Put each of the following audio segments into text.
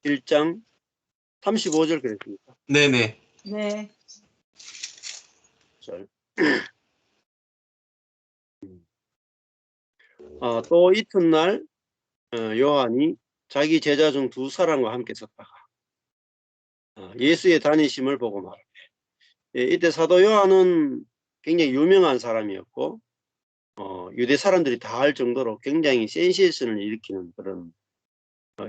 1장 35절 그랬습니까? 네네. 네. 또 이튿날 요한이 자기 제자 중 2사람과 함께 섰다가 예수의 다니심을 보고 말하되, 이때 사도 요한은 굉장히 유명한 사람이었고 유대 사람들이 다 알 정도로 굉장히 센세이션을 일으키는 그런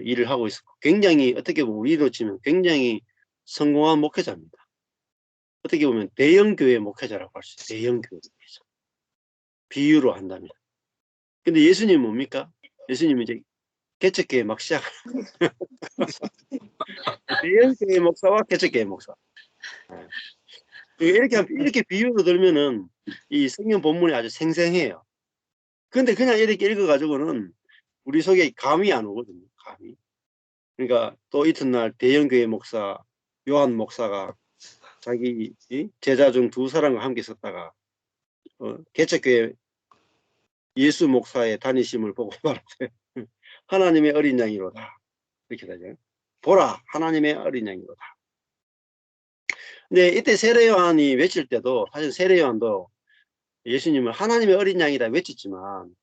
일을 하고 있었고, 굉장히 어떻게 보면 우리로 치면 굉장히 성공한 목회자입니다. 어떻게 보면 대형교회 목회자라고 할 수 있어요. 대형교회 목회자. 비유로 한다면. 근데 예수님은 뭡니까? 예수님은 이제 개척교회 막 시작. 대형교회 목사와 개척교회 목사. 이렇게 비유로 들면은 이 성경 본문이 아주 생생해요. 근데 그냥 이렇게 읽어가지고는 우리 속에 감이 안 오거든요. 감이. 그러니까 또 이튿날 대형교회 목사 요한 목사가 자기 제자 중 2사람과 함께 섰다가 개척교회 예수 목사의 다니심을 보고 말하되 하나님의 어린 양이로다. 이렇게 되죠. 보라, 하나님의 어린 양이로다. 근데 이때 세례 요한이 외칠 때도 사실 세례 요한도 예수님을 하나님의 어린 양이다 외쳤지만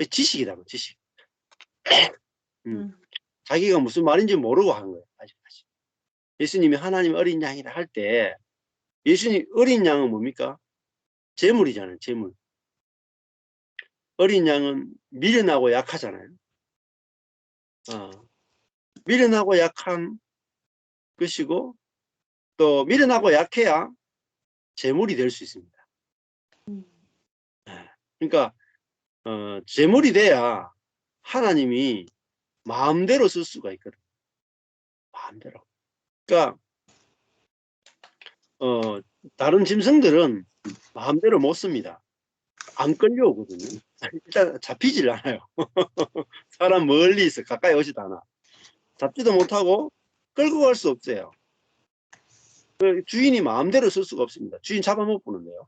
지식이다, 지식. 자기가 무슨 말인지 모르고 한 거예요. 아직까지. 예수님이 하나님의 어린 양이라 할 때 예수님 어린 양은 뭡니까? 재물이잖아요. 재물. 어린 양은 미련하고 약하잖아요. 미련하고 약한 것이고 또 미련하고 약해야 재물이 될 수 있습니다. 그러니까 재물이 돼야 하나님이 마음대로 쓸 수가 있거든요. 마음대로. 그러니까 다른 짐승들은 마음대로 못 씁니다. 안 끌려오거든요. 일단 잡히질 않아요. 사람 멀리 있어. 가까이 오지도 않아. 잡지도 못하고 끌고 갈 수 없어요. 주인이 마음대로 쓸 수가 없습니다. 주인 잡아못 보는데요.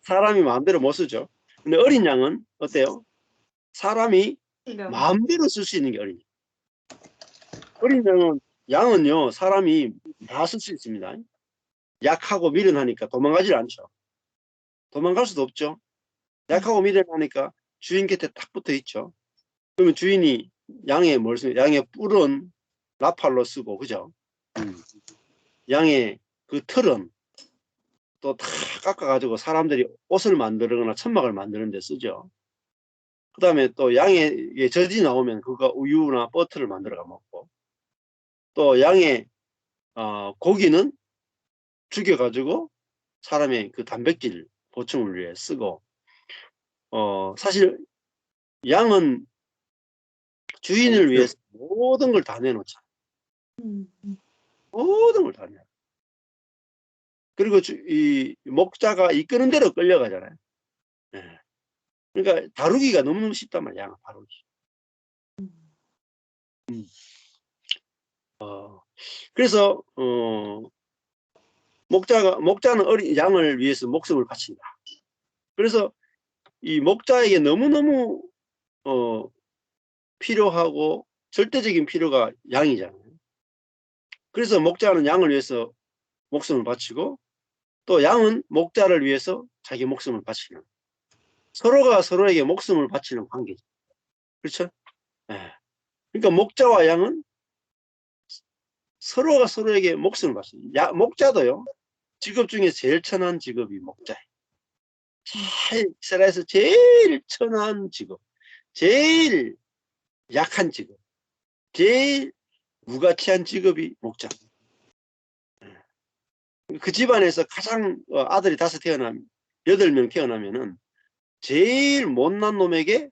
사람이 마음대로 못 쓰죠. 근데 어린 양은 어때요? 사람이 마음대로 쓸 수 있는 게 어린 양. 어린 양은요, 사람이 다 쓸 수 있습니다. 약하고 미련하니까 도망가질 않죠. 도망갈 수도 없죠. 약하고 미련하니까 주인 곁에 딱 붙어 있죠. 그러면 주인이 양의 양의 뿔은 나팔로 쓰고, 그죠? 양의 그 털은 또 다 깎아가지고 사람들이 옷을 만들거나 천막을 만드는 데 쓰죠. 그 다음에 또 양의 젖이 나오면 그거 우유나 버터를 만들어가 먹고, 또 양의 고기는 죽여가지고 사람의 그 단백질 보충을 위해 쓰고, 사실 양은 주인을 위해서 모든 걸 다 내놓잖아. 모든 걸 다 내놔. 그리고 이 목자가 이끄는 대로 끌려가잖아요. 네. 그러니까 다루기가 너무너무 쉽단 말이야, 양을 다루기. 그래서 목자는 어린 양을 위해서 목숨을 바친다. 그래서 이 목자에게 너무너무 필요하고 절대적인 필요가 양이잖아요. 그래서 목자는 양을 위해서 목숨을 바치고 또 양은 목자를 위해서 자기 목숨을 바치는, 서로가 서로에게 목숨을 바치는 관계죠. 그렇죠? 네. 그러니까 목자와 양은 서로가 서로에게 목숨을 바칩니다. 목자도요, 직업 중에 제일 천한 직업이 목자예요. 이스라엘에서 제일 천한 직업, 제일 약한 직업, 제일 무가치한 직업이 목자. 그 집안에서 가장 아들이 8명 태어나면은 제일 못난 놈에게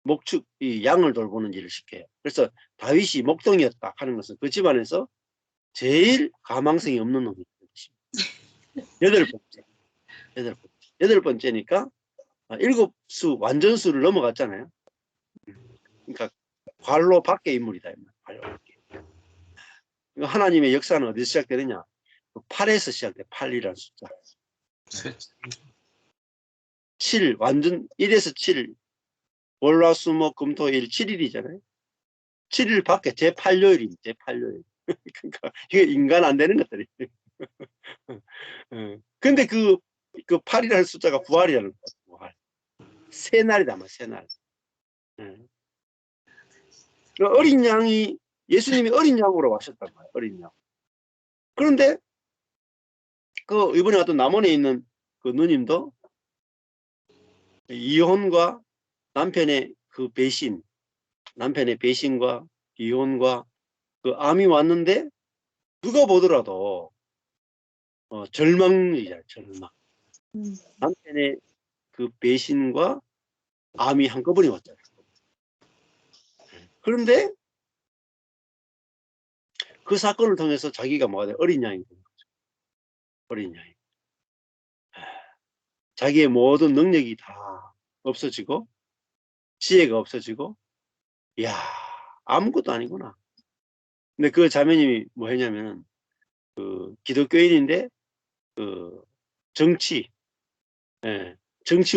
목축, 이 양을 돌보는 일을 시켜요. 그래서 다윗이 목동이었다 하는 것은 그 집안에서 제일 가망성이 없는 놈이 있는 것입니다. 8번째. 8번째니까 7수 완전수를 넘어갔잖아요. 그러니까 관로 밖의 인물이다. 관로 밖에. 하나님의 역사는 어디서 시작되느냐? 8에서 시작돼. 8이라는 숫자. 7 완전 1에서 7 월화수목금토일 7일이잖아요. 7일 밖에 제8요일입니다. 제8요일. 그러니까 이게 인간 안 되는 것들이. 근데 그 8이라는 숫자가 부활이라는 거죠. 부활. 새 날이다, 새 날. 어린 양이, 예수님이 어린 양으로 와셨단 말이에요. 어린 양. 그런데 이번에 갔던 남원에 있는 그 누님도 이혼과 남편의 그 배신, 남편의 배신과 이혼과 그 암이 왔는데 누가 보더라도 절망이잖아요. 절망. 남편의 그 배신과 암이 한꺼번에 왔잖아요. 그런데 그 사건을 통해서 자기가 뭐가 돼? 어린 양이 된 거죠. 어린 양이. 자기의 모든 능력이 다 없어지고 지혜가 없어지고, 이야, 아무것도 아니구나. 근데 그 자매님이 뭐 했냐면 기독교인인데 정치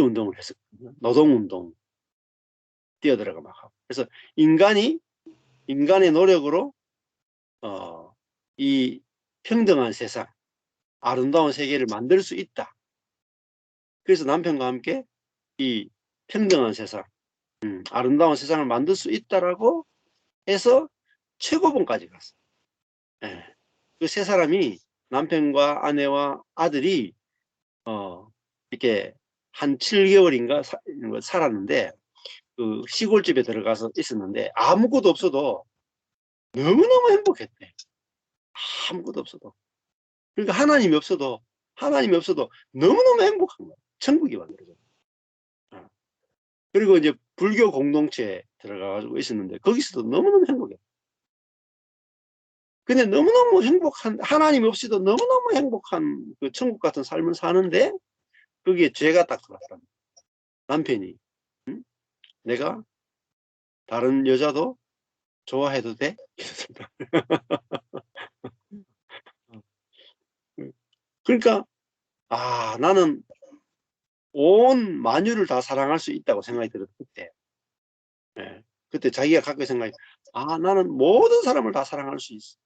운동을 했었거든요. 노동운동 뛰어들어가 막 하고. 그래서 인간의 노력으로 이 평등한 세상, 아름다운 세계를 만들 수 있다. 그래서 남편과 함께 이 평등한 세상, 아름다운 세상을 만들 수 있다라고 해서 최고봉까지 갔어요. 그 세 사람이, 남편과 아내와 아들이 이렇게 한 7개월인가 살았는데, 그 시골집에 들어가서 있었는데 아무것도 없어도 너무너무 행복했대. 아무것도 없어도. 그러니까 하나님이 없어도 너무너무 행복한 거야. 천국이 만들어져. 그리고 이제 불교 공동체에 들어가가지고 있었는데 거기서도 너무너무 행복해. 근데 너무너무 행복한, 하나님 없이도 너무너무 행복한 그 천국 같은 삶을 사는데 거기에 죄가 딱 들어왔다. 남편이 내가 다른 여자도 좋아해도 돼? 그러니까 나는 온 만유를 다 사랑할 수 있다고 생각이 들었을 때, 그때 자기가 갖고 생각이, 나는 모든 사람을 다 사랑할 수 있어.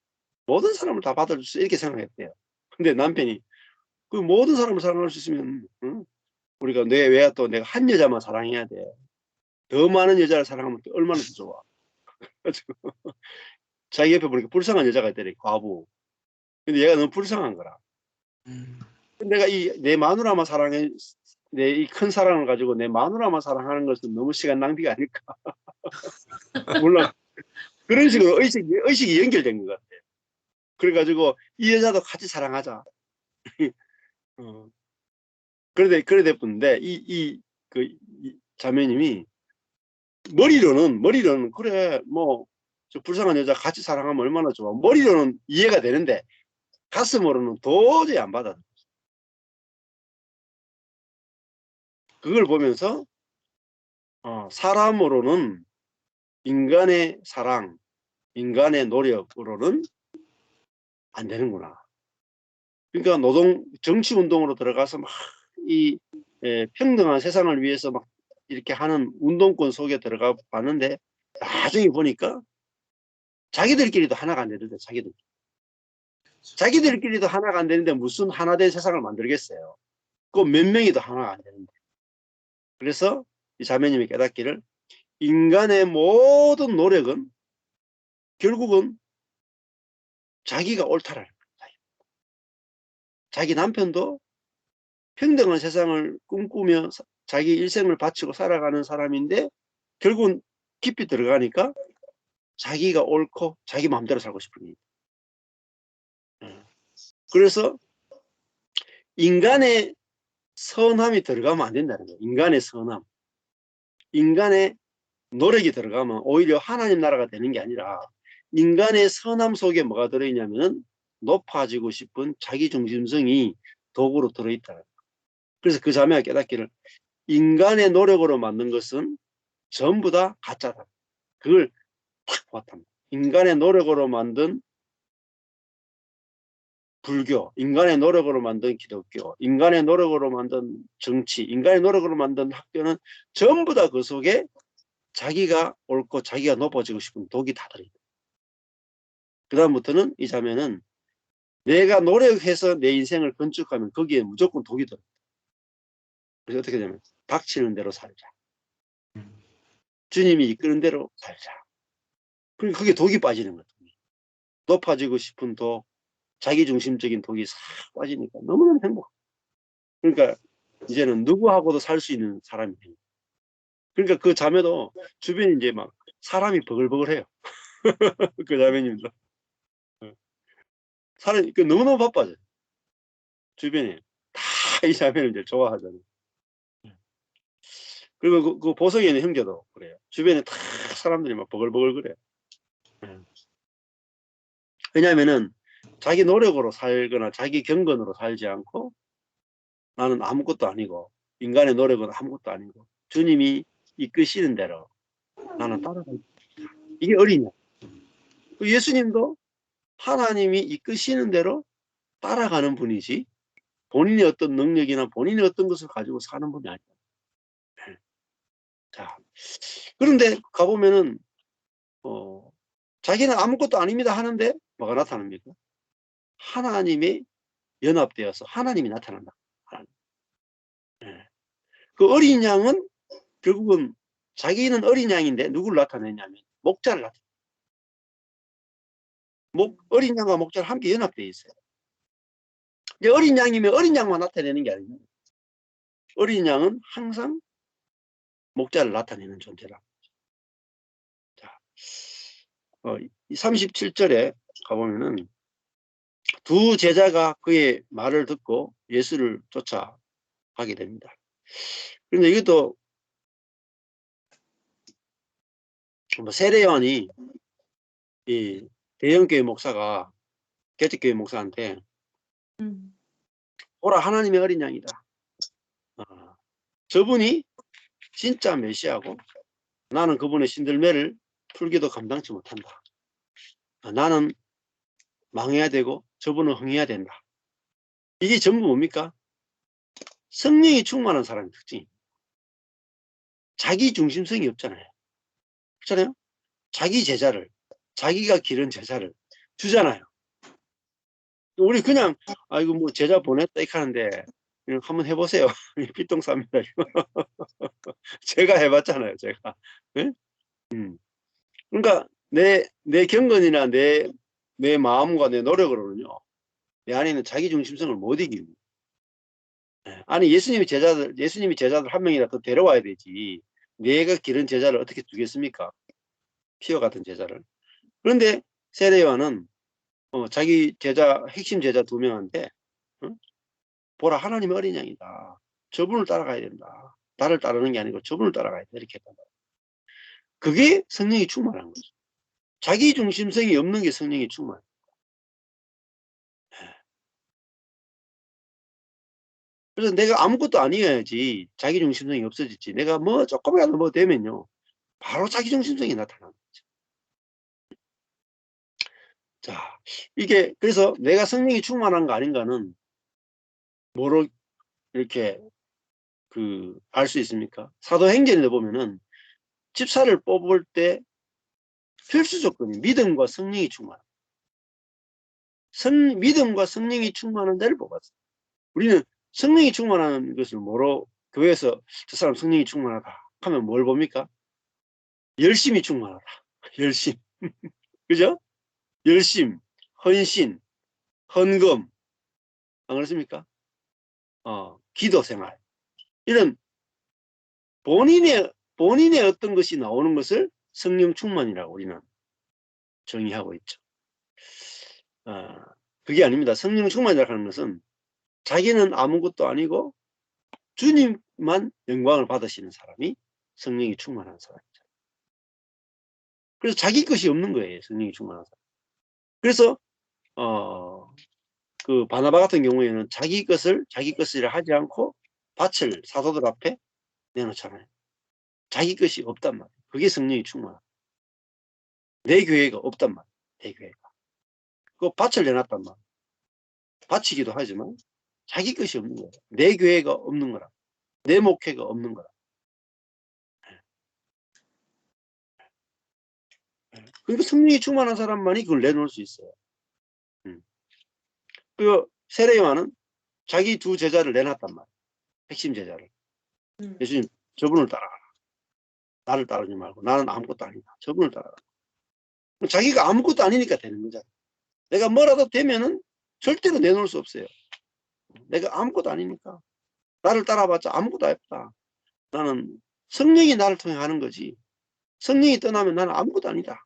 모든 사람을 다 받을 수 있어. 이렇게 생각했대요. 근데 남편이 그 모든 사람을 사랑할 수 있으면 우리가 왜 또 내가 한 여자만 사랑해야 돼. 더 많은 여자를 사랑하면 또 얼마나 더 좋아. 자기 옆에 보니까 불쌍한 여자가 있더래, 과부. 근데 얘가 너무 불쌍한 거라. 내가 내 마누라만 사랑해, 내 이 큰 사랑을 가지고 내 마누라만 사랑하는 것은 너무 시간 낭비가 아닐까. 물론 그런 식으로 의식이 연결된 것 같아요. 그래가지고 이 여자도 같이 사랑하자. 그래 됐는데 이 자매님이 머리로는 그래 뭐 저 불쌍한 여자 같이 사랑하면 얼마나 좋아. 머리로는 이해가 되는데 가슴으로는 도저히 안 받아. 그걸 보면서 사람으로는, 인간의 사랑, 인간의 노력으로는 안 되는구나. 그러니까 정치 운동으로 들어가서 막 평등한 세상을 위해서 막 이렇게 하는 운동권 속에 들어가 봤는데 나중에 보니까 자기들끼리도 하나가 안 되는데, 자기들끼리도 하나가 안 되는데 무슨 하나된 세상을 만들겠어요. 그 몇 명이도 하나가 안 되는데. 그래서 이 자매님이 깨닫기를, 인간의 모든 노력은 결국은 자기가 옳다라는 거예요. 자기 남편도 평등한 세상을 꿈꾸며 자기 일생을 바치고 살아가는 사람인데 결국은 깊이 들어가니까 자기가 옳고 자기 마음대로 살고 싶은 거예요. 그래서 인간의 선함이 들어가면 안 된다는 거예요. 인간의 선함. 인간의 노력이 들어가면 오히려 하나님 나라가 되는 게 아니라 인간의 선함 속에 뭐가 들어있냐면 높아지고 싶은 자기중심성이 도구로 들어있다. 그래서 그 자매가 깨닫기를, 인간의 노력으로 만든 것은 전부 다 가짜다. 그걸 딱 봤답니다. 인간의 노력으로 만든 불교, 인간의 노력으로 만든 기독교, 인간의 노력으로 만든 정치, 인간의 노력으로 만든 학교는 전부 다 그 속에 자기가 옳고 자기가 높아지고 싶은 독이 다 들어있다. 그 다음부터는 이 자매는 내가 노력해서 내 인생을 건축하면 거기에 무조건 독이 들어있다. 그래서 어떻게 되냐면 닥치는 대로 살자. 주님이 이끄는 대로 살자. 그러니까 그게 독이 빠지는 거죠. 높아지고 싶은 독, 자기중심적인 독이 싹 빠지니까 너무너무 행복해. 그러니까 이제는 누구하고도 살 수 있는 사람이 돼요. 그러니까 그 자매도 주변에 이제 막 사람이 버글버글해요. 그 자매님도. 사람이 너무너무 바빠져요. 주변에 다 이 자매를 이제 좋아하잖아요. 그리고 그 보석에 있는 형제도 그래요. 주변에 다 사람들이 막 버글버글 그래요. 왜냐하면은 자기 노력으로 살거나 자기 경건으로 살지 않고 나는 아무것도 아니고 인간의 노력은 아무것도 아니고 주님이 이끄시는 대로 나는 따라간다. 이게 어리냐. 예수님도 하나님이 이끄시는 대로 따라가는 분이지 본인의 어떤 능력이나 본인의 어떤 것을 가지고 사는 분이 아니다. 자, 그런데 가보면은 자기는 아무것도 아닙니다 하는데 뭐가 나타납니까? 하나님이 연합되어서 하나님이 나타난다. 하나님. 그 어린 양은 결국은 자기는 어린 양인데 누구를 나타내냐면 목자를 나타내. 어린 양과 목자를 함께 연합되어 있어요. 이제 어린 양이면 어린 양만 나타내는 게 아니에요. 어린 양은 항상 목자를 나타내는 존재라. 자, 37절에 가보면은 두 제자가 그의 말을 듣고 예수를 쫓아가게 됩니다. 그런데 이것도 세례요한이 이 대형교회 목사가 개척교회 목사한테 보라 하나님의 어린 양이다. 저분이 진짜 메시아고 나는 그분의 신들매를 풀기도 감당치 못한다. 나는 망해야 되고 저분은 흥해야 된다. 이게 전부 뭡니까? 성령이 충만한 사람의 특징이 자기 중심성이 없잖아요. 그렇잖아요? 자기 제자를 자기가 기른 제자를 주잖아요. 우리 그냥 이거 뭐 제자 보냈다 이렇게 하는데 한번 해보세요. 삐똥쌉니다. 제가 해봤잖아요. 제가. 네? 그러니까 내 경건이나 내 마음과 내 노력으로는요. 내 안에 있는 자기 중심성을 못 이깁니다. 아니 예수님이 제자들 한 명이라도 데려와야 되지. 내가 기른 제자를 어떻게 두겠습니까? 피와 같은 제자를. 그런데 세례요한은 자기 제자 핵심 제자 2명한테 보라 하나님의 어린 양이다. 저분을 따라가야 된다. 나를 따르는 게 아니고 저분을 따라가야 된다. 이렇게 했단 말이에요. 그게 성령이 충만한 거죠. 자기 중심성이 없는 게 성령이 충만. 그래서 내가 아무것도 아니어야지 자기 중심성이 없어지지. 내가 뭐 조금이라도 뭐 되면요. 바로 자기 중심성이 나타나는 거죠. 자, 이게 그래서 내가 성령이 충만한 거 아닌가는 뭐로 이렇게 알 수 있습니까? 사도행전에 보면은 집사를 뽑을 때 필수 조건이 믿음과 성령이 충만. 믿음과 성령이 충만한 데를 뽑았어요. 우리는 성령이 충만한 것을 뭐로 교회에서 저 사람 성령이 충만하다 하면 뭘 봅니까? 열심히 충만하다. 열심. 그죠? 열심, 헌신, 헌금. 안 그렇습니까? 기도 생활. 이런 본인의 어떤 것이 나오는 것을 성령 충만이라고 우리는 정의하고 있죠. 그게 아닙니다. 성령 충만이라고 하는 것은 자기는 아무것도 아니고 주님만 영광을 받으시는 사람이 성령이 충만한 사람이죠. 그래서 자기 것이 없는 거예요. 성령이 충만한 사람. 그래서 그 바나바 같은 경우에는 자기 것을 하지 않고 밭을 사도들 앞에 내놓잖아요. 자기 것이 없단 말이에요. 그게 성령이 충만한. 내 교회가 없단 말이에요. 내 교회가. 그 밭을 내놨단 말이에요. 바치기도 하지만 자기 것이 없는 거예요. 내 교회가 없는 거라. 내 목회가 없는 거라. 그러니까 성령이 충만한 사람만이 그걸 내놓을 수 있어요. 그 세례 요한은 자기 두 제자를 내놨단 말이에요. 핵심 제자를. 예수님, 저분을 따라가라. 나를 따르지 말고 나는 아무것도 아니다. 저분을 따라가라. 자기가 아무것도 아니니까 되는 거잖아. 내가 뭐라도 되면은 절대로 내놓을 수 없어요. 내가 아무것도 아니니까. 나를 따라봤자 아무것도 없다. 나는 성령이 나를 통해 하는 거지. 성령이 떠나면 나는 아무것도 아니다.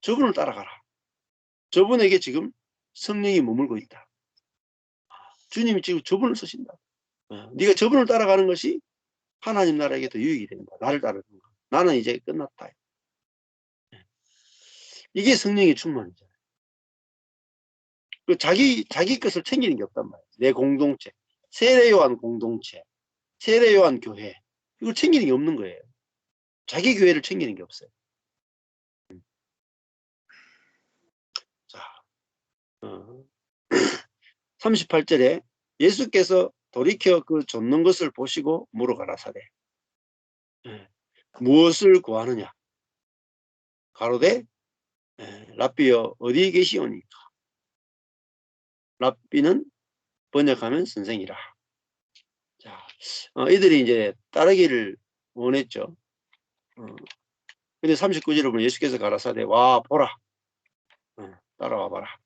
저분을 따라가라. 저분에게 지금 성령이 머물고 있다. 주님이 지금 저분을 쓰신다. 네가 저분을 따라가는 것이 하나님 나라에게 더 유익이 된다. 나를 따르는 거. 나는 이제 끝났다. 이게 성령의 충만이잖아요. 자기 것을 챙기는 게 없단 말이에요. 내 공동체, 세례요한 공동체, 세례요한 교회, 이걸 챙기는 게 없는 거예요. 자기 교회를 챙기는 게 없어요. 자, 38절에 예수께서 돌이켜 그 좇는 것을 보시고 물어가라사대 무엇을 구하느냐? 가로되 랍비여 어디 계시오니까? 랍비는 번역하면 선생이라. 자, 이들이 이제 따르기를 원했죠. 근데 39절에 보면 예수께서 가라사대 와 보라. 따라와 봐라.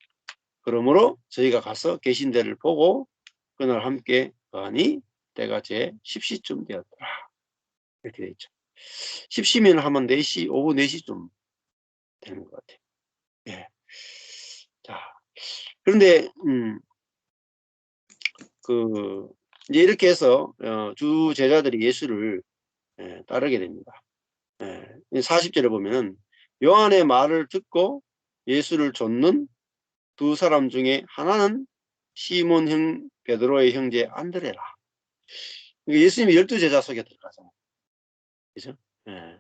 그러므로 저희가 가서 계신 데를 보고 그날 함께 가니 때가 제 10시쯤 되었더라. 이렇게 돼 있죠. 10시면 하면 4시, 오후 4시쯤 되는 것 같아요. 예. 자, 그런데 이제 이렇게 해서 주 제자들이 예수를 따르게 됩니다. 40절에 보면 요한의 말을 듣고 예수를 좇는 두 사람 중에 하나는 시몬 형 베드로의 형제 안드레라. 예수님이 12제자 속에 들어가잖아요. 그죠? 예.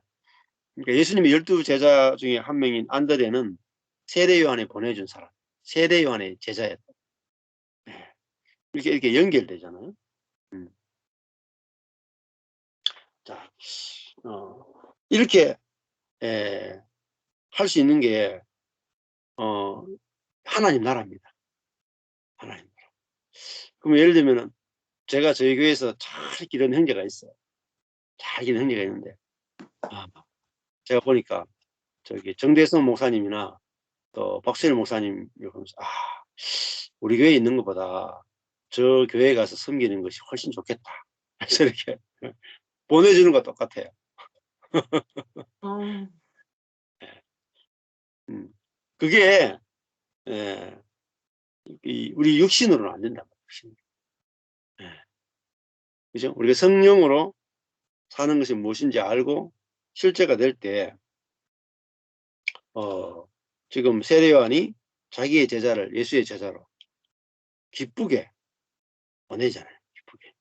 그러니까 예수님이 12제자 중에 한 명인 안드레는 세례 요한에 보내준 사람, 세례 요한의 제자였다. 예. 이렇게 연결되잖아요. 자, 이렇게 할 수 있는 게 하나님 나라입니다. 하나님 나라. 그럼 예를 들면은 제가 저희 교회에서 잘 기른 형제가 있어요. 잘 기른 형제가 있는데 제가 보니까 저기 정대성 목사님이나 또 박수일 목사님 보면서 우리 교회에 있는 것보다 저 교회에 가서 섬기는 것이 훨씬 좋겠다. 그래서 이렇게 보내주는 거 똑같아요. 그게 우리 육신으로는 안 된다. 그죠? 우리가 성령으로 사는 것이 무엇인지 알고 실제가 될 때 지금 세례 요한이 자기의 제자를 예수의 제자로 기쁘게 보내잖아요. 기쁘게.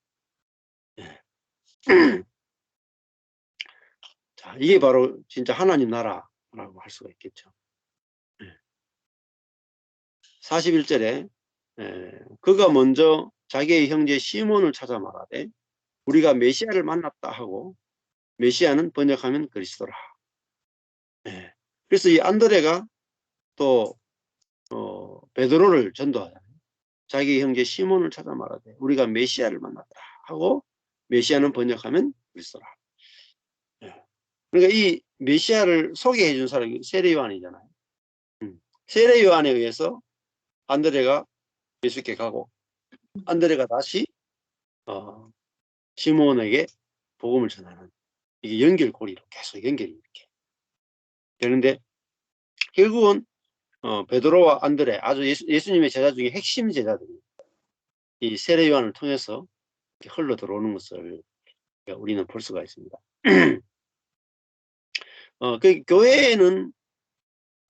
자, 이게 바로 진짜 하나님 나라라고 할 수가 있겠죠. 41절에 그가 먼저 자기의 형제 시몬을 찾아 말하되 우리가 메시아를 만났다 하고 메시아는 번역하면 그리스도라. 그래서 이 안드레가 또 베드로를 전도하잖아요. 자기 형제 시몬을 찾아 말하되 우리가 메시아를 만났다 하고 메시아는 번역하면 그리스도라. 그러니까 이 메시아를 소개해 준 사람이 세례 요한이잖아요. 세례 요한에 의해서 안드레가 예수께 가고 안드레가 다시 시몬에게 복음을 전하는 이게 연결고리로 계속 연결이 이렇게 되는데 결국은 베드로와 안드레 아주 예수님의 제자 중에 핵심 제자들이 이 세례 요한을 통해서 흘러 들어오는 것을 우리는 볼 수가 있습니다. 그 교회에는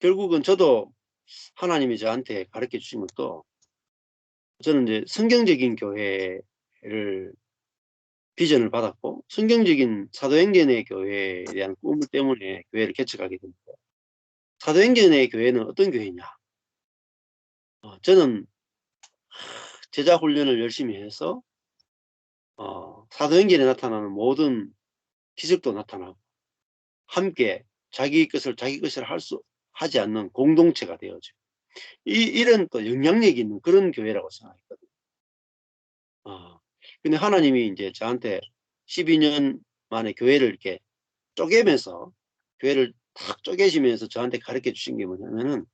결국은 저도 하나님이 저한테 가르쳐 주신 것도 저는 이제 성경적인 교회를 비전을 받았고 성경적인 사도행전의 교회에 대한 꿈 때문에 교회를 개척하게 됩니다. 사도행전의 교회는 어떤 교회냐? 저는 제자 훈련을 열심히 해서 사도행전에 나타나는 모든 기적도 나타나고 함께 자기 것을 하지 않는 공동체가 되어져. 이런 또 영향력이 있는 그런 교회라고 생각했거든요. 근데 하나님이 이제 저한테 12년 만에 교회를 이렇게 쪼개면서, 교회를 탁 쪼개시면서 저한테 가르쳐 주신 게 뭐냐면은,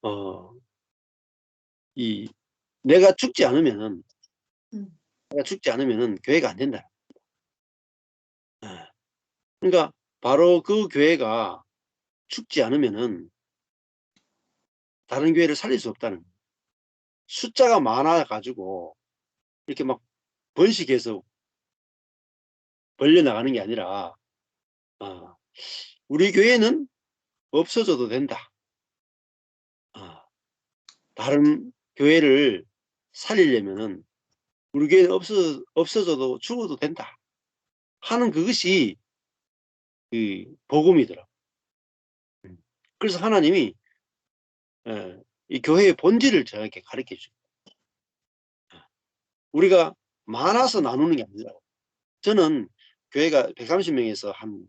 어, 내가 죽지 않으면은, 교회가 안 된다. 예. 그러니까 바로 그 교회가 죽지 않으면은 다른 교회를 살릴 수 없다는 거예요. 숫자가 많아가지고 이렇게 막 번식해서 벌려나가는 게 아니라, 우리 교회는 없어져도 된다. 다른 교회를 살리려면은 우리 교회는 없어져도 죽어도 된다 하는 그것이 그 복음이더라고요. 그래서 하나님이 이 교회의 본질을 저에게 가르쳐 주죠. 우리가 많아서 나누는 게 아니라, 저는 교회가 130명에서 한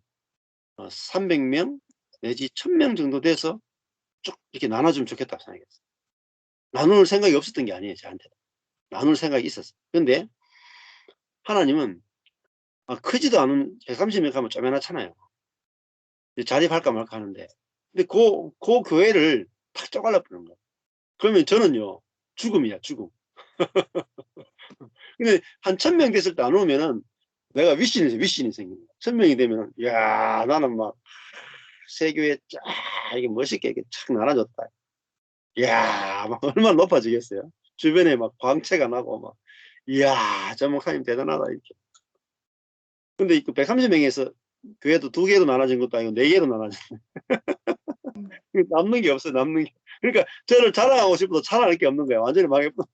300명 내지 1000명 정도 돼서 쭉 이렇게 나눠주면 좋겠다고 생각했어요. 나눌 생각이 없었던 게 아니에요, 저한테. 나눌 생각이 있었어요. 근데 하나님은 크지도 않은 130명 가면 쪼매나잖아요. 자립할까 말까 하는데, 근데 그 교회를 탁 쪼갈라 버리는 거예요. 그러면 저는요, 죽음이야, 죽음. 근데 한 1000명 됐을 때 안 오면은 내가 위신이 생깁니다. 1000명이 되면, 야, 나는 막 세교회 쫙 이게 멋있게 이렇게 착 나눠줬다. 이야, 막 얼마나 높아지겠어요? 주변에 막 광채가 나고 막, 이야, 저 목사님 대단하다 이렇게. 근데 그 130명에서 교회도 2개로 나눠진 것도 아니고 4개로 나눠진. 남는 게 없어요, 남는 게. 그러니까 저를 자랑하고 싶어도 자랑할 게 없는 거예요. 완전히 망해버린.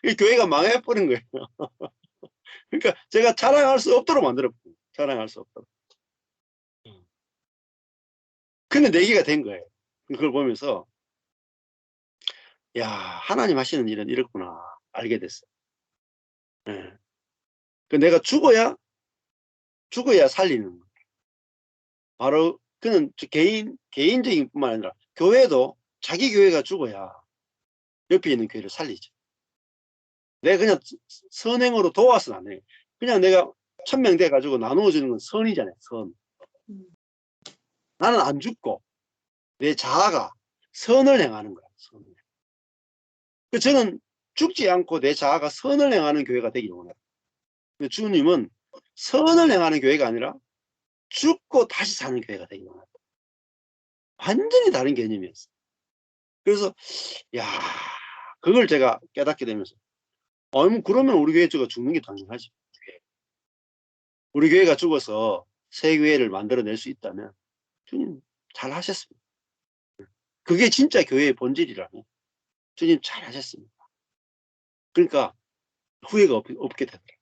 이 교회가 망해버린 거예요. 그러니까 제가 자랑할 수 없도록 만들었거든요. 자랑할 수 없도록. 근데 4개가 된 거예요. 그걸 보면서, 야, 하나님 하시는 일은 이렇구나 알게 됐어요. 예. 그 내가 죽어야 살리는 거예요. 바로 그는 개인적인 뿐만 아니라 교회도 자기 교회가 죽어야 옆에 있는 교회를 살리죠. 내가 그냥 선행으로 도와서는 안 해요. 그냥 내가 1000명 돼가지고 나누어 주는 건 선이잖아요, 선. 나는 안 죽고 내 자아가 선을 행하는 거야, 선을. 저는 죽지 않고 내 자아가 선을 행하는 교회가 되기를 원해요. 근데 주님은 선을 행하는 교회가 아니라 죽고 다시 사는 교회가 되기를 원해요. 완전히 다른 개념이었어요. 그래서 야, 그걸 제가 깨닫게 되면서, 그러면 우리 교회 죽는 게 당연하지. 우리 교회가 죽어서 새 교회를 만들어낼 수 있다면 주님 잘 하셨습니다. 그게 진짜 교회의 본질이라면 주님 잘 하셨습니다. 그러니까 후회가 없게 되더라고요.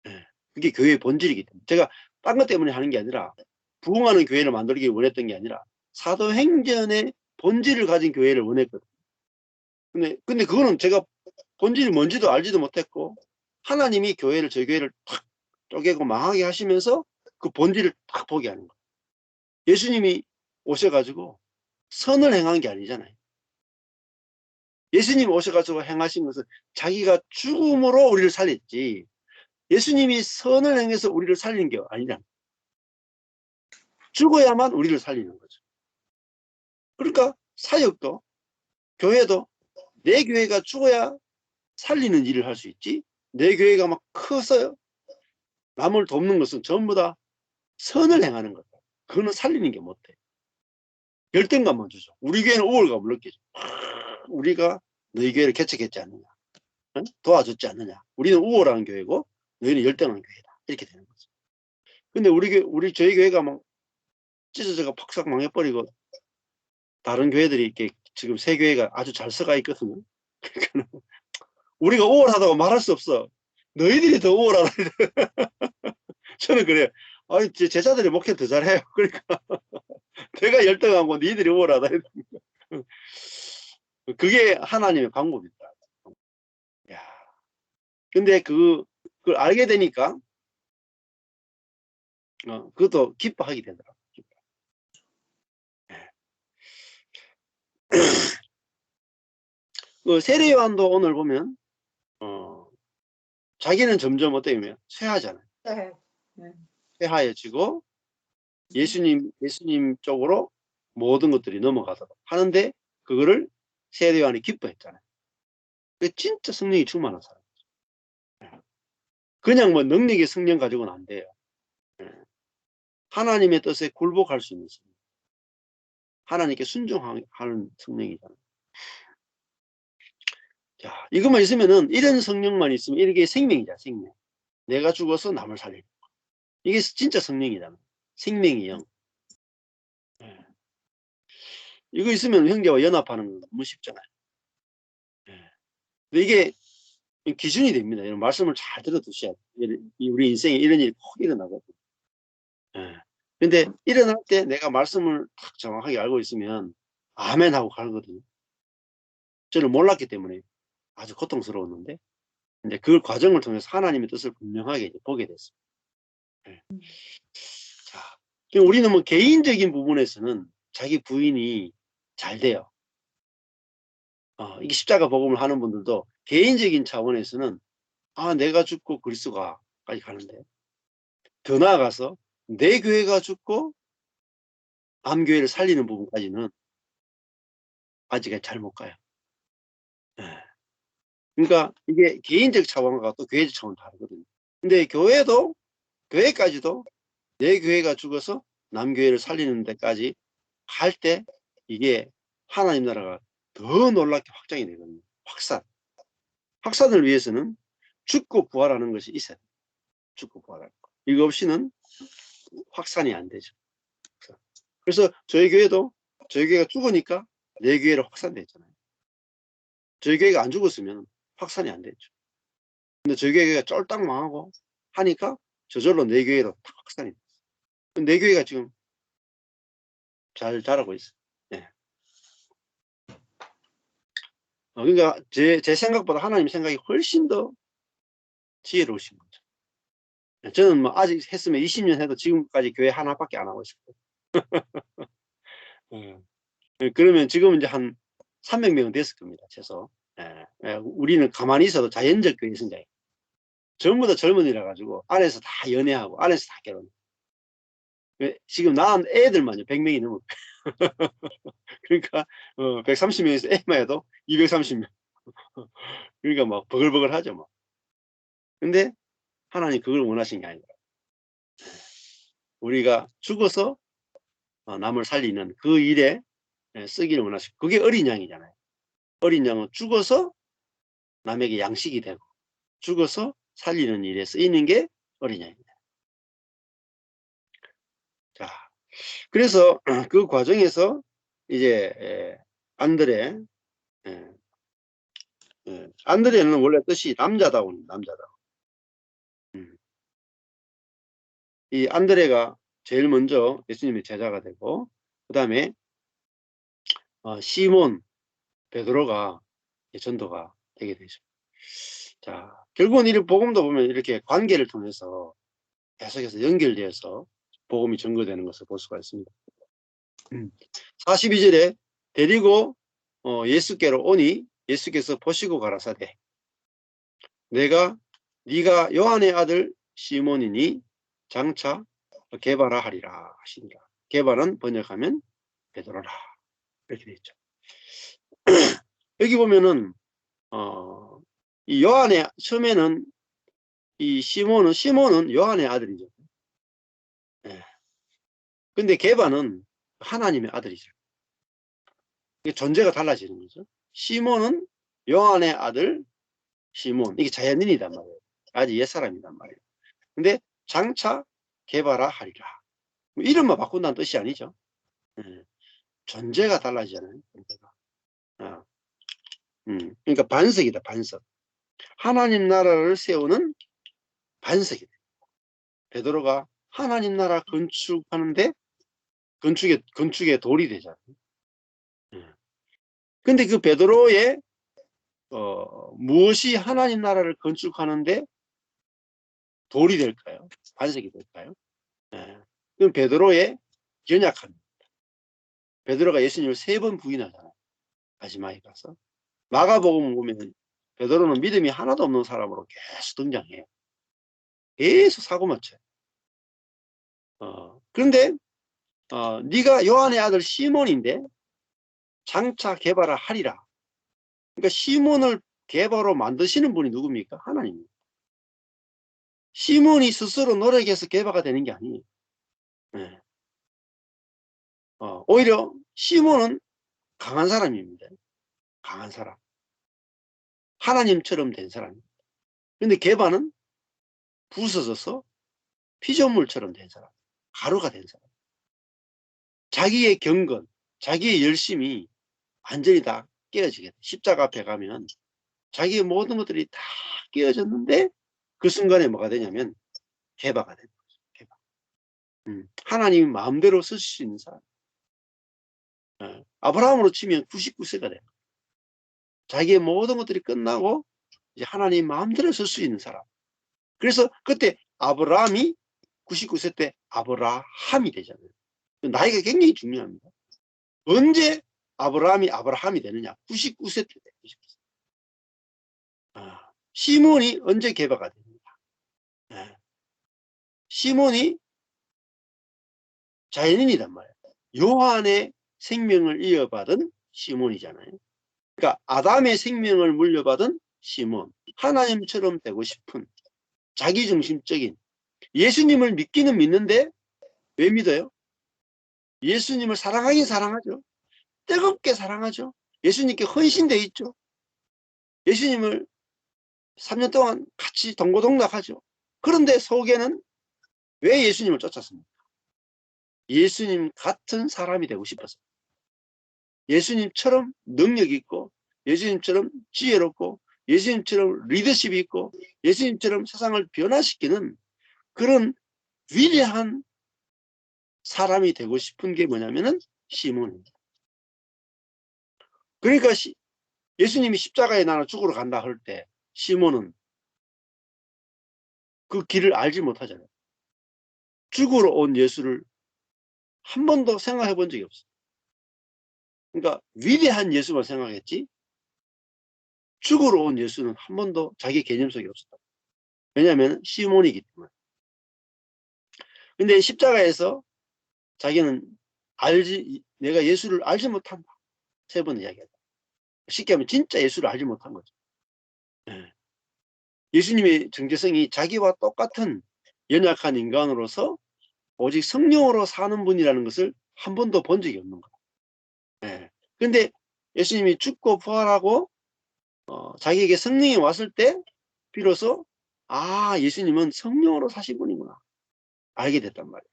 예. 그게 교회의 본질이기 때문에. 제가 딴 것 때문에 하는 게 아니라, 부흥하는 교회를 만들기 원했던 게 아니라 사도행전의 본질을 가진 교회를 원했거든요. 근데 그거는 제가 본질이 뭔지도 알지도 못했고, 하나님이 저희 교회를 탁 쪼개고 망하게 하시면서 그 본질을 딱 보게 하는 거예요. 예수님이 오셔가지고 선을 행한 게 아니잖아요. 예수님 오셔가지고 행하신 것은 자기가 죽음으로 우리를 살렸지, 예수님이 선을 행해서 우리를 살리는 게 아니잖아요. 죽어야만 우리를 살리는 거죠. 그러니까 사역도, 교회도, 내 교회가 죽어야 살리는 일을 할 수 있지, 내 교회가 막 커서 남을 돕는 것은 전부 다 선을 행하는 거다. 그거는 살리는 게 못해. 열등감만 주죠. 우리 교회는 우월감을 느끼죠. 우리가 너희 교회를 개척했지 않느냐, 응? 도와줬지 않느냐. 우리는 우월한 교회고 너희는 열등한 교회다. 이렇게 되는 거죠. 근데 저희 교회가 막 찢어져가 팍싹 망해버리고 다른 교회들이 이렇게 지금 새 교회가 아주 잘 서가 있거든요. 우리가 우월하다고 말할 수 없어. 너희들이 더 우월하다. 저는 그래요. 아니, 제자들이 목회 더 잘해요. 그러니까 내가 열등하고 너희들이 우월하다. 그게 하나님의 방법이다. 야, 근데 그걸 알게 되니까 그것도 기뻐하게 되더라고요. 그 세례요한도 오늘 보면 자기는 점점 어떻게 쇠하잖아요. 네. 네. 쇠하여지고 예수님 쪽으로 모든 것들이 넘어가도록 하는데 그거를 세례요한이 기뻐했잖아요. 그게 진짜 성령이 충만한 사람. 그냥 뭐 능력의 성령 가지고는 안 돼요. 하나님의 뜻에 굴복할 수 있는 성령. 하나님께 순종하는 성령이잖아요. 자, 이것만 있으면은 이런 성령만 있으면 이게 생명이잖아, 생명. 내가 죽어서 남을 살리는 거. 이게 진짜 성령이잖아. 생명이 영. 이거 있으면 형제와 연합하는 건 너무 쉽잖아요. 근데 이게 기준이 됩니다. 이런 말씀을 잘 들어두셔야 돼요. 우리 인생에 이런 일이 꼭 일어나거든요. 근데 일어날 때 내가 말씀을 딱 정확하게 알고 있으면 아멘 하고 가거든요. 저는 몰랐기 때문에 아주 고통스러웠는데 이제 그 과정을 통해서 하나님의 뜻을 분명하게 이제 보게 됐습니다. 자, 우리는 뭐 개인적인 부분에서는 자기 부인이 잘 돼요. 이게 십자가 복음을 하는 분들도 개인적인 차원에서는 내가 죽고 그리스도가까지 가는데 더 나아가서 내 교회가 죽고 남교회를 살리는 부분까지는 아직 잘 못 가요. 그러니까 이게 개인적 차원과 또 교회적 차원 다르거든요. 근데 교회까지도 내 교회가 죽어서 남교회를 살리는 데까지 갈 때 이게 하나님 나라가 더 놀랍게 확장이 되거든요. 확산을 위해서는 죽고 부활하는 것이 있어야 돼요. 죽고 부활하는 거. 이거 없이는 확산이 안 되죠. 그래서 저희 교회가 죽으니까 내 교회로 확산됐잖아요. 저희 교회가 안 죽었으면 확산이 안 됐죠. 근데 저희 교회가 쫄딱 망하고 하니까 저절로 내 교회로 딱 확산이 됐어요. 내 교회가 지금 잘 자라고 있어요. 네. 그러니까 제 생각보다 하나님 생각이 훨씬 더 지혜로우신 거죠. 저는 뭐 아직 했으면 20년 해도 지금까지 교회 하나밖에 안 하고 있어요. 그러면 지금 이제 한 300명은 됐을 겁니다. 최소. 우리는 가만히 있어도 자연적 교회 성장이에요. 전부 다 젊은이라 가지고 안에서 다 연애하고 안에서 다 결혼. 지금 낳은 애들만요 100명이 넘어요. 그러니까 130명에서 애만 해도 230명. 그러니까 막 버글버글 하죠 뭐. 근데 하나님 그걸 원하신 게 아니라 우리가 죽어서 남을 살리는 그 일에 쓰기를 원하시고 그게 어린 양이잖아요. 어린 양은 죽어서 남에게 양식이 되고 죽어서 살리는 일에 쓰이는 게 어린 양입니다. 자, 그래서 그 과정에서 이제 안드레는 원래 뜻이 남자다운 남자다운. 이 안드레가 제일 먼저 예수님의 제자가 되고 그 다음에 시몬 베드로가 전도가 되게 되죠. 자, 결국은 이 복음도 보면 이렇게 관계를 통해서 계속해서 연결되어서 복음이 증거되는 것을 볼 수가 있습니다. 42절에 데리고 예수께로 오니 예수께서 보시고 가라사대 네가 요한의 아들 시몬이니 장차 게바라 하리라 하시니라. 게바는 번역하면 베드로라 이렇게 되어 있죠. 여기 보면은 이 요한의 처음에는 이 시몬은 요한의 아들이죠. 근데 게바는 하나님의 아들이죠. 존재가 달라지는 거죠. 시몬은 요한의 아들 시몬. 이게 자연인이단 말이에요. 아직 옛사람이단 말이에요. 근데 장차 게바라 하리라. 이름만 바꾼다는 뜻이 아니죠. 존재가 달라지잖아요. 존재가. 그러니까 반석이다. 반석. 하나님 나라를 세우는 반석이다. 베드로가 하나님 나라 건축하는데 건축의 돌이 되잖아요. 근데 그 베드로의 무엇이 하나님 나라를 건축하는데 돌이 될까요? 반석이 될까요? 예. 그럼 베드로의 연약함. 베드로가 예수님을 3번 부인하잖아요. 마지막에 가서. 마가복음 보면 베드로는 믿음이 하나도 없는 사람으로 계속 등장해요. 계속 사고 맞춰요. 그런데 네가 요한의 아들 시몬인데 장차 개발을 하리라. 그러니까 시몬을 개발로 만드시는 분이 누굽니까? 하나님입니다. 시몬이 스스로 노력해서 개발가 되는 게 아니에요. 네. 오히려 시몬은 강한 사람입니다. 강한 사람. 하나님처럼 된 사람입니다. 근데 게바는 부서져서 피조물처럼 된 사람. 가루가 된 사람. 자기의 경건, 자기의 열심이 완전히 다 깨어지게 돼. 십자가 앞에 가면 자기의 모든 것들이 다 깨어졌는데 그 순간에 뭐가 되냐면 게바가 되는 거죠. 게바. 하나님이 마음대로 쓰실 수 있는 사람. 아브라함으로 치면 99세가 돼요. 자기의 모든 것들이 끝나고 이제 하나님 마음대로 쓸 수 있는 사람. 그래서 그때 아브라함이 99세 때 아브라함이 되잖아요. 나이가 굉장히 중요합니다. 언제 아브라함이 되느냐? 99세 때 돼요. 99세. 시몬이 언제 개바가 됩니다. 시몬이 자연인이란 말이에요. 요한의 생명을 이어받은 시몬이잖아요. 그러니까 아담의 생명을 물려받은 시몬. 하나님처럼 되고 싶은 자기중심적인 예수님을 믿기는 믿는데 왜 믿어요? 예수님을 사랑하긴 사랑하죠. 뜨겁게 사랑하죠. 예수님께 헌신되어 있죠. 예수님을 3년 동안 같이 동고동락하죠. 그런데 속에는 왜 예수님을 쫓았습니까? 예수님 같은 사람이 되고 싶어서. 예수님처럼 능력 있고 예수님처럼 지혜롭고 예수님처럼 리더십이 있고 예수님처럼 세상을 변화시키는 그런 위대한 사람이 되고 싶은 게 뭐냐면은 시몬입니다. 그러니까 예수님이 십자가에 나는 죽으러 간다 할 때 시몬은 그 길을 알지 못하잖아요. 죽으러 온 예수를 한 번도 생각해 본 적이 없어요. 그러니까 위대한 예수만 생각했지 죽으러 온 예수는 한 번도 자기 개념 속에 없었다. 왜냐하면 시몬이기 때문에. 근데 십자가에서 자기는 내가 예수를 알지 못한다. 3번 이야기하다. 쉽게 하면 진짜 예수를 알지 못한 거죠. 예수님의 정체성이 자기와 똑같은 연약한 인간으로서 오직 성령으로 사는 분이라는 것을 한 번도 본 적이 없는 거예요. 근데 예수님이 죽고 부활하고 자기에게 성령이 왔을 때 비로소 예수님은 성령으로 사신 분이구나 알게 됐단 말이에요.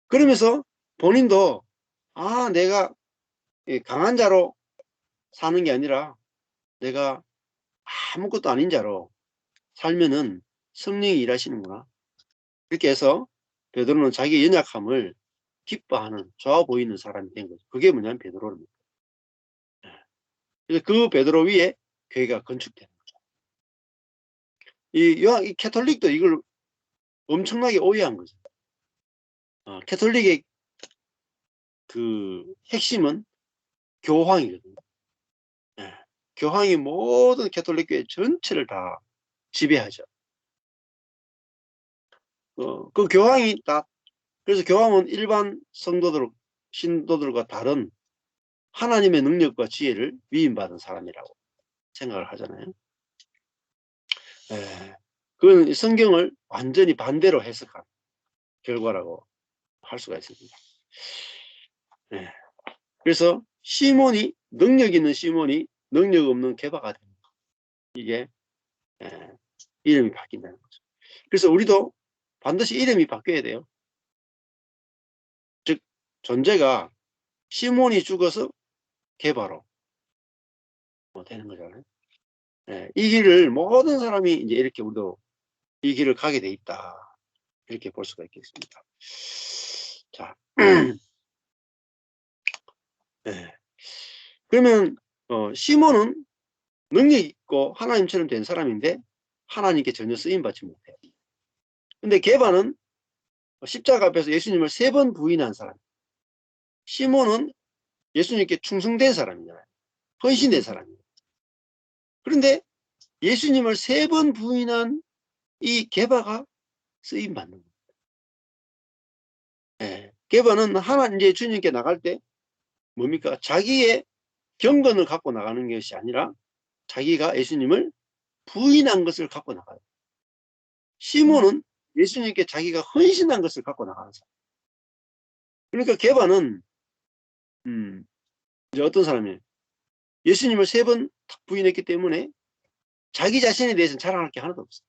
그러면서 본인도 내가 강한 자로 사는 게 아니라 내가 아무것도 아닌 자로 살면은 성령이 일하시는구나. 이렇게 해서 베드로는 자기 연약함을 기뻐하는 좋아 보이는 사람이 된 거죠. 그게 뭐냐면 베드로입니다. 그래서 그 베드로 위에 교회가 건축되는 거죠. 이 캐톨릭도 이걸 엄청나게 오해한 거죠. 캐톨릭의 그 핵심은 교황이거든요. 교황이 모든 캐톨릭 교회 전체를 다 지배하죠. 그 교황이 그래서 교황은 일반 신도들과 다른 하나님의 능력과 지혜를 위임받은 사람이라고 생각을 하잖아요. 그건 성경을 완전히 반대로 해석한 결과라고 할 수가 있습니다. 그래서 능력 있는 시몬이 능력 없는 게바가 됩니다. 이게 이름이 바뀐다는 거죠. 그래서 우리도 반드시 이름이 바뀌어야 돼요. 즉 존재가 시몬이 죽어서 게바로 되는 거잖아요. 이 길을 모든 사람이 이제 이렇게 우리도 이 길을 가게 돼 있다. 이렇게 볼 수가 있겠습니다. 자, 그러면 시몬은 능력 있고 하나님처럼 된 사람인데 하나님께 전혀 쓰임받지 못해요. 근데 게바는 십자가 앞에서 예수님을 3번 부인한 사람. 시몬은 예수님께 충성된 사람이잖아요. 헌신된 사람이에요. 그런데 예수님을 3번 부인한 이 게바가 쓰임 받는 거예요. 예. 게바는 이제 주님께 나갈 때 뭡니까? 자기의 경건을 갖고 나가는 것이 아니라 자기가 예수님을 부인한 것을 갖고 나가요. 시몬은 예수님께 자기가 헌신한 것을 갖고 나가는 사람. 그러니까 게바는 이제 어떤 사람이에요? 예수님을 3번 부인했기 때문에 자기 자신에 대해서는 자랑할 게 하나도 없어요.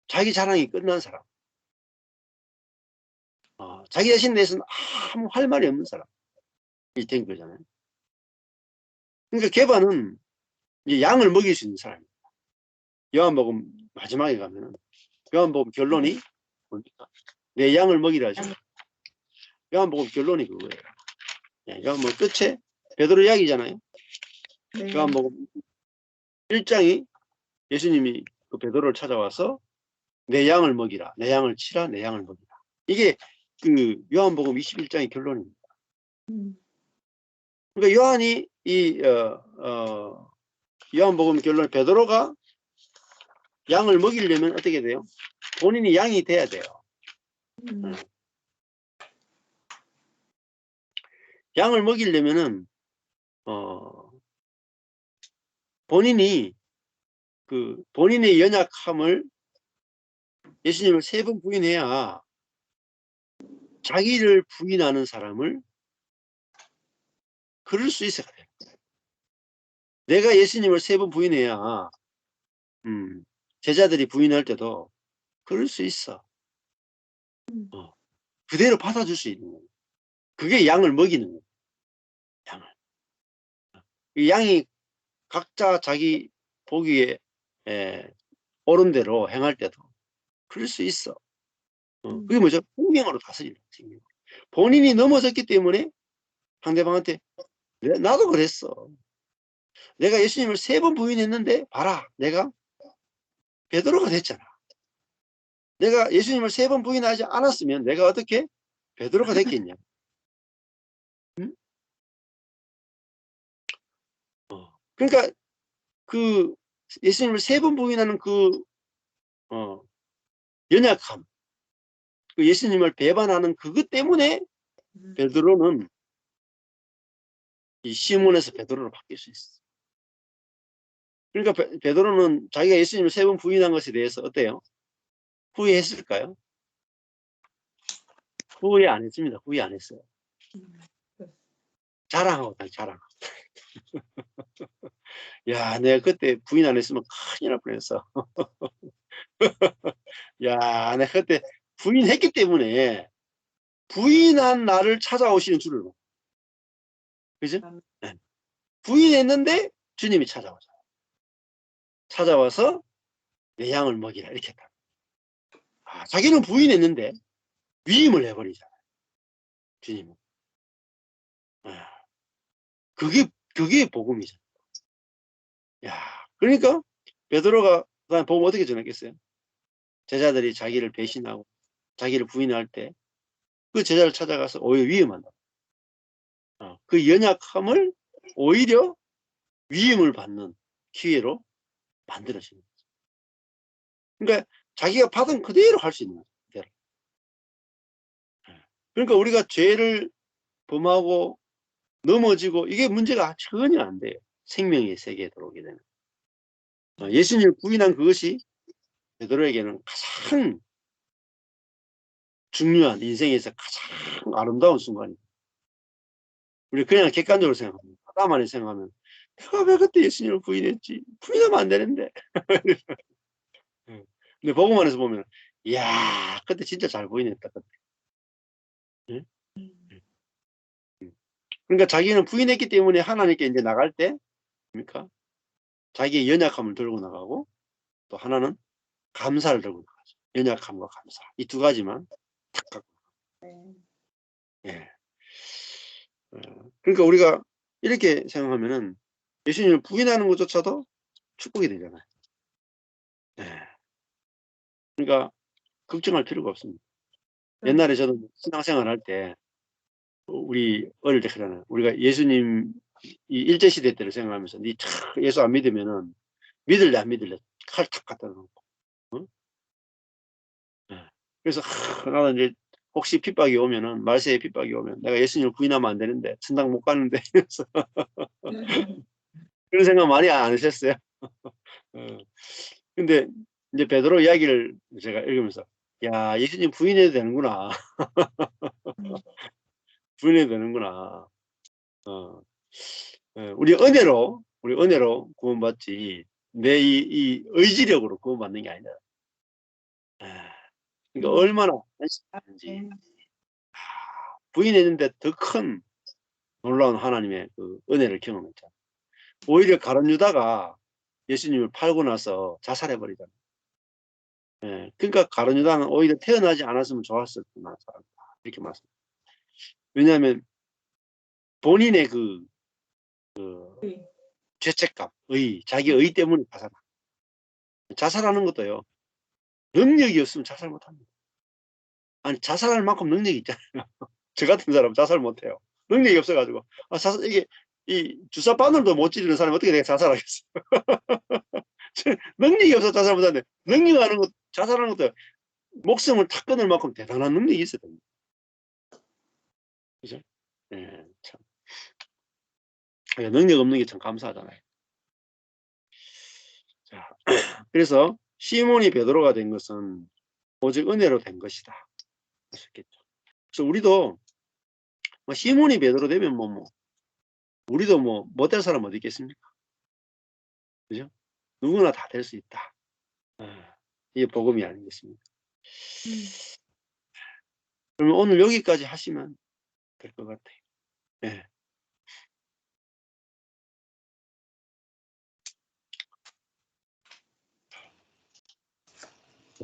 자기 자랑이 끝난 사람. 자기 자신에 대해서는 아무 할 말이 없는 사람이 된 거잖아요. 그러니까 게바는 이제 양을 먹일 수 있는 사람입니다. 요한복음 마지막에 가면은 요한복음 결론이 뭡니까? 내 양을 먹이라죠. 요한복음 결론이 그거예요. 요한복음 끝에 베드로 이야기잖아요. 네. 요한복음 1장이 예수님이 그 베드로를 찾아와서 내 양을 먹이라, 내 양을 치라, 내 양을 먹이라. 이게 그 요한복음 21장의 결론입니다. 그러니까 요한이 요한복음 결론 베드로가 양을 먹이려면 어떻게 돼요? 본인이 양이 돼야 돼요. 양을 먹이려면은 본인이 본인의 연약함을 예수님을 3번 부인해야 자기를 부인하는 사람을 그럴 수 있어야 돼요. 내가 예수님을 3번 부인해야 제자들이 부인할 때도 그럴 수 있어. 그대로 받아줄 수 있는 거예요. 그게 양을 먹이는 거예요. 양을. 이 양이 각자 자기 보기에 옳은 대로 행할 때도 그럴 수 있어. 그게 뭐죠? 생명으로 다스리는 거예요. 본인이 넘어졌기 때문에 상대방한테 나도 그랬어. 내가 예수님을 3번 부인했는데 봐라, 내가 베드로가 됐잖아. 내가 예수님을 3번 부인하지 않았으면 내가 어떻게 베드로가 됐겠냐. 응? 그러니까 그 예수님을 3번 부인하는 그 연약함, 그 예수님을 배반하는 그것 때문에 베드로는 이 시몬에서 베드로로 바뀔 수 있어. 그러니까 베드로는 자기가 예수님을 3번 부인한 것에 대해서 어때요? 후회했을까요? 후회 안 했습니다. 후회 안 했어요. 자랑하고 다 자랑. 야, 내가 그때 부인 안 했으면 큰일 날 뻔했어. 야, 내가 그때 부인했기 때문에 부인한 나를 찾아오시는 줄을 봐. 그죠? 네. 부인했는데 주님이 찾아오잖아요. 찾아와서 내 양을 먹이라 이렇게 했다. 자기는 부인했는데 위임을 해버리잖아요. 주님은. 그게 복음이잖아요. 야, 그러니까 베드로가 그다음 복음 어떻게 전했겠어요? 제자들이 자기를 배신하고 자기를 부인할 때 그 제자를 찾아가서 오히려 위임한다. 그 연약함을 오히려 위임을 받는 기회로 만들어지는 거죠. 그러니까 자기가 받은 그대로 할 수 있는 거죠. 그대로. 그러니까 우리가 죄를 범하고 넘어지고 이게 문제가 전혀 안 돼요. 생명의 세계에 들어오게 되면. 예수님을 부인한 그것이 베드로에게는 가장 중요한 인생에서 가장 아름다운 순간입니다. 우리 그냥 객관적으로 생각하면 하다만 생각하면 내가 왜 그때 예수님을 부인했지? 부인하면 안 되는데. 근데 복음 안에서 보면 이야 그때 진짜 잘 부인했다. 그때. 응? 그러니까 자기는 부인했기 때문에 하나님께 이제 나갈 때 뭡니까? 자기의 연약함을 들고 나가고 또 하나는 감사를 들고 나가죠. 연약함과 감사. 이 두 가지만 탁 갖고. 예. 그러니까 우리가 이렇게 생각하면은 예수님을 부인하는 것조차도 축복이 되잖아요. 예. 그러니까 걱정할 필요가 없습니다. 옛날에 저도 신앙생활 할 때 우리 어릴 때 그러잖아요. 우리가 예수님 이 일제시대 때를 생각하면서 니 참 예수 안 믿으면은 믿을래 안 믿을래 칼 탁 갖다 놓고. 어? 예. 그래서 나는 이제 혹시 핍박이 오면은 말세에 핍박이 오면 내가 예수님을 부인하면 안 되는데 천당 못 가는데 이래서 그런 생각 많이 안 하셨어요? 어. 근데 이제 베드로 이야기를 제가 읽으면서 야 예수님 부인해도 되는구나. 부인해도 되는구나. 어. 예, 우리 은혜로 구원받지 내 이 의지력으로 구원받는 게 아니다. 예. 그러니까 얼마나 안타까운지 부인했는데 더 큰 놀라운 하나님의 그 은혜를 경험했잖아요. 오히려 가룟 유다가 예수님을 팔고 나서 자살해 버리잖아요. 예. 그러니까 가룟 유다는 오히려 태어나지 않았으면 좋았을 만한 사람이다. 이렇게 말씀. 왜냐하면 본인의 그 죄책감, 자기 의 때문에 자살하는 것도요. 능력이 없으면 자살 못 합니다. 아니 자살할 만큼 능력이 있잖아요. 저 같은 사람은 자살 못 해요. 능력이 없어 가지고. 자살 이게 이 주사 바늘도 못 찌르는 사람이 어떻게 내가 자살하겠어. 능력이 없어서 자살 못 하는데 능력하는 것 자살하는 것도 목숨을 탁 끊을 만큼 대단한 능력이 있어야 됩니다. 그죠? 예, 참. 능력 없는 게 참 감사하잖아요. 자, 그래서 시몬이 베드로가 된 것은 오직 은혜로 된 것이다. 하셨겠죠. 그래서 우리도 시몬이 베드로 되면 우리도 못될 사람 어디 있겠습니까? 그죠? 누구나 다 될 수 있다. 이게 복음이 아니겠습니까? 그러면 오늘 여기까지 하시면 될 것 같아요. 예.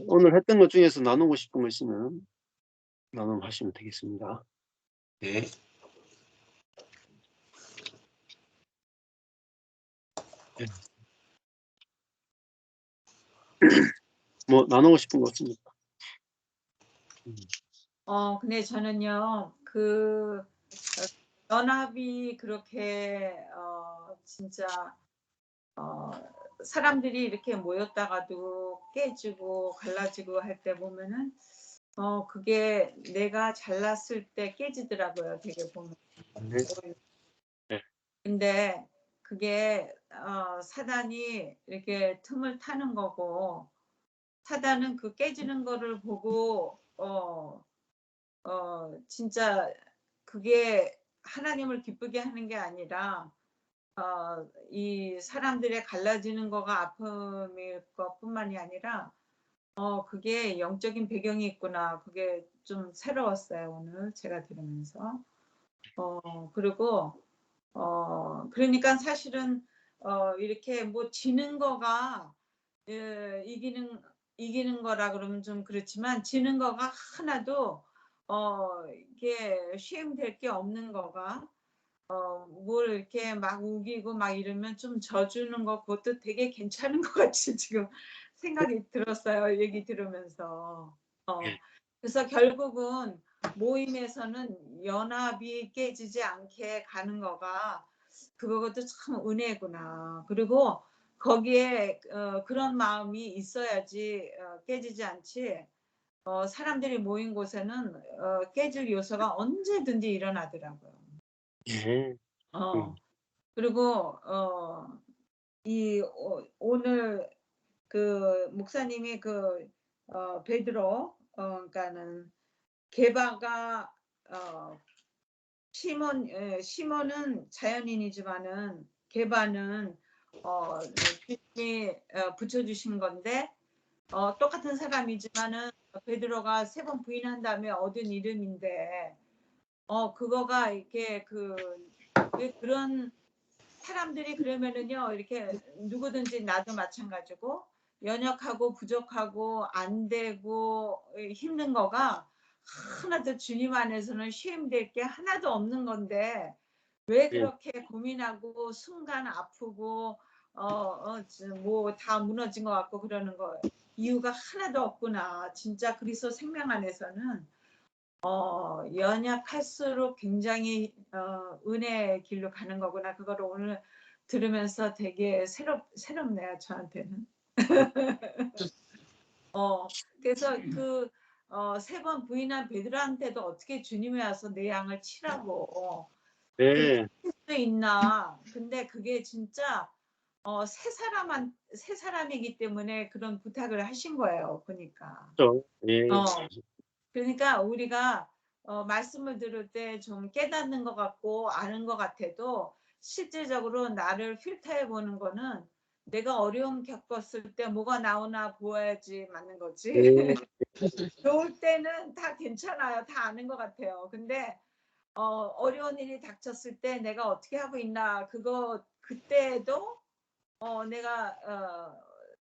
오늘 했던 것 중에서 나누고 싶은 거 있으면 나눔하시면 되겠습니다. 네. 네. 나누고 싶은 거 없습니까? 근데 저는요, 연합이 그렇게, 진짜, 사람들이 이렇게 모였다가도 깨지고 갈라지고 할 때 보면은, 그게 내가 잘났을 때 깨지더라고요, 되게 보면. 네. 네. 근데 그게, 사단이 이렇게 틈을 타는 거고, 사단은 그 깨지는 거를 보고, 진짜 그게 하나님을 기쁘게 하는 게 아니라 이 사람들의 갈라지는 거가 아픔일 것뿐만이 아니라 그게 영적인 배경이 있구나. 그게 좀 새로웠어요, 오늘 제가 들으면서. 그리고 그러니까 사실은 이렇게 뭐 지는 거가 이기는 거라 그러면 좀 그렇지만 지는 거가 하나도 이게 시행될 게 없는 거가 뭘 이렇게 막 우기고 막 이러면 좀 져주는 거 그것도 되게 괜찮은 것 같이 지금 생각이 들었어요. 얘기 들으면서. 네. 그래서 결국은 모임에서는 연합이 깨지지 않게 가는 거가 그것도 참 은혜구나. 그리고 거기에 그런 마음이 있어야지 깨지지 않지. 사람들이 모인 곳에는 깨질 요소가 언제든지 일어나더라고요. 예. 그리고 오늘 그 목사님이 베드로 그러니까는 게바가 시몬은 자연인이지만은 게바는 주님이 붙여주신 건데 똑같은 사람이지만은 베드로가 3번 부인한 다음에 얻은 이름인데 그거가 이렇게 그런 사람들이 그러면은요 이렇게 누구든지 나도 마찬가지고 연약하고 부족하고 안 되고 힘든 거가 하나도 주님 안에서는 시험될 게 하나도 없는 건데 왜 그렇게 고민하고 순간 아프고 뭐 다 무너진 것 같고 그러는 거 이유가 하나도 없구나. 진짜 그리스도 생명 안에서는 연약할수록 굉장히 은혜의 길로 가는 거구나. 그거를 오늘 들으면서 되게 새롭네요, 저한테는. 그래서 그 세 번 부인한 베드로한테도 어떻게 주님이 와서 내 양을 치라고 그렇게 네. 할 수 있나. 근데 그게 진짜 세 사람이기 때문에 그런 부탁을 하신 거예요, 보니까. 그렇죠. 예. 어. 그러니까 우리가 말씀을 들을 때 좀 깨닫는 것 같고 아는 것 같아도 실질적으로 나를 필터해 보는 거는 내가 어려움 겪었을 때 뭐가 나오나 보아야지 맞는 거지. 네. 좋을 때는 다 괜찮아요. 다 아는 것 같아요. 근데 어려운 일이 닥쳤을 때 내가 어떻게 하고 있나 그때도 내가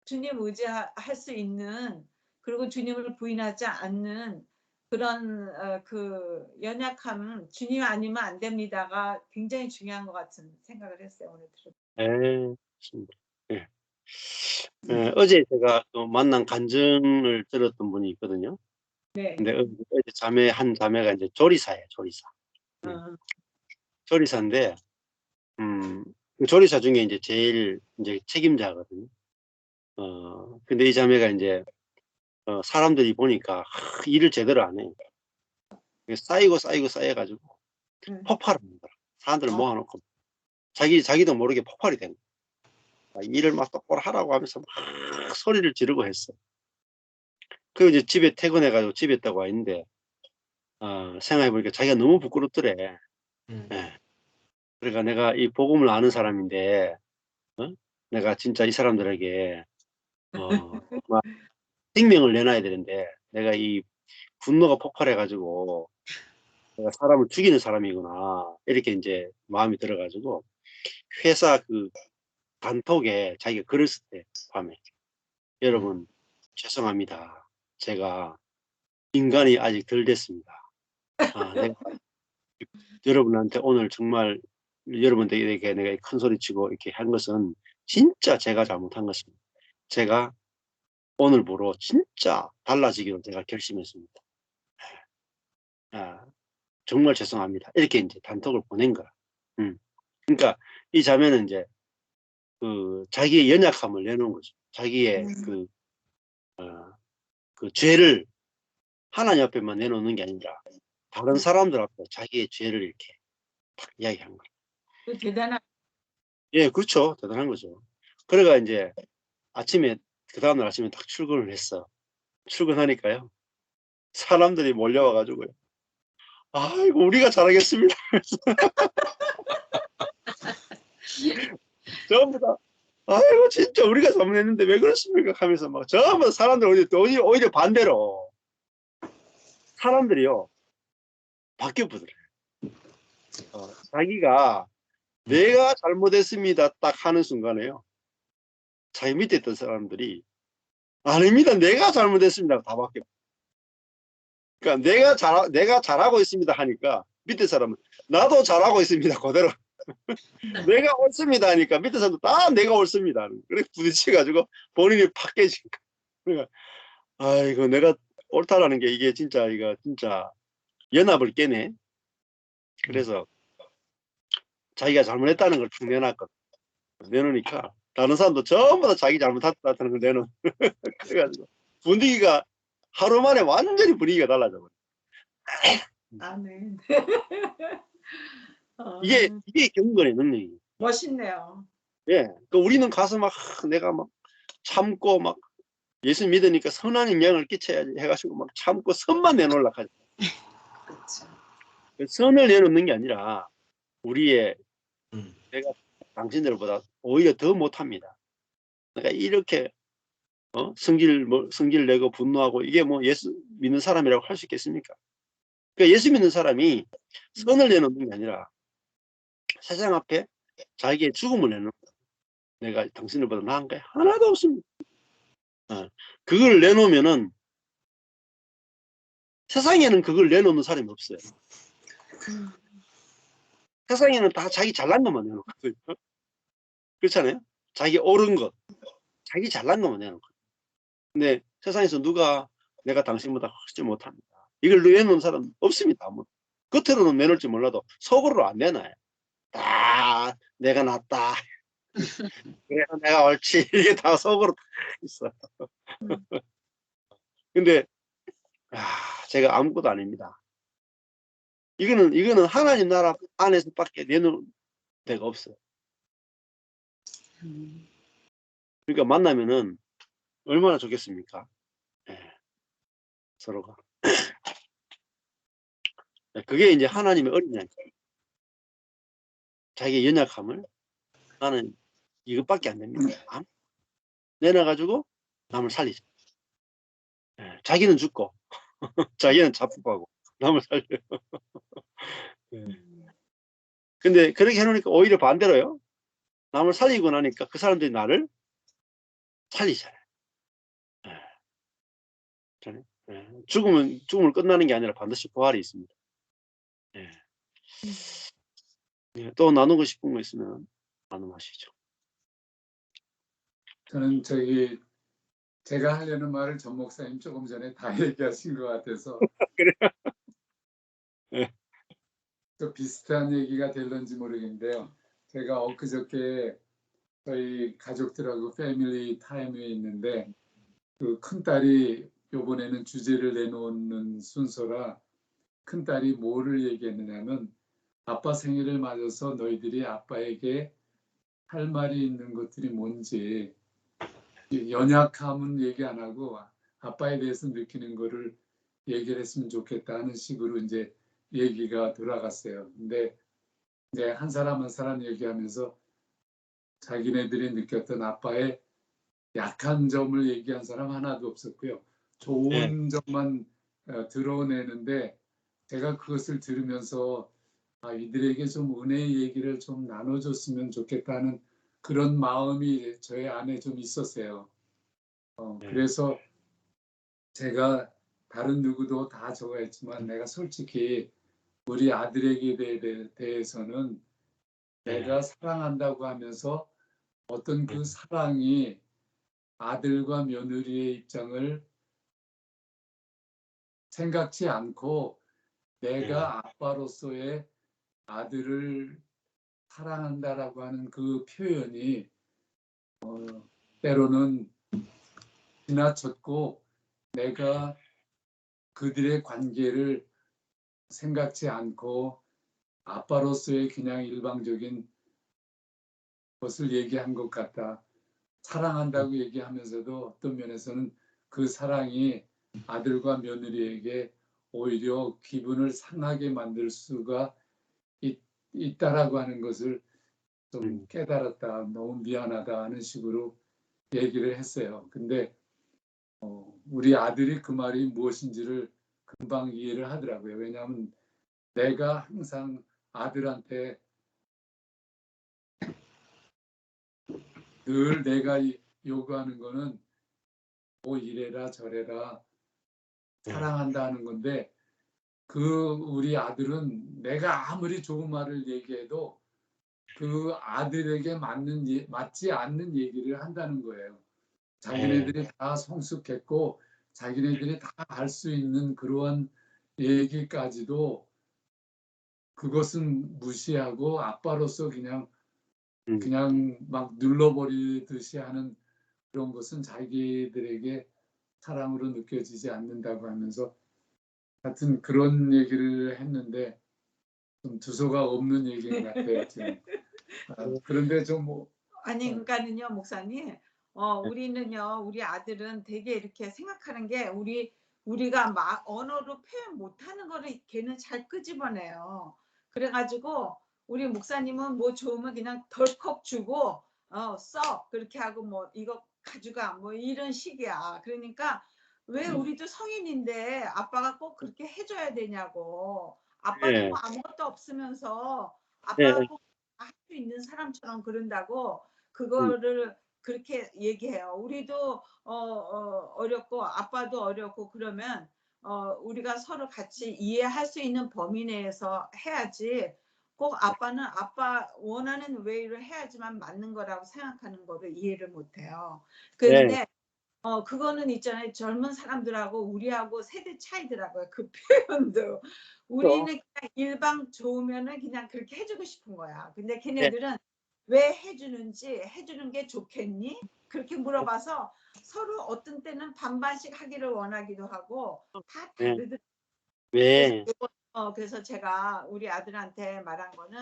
주님 의지할 수 있는 그리고 주님을 부인하지 않는 그런 그 연약함 주님 아니면 안 됩니다가 굉장히 중요한 것 같은 생각을 했어요. 오늘 들을 때. 네. 맞습니다. 예. 어제 제가 또 만난 간증을 들었던 분이 있거든요. 네. 근데 어제 한 자매가 이제 조리사예요, 조리사. 어. 조리사인데, 그 조리사 중에 이제 제일 이제 책임자거든요. 근데 이 자매가 이제 사람들이 보니까 일을 제대로 안 해. 쌓이고 쌓여가지고 음. 폭발을 하는 거야. 사람들을 어. 모아놓고 자기도 모르게 폭발이 된 거야. 일을 막 똑바로 하라고 하면서 막 소리를 지르고 했어. 그 이제 집에 퇴근해가지고 집에 있다고 와 있는데, 생각해보니까 자기가 너무 부끄럽더래. 예. 그러니까 내가 이 복음을 아는 사람인데, 내가 진짜 이 사람들에게, 정말 생명을 내놔야 되는데, 내가 이 분노가 폭발해가지고, 내가 사람을 죽이는 사람이구나. 이렇게 이제 마음이 들어가지고, 회사 그 단톡에 자기가 글을 썼대, 밤에. 여러분, 죄송합니다. 제가 인간이 아직 덜 됐습니다. 내가 여러분한테 오늘 정말 여러분들에게 내가 큰 소리 치고 이렇게 한 것은 진짜 제가 잘못한 것입니다. 제가 오늘부로 진짜 달라지기로 제가 결심했습니다. 정말 죄송합니다. 이렇게 이제 단톡을 보낸 거야. 그러니까 이 자매는 이제 그 자기의 연약함을 내놓은 거죠. 자기의 그 죄를 하나님 앞에만 내놓는 게 아니라 다른 사람들 앞에 자기의 죄를 이렇게 탁 이야기한 거예요. 그 대단한. 예, 그렇죠. 대단한 거죠. 그래가 이제 아침에 그 다음날 아침에 딱 출근을 했어. 출근하니까요. 사람들이 몰려와 가지고요. 아이고 우리가 잘하겠습니다. 전부 다 아이고 진짜 우리가 잘못했는데 왜 그렇습니까? 하면서 막 전부 다 사람들 오히려 반대로 사람들이요 바뀌어보더래요. 자기가 내가 잘못했습니다 딱 하는 순간에요. 자기 밑에 있던 사람들이 아닙니다. 내가 잘못했습니다. 다 바뀌어. 그러니까 내가 잘하고 있습니다 하니까 밑에 사람은 나도 잘하고 있습니다. 그대로. 내가 옳습니다 하니까 밑에 사람도 다 내가 옳습니다. 그래 부딪혀가지고 본인이 팍 깨지니까. 그러니까 아이고 내가 옳다라는 게 이게 진짜 이거 진짜 연합을 깨네. 그래서 자기가 잘못했다는 걸 탁 내놨거든. 내놓으니까 다른 사람도 전부 다 자기 잘못했다는 걸 내놓은. 그래가지고 분위기가 하루 만에 완전히 분위기가 달라져 버려. 아멘. 이게 경건의 능력이에요. 멋있네요. 예. 그 우리는 가서 막 내가 막 참고 막 예수 믿으니까 선한 영향을 끼쳐야지 해가지고 막 참고 선만 내놓으려고 하죠. 그렇죠. 선을 내놓는 게 아니라 우리의 내가 당신들보다 오히려 더 못합니다. 내가 이렇게 성질 내고 분노하고 이게 뭐 예수 믿는 사람이라고 할 수 있겠습니까? 그러니까 예수 믿는 사람이 선을 내놓는 게 아니라 세상 앞에 자기의 죽음을 내놓는 거예요. 내가 당신들보다 나은 게 하나도 없습니다. 그걸 내놓으면은 세상에는 그걸 내놓는 사람이 없어요. 세상에는 다 자기 잘난 것만 내놓거든요. 그렇잖아요? 자기 옳은 것, 자기 잘난 것만 내놓거든요. 근데 세상에서 누가 내가 당신보다 훨씬 못합니다. 이걸 내놓은 사람 없습니다. 아무. 겉으로는 내놓을지 몰라도 속으로 안 내놔요. 다 내가 낫다. 그래서 내가 옳지. 이게 다 속으로 다 있어. 근데 제가 아무것도 아닙니다. 이거는 하나님 나라 안에서밖에 내놓을 데가 없어요. 그러니까 만나면은 얼마나 좋겠습니까? 예, 서로가. 그게 이제 하나님의 어린양. 자기의 연약함을 나는 이것밖에 안 됩니다. 내놔가지고 남을 살리자. 예, 자기는 죽고 자기는 자폭하고 남을 살려. 예. 근데 그렇게 해놓으니까 오히려 반대로요. 남을 살리고 나니까 그 사람들이 나를 살리잖아요. 예. 예. 죽음을 끝나는 게 아니라 반드시 부활이 있습니다. 예. 예. 또 나누고 싶은 거 있으면 나눔하시죠. 저는 제가 하려는 말을 전 목사님 조금 전에 다 얘기하신 것 같아서 그래요? 예. 또 비슷한 얘기가 될런지 모르겠는데요. 제가 엊그저께 저희 가족들하고 패밀리 타임에 있는데 그 큰딸이 이번에는 주제를 내놓는 순서라 큰딸이 뭐를 얘기했느냐면 아빠 생일을 맞아서 너희들이 아빠에게 할 말이 있는 것들이 뭔지 연약함은 얘기 안 하고 아빠에 대해서 느끼는 거를 얘기를 했으면 좋겠다는 식으로 이제 얘기가 돌아갔어요. 근데 이제 한 사람 한 사람 얘기하면서 자기네들이 느꼈던 아빠의 약한 점을 얘기한 사람 하나도 없었고요. 좋은 점만 드러내는데 제가 그것을 들으면서 이들에게 좀 은혜의 얘기를 좀 나눠줬으면 좋겠다는 그런 마음이 저의 안에 좀 있었어요. 그래서 제가 다른 누구도 다 저거 했지만 내가 솔직히 우리 아들에게 대해서는 내가 사랑한다고 하면서 어떤 그 사랑이 아들과 며느리의 입장을 생각지 않고 내가 아빠로서의 아들을 사랑한다라고 하는 그 표현이 때로는 지나쳤고 내가 그들의 관계를 생각지 않고 아빠로서의 그냥 일방적인 것을 얘기한 것 같다. 사랑한다고 얘기하면서도 어떤 면에서는 그 사랑이 아들과 며느리에게 오히려 기분을 상하게 만들 수가 있다라고 하는 것을 좀 깨달았다. 너무 미안하다 하는 식으로 얘기를 했어요. 근데 우리 아들이 그 말이 무엇인지를 금방 이해를 하더라고요. 왜냐하면 내가 항상 아들한테 늘 내가 요구하는 거는 뭐 이래라 저래라 사랑한다는 건데 그 우리 아들은 내가 아무리 좋은 말을 얘기해도 그 아들에게 맞지 않는 얘기를 한다는 거예요. 자기네들이 다 성숙했고 자기네들이 다 할 수 있는 그러한 얘기까지도 그것은 무시하고 아빠로서 그냥 막 눌러버리듯이 하는 그런 것은 자기들에게 사랑으로 느껴지지 않는다고 하면서 하여튼 그런 얘기를 했는데 좀 두서가 없는 얘기인 것 같아요. 지금. 그런데 좀 뭐 아니 그러니까는요 목사님 우리는요 우리 아들은 되게 이렇게 생각하는 게 우리가 막 언어로 표현 못하는 거를 걔는 잘 끄집어내요. 그래가지고 우리 목사님은 뭐 좋으면 그냥 덜컥 주고 써 그렇게 하고 뭐 이거 가져가 뭐 이런 식이야. 그러니까 왜 우리도 성인인데 아빠가 꼭 그렇게 해줘야 되냐고. 아빠는 뭐 아무것도 없으면서 아빠가 꼭 할 수 있는 사람처럼 그런다고 그거를 그렇게 얘기해요. 우리도 어렵고 아빠도 어렵고 그러면 우리가 서로 같이 이해할 수 있는 범위 내에서 해야지 꼭 아빠는 아빠 원하는 웨이를 해야지만 맞는 거라고 생각하는 거를 이해를 못해요. 그런데 그거는 있잖아요. 젊은 사람들하고 우리하고 세대 차이더라고요. 그 표현도. 우리는 그냥 일방 좋으면은 그냥 그렇게 해주고 싶은 거야. 근데 걔네들은 왜 해주는지, 해주는 게 좋겠니? 그렇게 물어봐서 서로 어떤 때는 반반씩 하기를 원하기도 하고 다 네. 다르더라고요. 네. 그래서 제가 우리 아들한테 말한 거는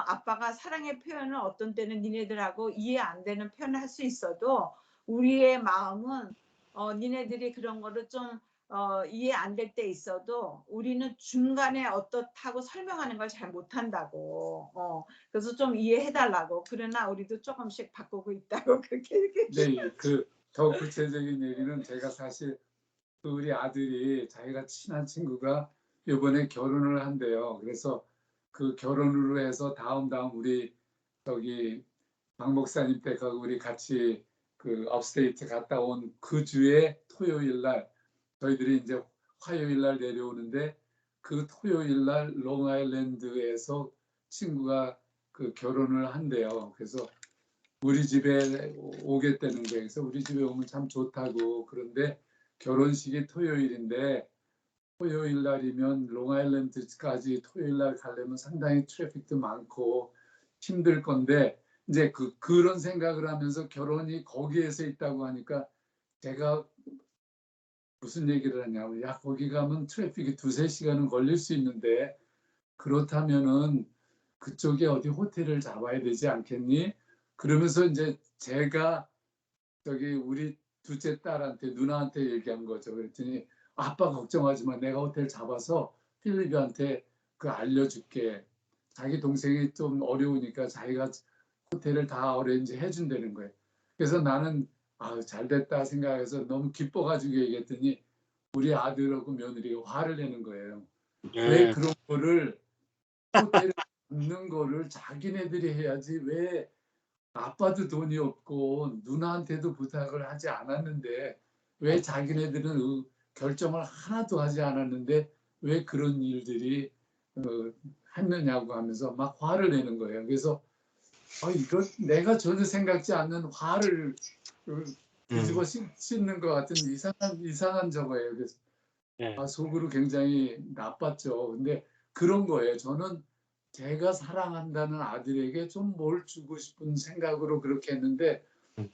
아빠가 사랑의 표현을 어떤 때는 니네들하고 이해 안 되는 표현을 할 수 있어도 우리의 마음은 니네들이 그런 거를 좀 이해 안 될 때 있어도 우리는 중간에 어떻다고 설명하는 걸 잘 못한다고. 그래서 좀 이해해 달라고. 그러나 우리도 조금씩 바꾸고 있다고 그렇게 얘기했어요. 네, 그 더 구체적인 얘기는 제가 사실 그 우리 아들이 자기가 친한 친구가 이번에 결혼을 한대요. 그래서 그 결혼으로 해서 다음 우리 저기 박 목사님 댁하고 우리 같이 그 업스테이트 갔다 온 그 주에 토요일 날 저희들이 이제 화요일 날 내려오는데 그 토요일 날 롱아일랜드에서 친구가 그 결혼을 한대요. 그래서 우리 집에 오겠다는 거예요. 그래서 우리 집에 오면 참 좋다고. 그런데 결혼식이 토요일인데 토요일 날이면 롱아일랜드까지 토요일 날 가려면 상당히 트래픽도 많고 힘들 건데 이제 그런 생각을 하면서 결혼이 거기에서 있다고 하니까 제가 무슨 얘기를 하냐면 야 거기 가면 트래픽이 2-3시간은 걸릴 수 있는데 그렇다면은 그쪽에 어디 호텔을 잡아야 되지 않겠니? 그러면서 이제 제가 저기 우리 둘째 딸한테 누나한테 얘기한 거죠. 그랬더니 아빠 걱정하지 마. 내가 호텔 잡아서 필리비한테 그 알려줄게. 자기 동생이 좀 어려우니까 자기가 호텔을 다 어레인지 해준다는 거예요. 그래서 나는 잘 됐다 생각해서 너무 기뻐가지고 얘기했더니 우리 아들하고 며느리가 화를 내는 거예요. 왜 그런 거를 호텔을 잡는 거를 자기네들이 해야지 왜 아빠도 돈이 없고 누나한테도 부탁을 하지 않았는데 왜 자기네들은 결정을 하나도 하지 않았는데 왜 그런 일들이 했느냐고 하면서 막 화를 내는 거예요. 그래서 이거 내가 전혀 생각지 않는 화를 뒤집어 씌는 것 같은 이상한 저거예요. 그래서 속으로 굉장히 나빴죠. 근데 그런 거예요. 저는 제가 사랑한다는 아들에게 좀 뭘 주고 싶은 생각으로 그렇게 했는데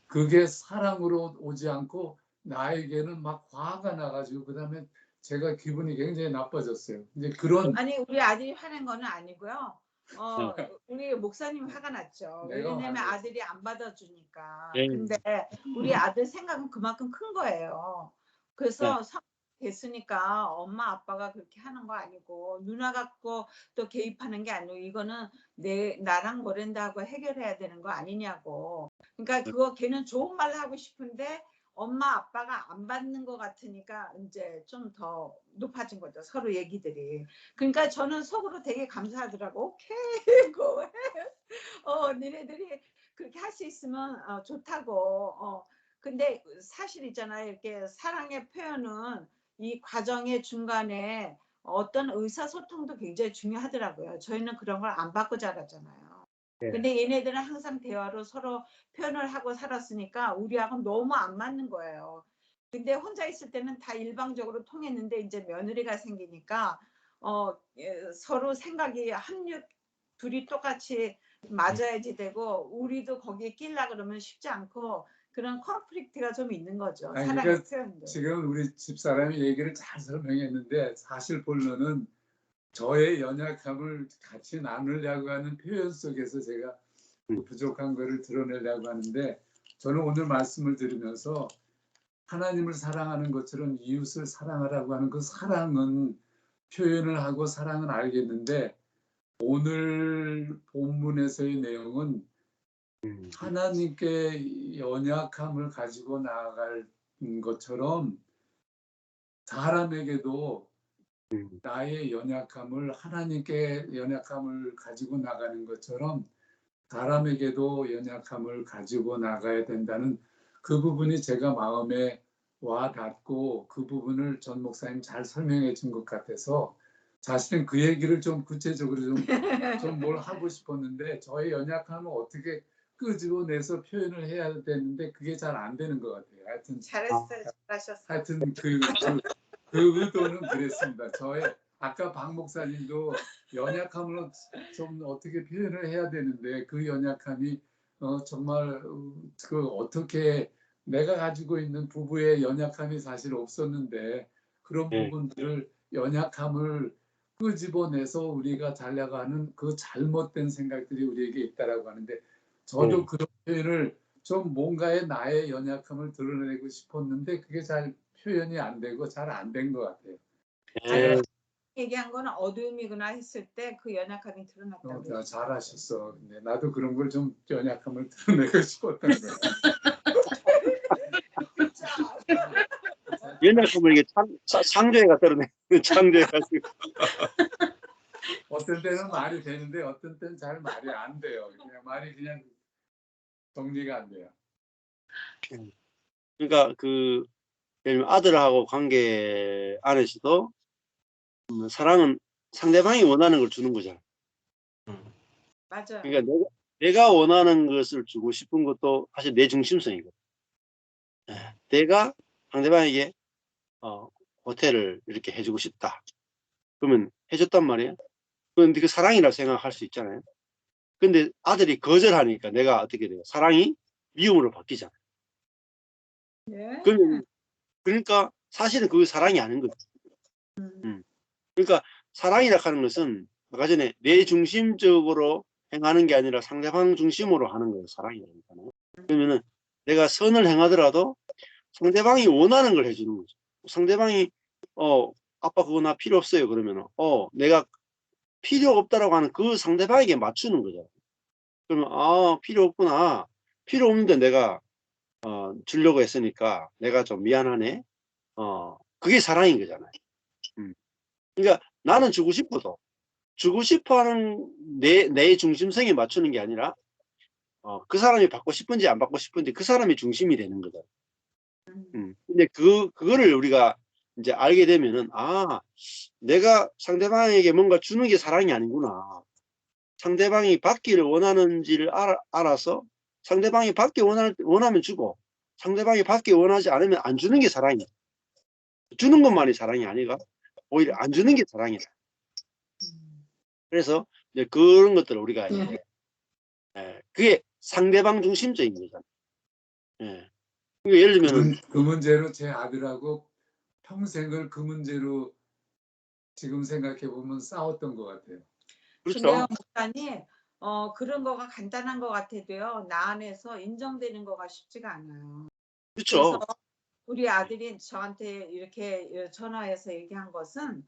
그게 사랑으로 오지 않고 나에게는 막 화가 나가지고 그다음에 제가 기분이 굉장히 나빠졌어요. 이제 그런 아니 우리 아들이 화낸 거는 아니고요. 우리 목사님 화가 났죠. 내가 왜냐면 화냈지. 아들이 안 받아주니까. 네. 근데 우리 아들 생각은 그만큼 큰 거예요. 그래서 됐으니까 엄마 아빠가 그렇게 하는 거 아니고 누나 갖고 또 개입하는 게 아니고 이거는 나랑 뭐랜다고 해결해야 되는 거 아니냐고. 그러니까 그거 걔는 좋은 말 하고 싶은데 엄마 아빠가 안 받는 것 같으니까 이제 좀 더 높아진 거죠. 서로 얘기들이. 그러니까 저는 속으로 되게 감사하더라고. 오케이, 고해. 니네들이 그렇게 할 수 있으면 좋다고. 근데 사실 있잖아요. 이렇게 사랑의 표현은 이 과정의 중간에 어떤 의사소통도 굉장히 중요하더라고요. 저희는 그런 걸 안 받고 자랐잖아요. 근데 얘네들은 항상 대화로 서로 표현을 하고 살았으니까 우리하고는 너무 안 맞는 거예요. 근데 혼자 있을 때는 다 일방적으로 통했는데 이제 며느리가 생기니까 서로 생각이 합류 둘이 똑같이 맞아야지 되고 우리도 거기에 끼려 그러면 쉽지 않고 그런 컨플릭트가 좀 있는 거죠. 사랑의 그러니까 표현도. 지금 우리 집사람이 얘기를 잘 설명했는데 사실 본론은 저의 연약함을 같이 나누려고 하는 표현 속에서 제가 그 부족한 거를 드러내려고 하는데 저는 오늘 말씀을 들으면서 하나님을 사랑하는 것처럼 이웃을 사랑하라고 하는 그 사랑은 표현을 하고 사랑은 알겠는데 오늘 본문에서의 내용은 하나님께 연약함을 가지고 나아갈 것처럼 사람에게도 나의 연약함을 하나님께 연약함을 가지고 나가는 것처럼 사람에게도 연약함을 가지고 나가야 된다는 그 부분이 제가 마음에 와 닿고 그 부분을 전 목사님 잘 설명해 준 것 같아서 사실은 그 얘기를 좀 구체적으로 좀 뭘 하고 싶었는데 저의 연약함을 어떻게 끄집어내서 표현을 해야 되는데 그게 잘 안 되는 것 같아요. 하여튼 잘했어요. 잘하셨어요. 하여튼 그 의도는 그랬습니다. 저의 아까 박 목사님도 연약함을 좀 어떻게 표현을 해야 되는데 그 연약함이 정말 그 어떻게 내가 가지고 있는 부부의 연약함이 사실 없었는데 그런 네. 부분들을 연약함을 끄집어내서 우리가 살려가는 그 잘못된 생각들이 우리에게 있다라고 하는데 저도 그런 표현을 좀 뭔가의 나의 연약함을 드러내고 싶었는데 그게 잘 표현이 안 되고 잘 안 된 것 같아요. 네. 얘기한 거는 어두움이구나 했을 때 그 연약함이 드러났다고 그랬어요. 잘하셨어. 근데 나도 그런 걸 좀 연약함을 드러내고 싶었던 거야. 연약함을 이게 창조해가 떨어내. 창조해가지고. 어떤 때는 말이 되는데 어떤 때는 잘 말이 안 돼요. 그냥 말이 그냥 정리가 안 돼요. 그러니까 그 예를 들면 아들하고 관계 안에서도 사랑은 상대방이 원하는 걸 주는 거잖아. 맞아요. 그러니까 내가 원하는 것을 주고 싶은 것도 사실 내 중심성이거든. 내가 상대방에게 호텔을 이렇게 해주고 싶다. 그러면 해줬단 말이에요. 그런데 그 사랑이라고 생각할 수 있잖아요. 근데 아들이 거절하니까 내가 어떻게 돼요? 사랑이 미움으로 바뀌잖아요. 네. 그러니까 사실은 그게 사랑이 아닌 거죠. 그러니까 사랑이라 하는 것은 아까 전에 내 중심적으로 행하는 게 아니라 상대방 중심으로 하는 거예요. 사랑이라니까요. 그러면은 내가 선을 행하더라도 상대방이 원하는 걸 해주는 거죠. 상대방이 아빠 그거 나 필요 없어요. 그러면은 내가 필요 없다라고 하는 그 상대방에게 맞추는 거죠. 그러면 필요 없구나. 필요 없는데 내가 주려고 했으니까 내가 좀 미안하네. 그게 사랑인 거잖아요. 그러니까 나는 주고 싶어도 주고 싶어하는 내 중심성에 맞추는 게 아니라 그 사람이 받고 싶은지 안 받고 싶은지 그 사람이 중심이 되는 거죠. 근데 그거를 우리가 이제 알게 되면은 내가 상대방에게 뭔가 주는 게 사랑이 아니구나. 상대방이 받기를 원하는지를 알아서 상대방이 받기 원하면 주고 상대방이 받기 원하지 않으면 안 주는 게 사랑이야. 주는 것만이 사랑이 아니라 오히려 안 주는 게 사랑이다. 그래서 이제 그런 것들을 우리가 이제 그게 상대방 중심적인 거잖아요. 그러니까 예를 들면은 그 문제로 제 아들하고 평생을 그 문제로 지금 생각해 보면 싸웠던 것 같아요. 근데요, 그렇죠. 목사님, 그런 거가 간단한 것 같아도요, 나 안에서 인정되는 거가 쉽지가 않아요. 그래서 그렇죠. 우리 아들이 저한테 이렇게 전화해서 얘기한 것은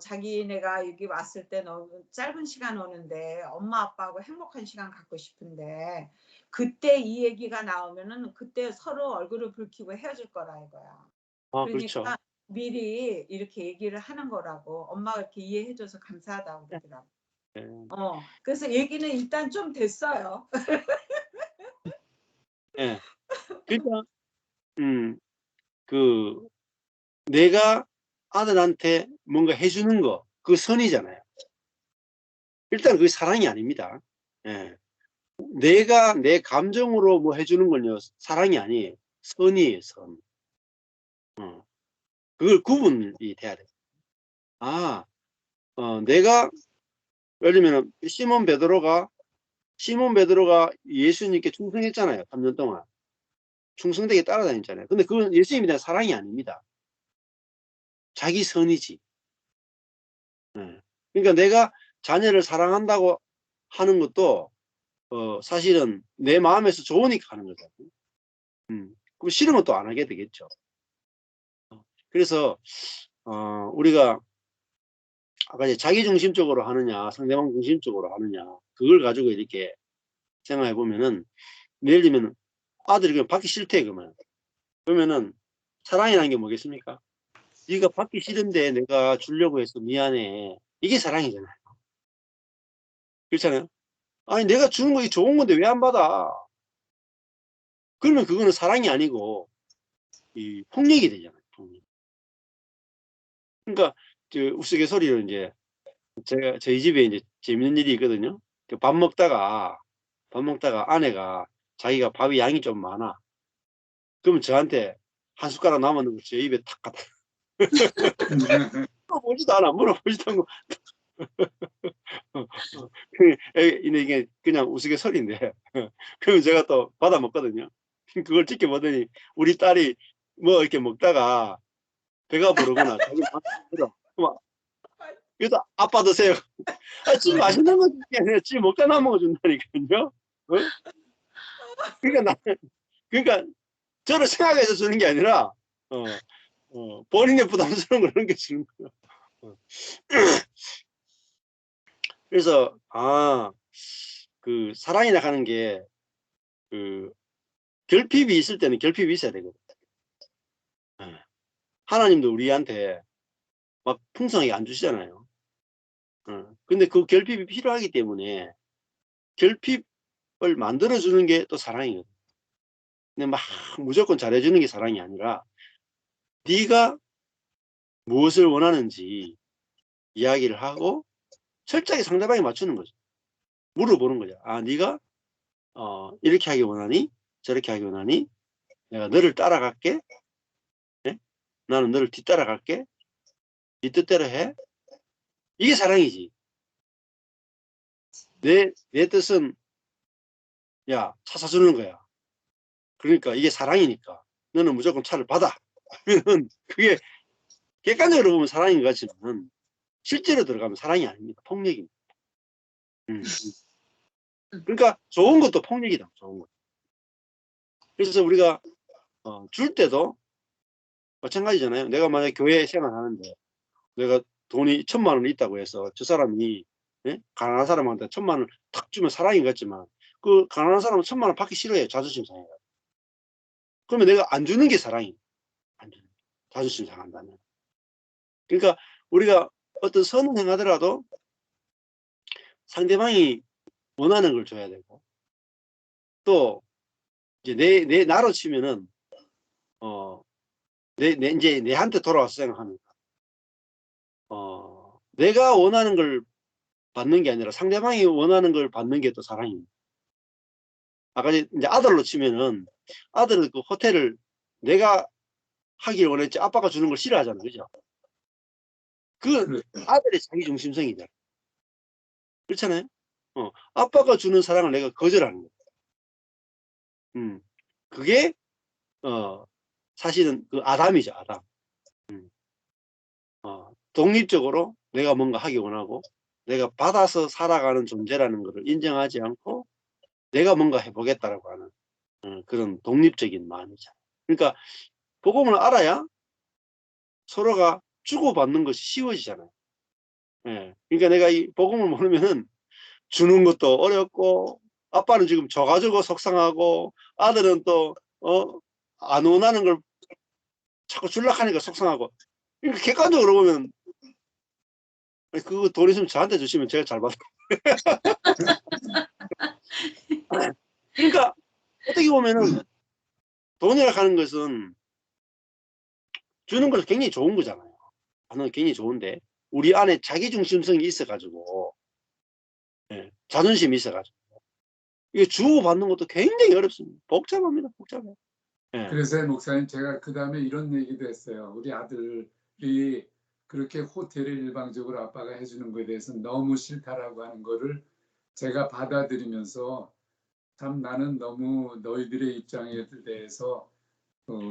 자기네가 여기 왔을 때 너무 짧은 시간 오는데 엄마 아빠하고 행복한 시간 갖고 싶은데 그때 이 얘기가 나오면은 그때 서로 얼굴을 붉히고 헤어질 거라 이거야. 그렇죠. 그러니까 미리 이렇게 얘기를 하는 거라고. 엄마가 이렇게 이해해줘서 감사하다고 그러더라고. 예. 그래서 얘기는 일단 좀 됐어요. 예. 그러니까 그 내가 아들한테 뭔가 해주는 거, 그 선이잖아요. 일단 그게 사랑이 아닙니다. 예. 내가 내 감정으로 뭐 해주는 건요, 사랑이 아니에요. 선이에요, 선. 그걸 구분이 돼야 돼요. 내가, 예를 들면, 시몬 베드로가 예수님께 충성했잖아요, 3년 동안. 충성되게 따라다녔잖아요. 근데 그건 예수님에 대한 사랑이 아닙니다. 자기 선이지. 그러니까 내가 자녀를 사랑한다고 하는 것도 사실은 내 마음에서 좋으니까 하는 거잖아요. 그럼 싫으면 또 안 하게 되겠죠. 그래서 우리가 아까 이제 자기 중심적으로 하느냐 상대방 중심적으로 하느냐 그걸 가지고 이렇게 생각해 보면은 예를 들면 아들이 그냥 받기 싫대 그러면은 사랑이라는 게 뭐겠습니까? 네가 받기 싫은데 내가 주려고 해서 미안해. 이게 사랑이잖아요. 그렇잖아요. 아니 내가 주는 거 좋은 건데 왜 안 받아? 그러면 그거는 사랑이 아니고 이 폭력이 되잖아요. 폭력. 그러니까 우스갯소리로 이제 저희 집에 이제 재밌는 일이 있거든요. 밥 먹다가 밥 먹다가 아내가 자기가 밥이 양이 좀 많아. 그러면 저한테 한 숟가락 남았는 걸 제 입에 탁 갖다 물어보지도 않아. 물어보지도 않고. 이게 그냥 우스갯소리인데 그러면 제가 또 받아 먹거든요. 그걸 지켜보더니 우리 딸이 뭐 이렇게 먹다가 배가 부르거나 자기 들어. 그래서 아빠 드세요. 지 맛있는 거 줄게 아니라 지 먹다 남은 거 준다니까요. 어? 그러니까 저를 생각해서 주는 게 아니라 본인의 부담스러운 그런 게 주는 거예요. 그래서 그 사랑이라 하는 게 그 결핍이 있을 때는 결핍이 있어야 되거든요. 하나님도 우리한테 막 풍성하게 안 주시잖아요. 근데 그 결핍이 필요하기 때문에 결핍을 만들어주는 게 또 사랑이거든요. 근데 막 무조건 잘해주는 게 사랑이 아니라 네가 무엇을 원하는지 이야기를 하고 철저하게 상대방에 맞추는 거죠. 물어보는 거죠. 네가 이렇게 하기 원하니? 저렇게 하기 원하니? 내가 너를 따라갈게. 네? 나는 너를 뒤따라갈게. 네 뜻대로 해. 이게 사랑이지. 내 뜻은 야, 차 사주는 거야. 그러니까 이게 사랑이니까 너는 무조건 차를 받아. 그러면 그게 객관적으로 보면 사랑인 것 같지만 실제로 들어가면 사랑이 아닙니다. 폭력입니다. 그러니까 좋은 것도 폭력이다. 좋은 것. 그래서 우리가 줄 때도 마찬가지잖아요. 내가 만약에 교회 생활하는데 내가 돈이 1,000만 원 있다고 해서 저 사람이 가난한 사람한테 1,000만 원 탁 주면 사랑인 것 같지만 그 가난한 사람은 1,000만 원 받기 싫어해요. 자존심 상해요. 그러면 내가 안 주는 게 사랑이에요. 안 주는 게. 자존심 상한다면. 그러니까 우리가 어떤 선을 행하더라도 상대방이 원하는 걸 줘야 되고 또 이제 나로 치면은 이제 내한테 돌아와서 생각하면 내가 원하는 걸 받는 게 아니라 상대방이 원하는 걸 받는 게 또 사랑입니다. 아까 이제 아들로 치면은 아들은 그 호텔을 내가 하길 원했지 아빠가 주는 걸 싫어하잖아. 그죠? 그 아들의 자기중심성이잖아. 그렇잖아요? 아빠가 주는 사랑을 내가 거절하는 거야. 그게 사실은 그 아담이죠. 아담. 독립적으로 내가 뭔가 하기 원하고 내가 받아서 살아가는 존재라는 것을 인정하지 않고 내가 뭔가 해보겠다라고 하는 그런 독립적인 마음이죠. 그러니까 복음을 알아야 서로가 주고받는 것이 쉬워지잖아요. 예. 그러니까 내가 이 복음을 모르면은 주는 것도 어렵고 아빠는 지금 줘가지고 속상하고 아들은 또 안 원하는 걸 자꾸 주려고 하니까 속상하고. 그러니까 객관적으로 보면 그거 돈 있으면 저한테 주시면 제가 잘 받아요. 그러니까 어떻게 보면은 돈이라 하는 것은 주는 건 굉장히 좋은 거잖아요. 하는 굉장히 좋은데 우리 안에 자기중심성이 있어가지고 자존심이 있어가지고 이게 주고받는 것도 굉장히 어렵습니다. 복잡합니다. 복잡해요. 그래서 목사님 제가 그 다음에 이런 얘기도 했어요. 우리 아들이 그렇게 호텔을 일방적으로 아빠가 해주는 거에 대해서 너무 싫다라고 하는 거를 제가 받아들이면서 참 나는 너무 너희들의 입장에 대해서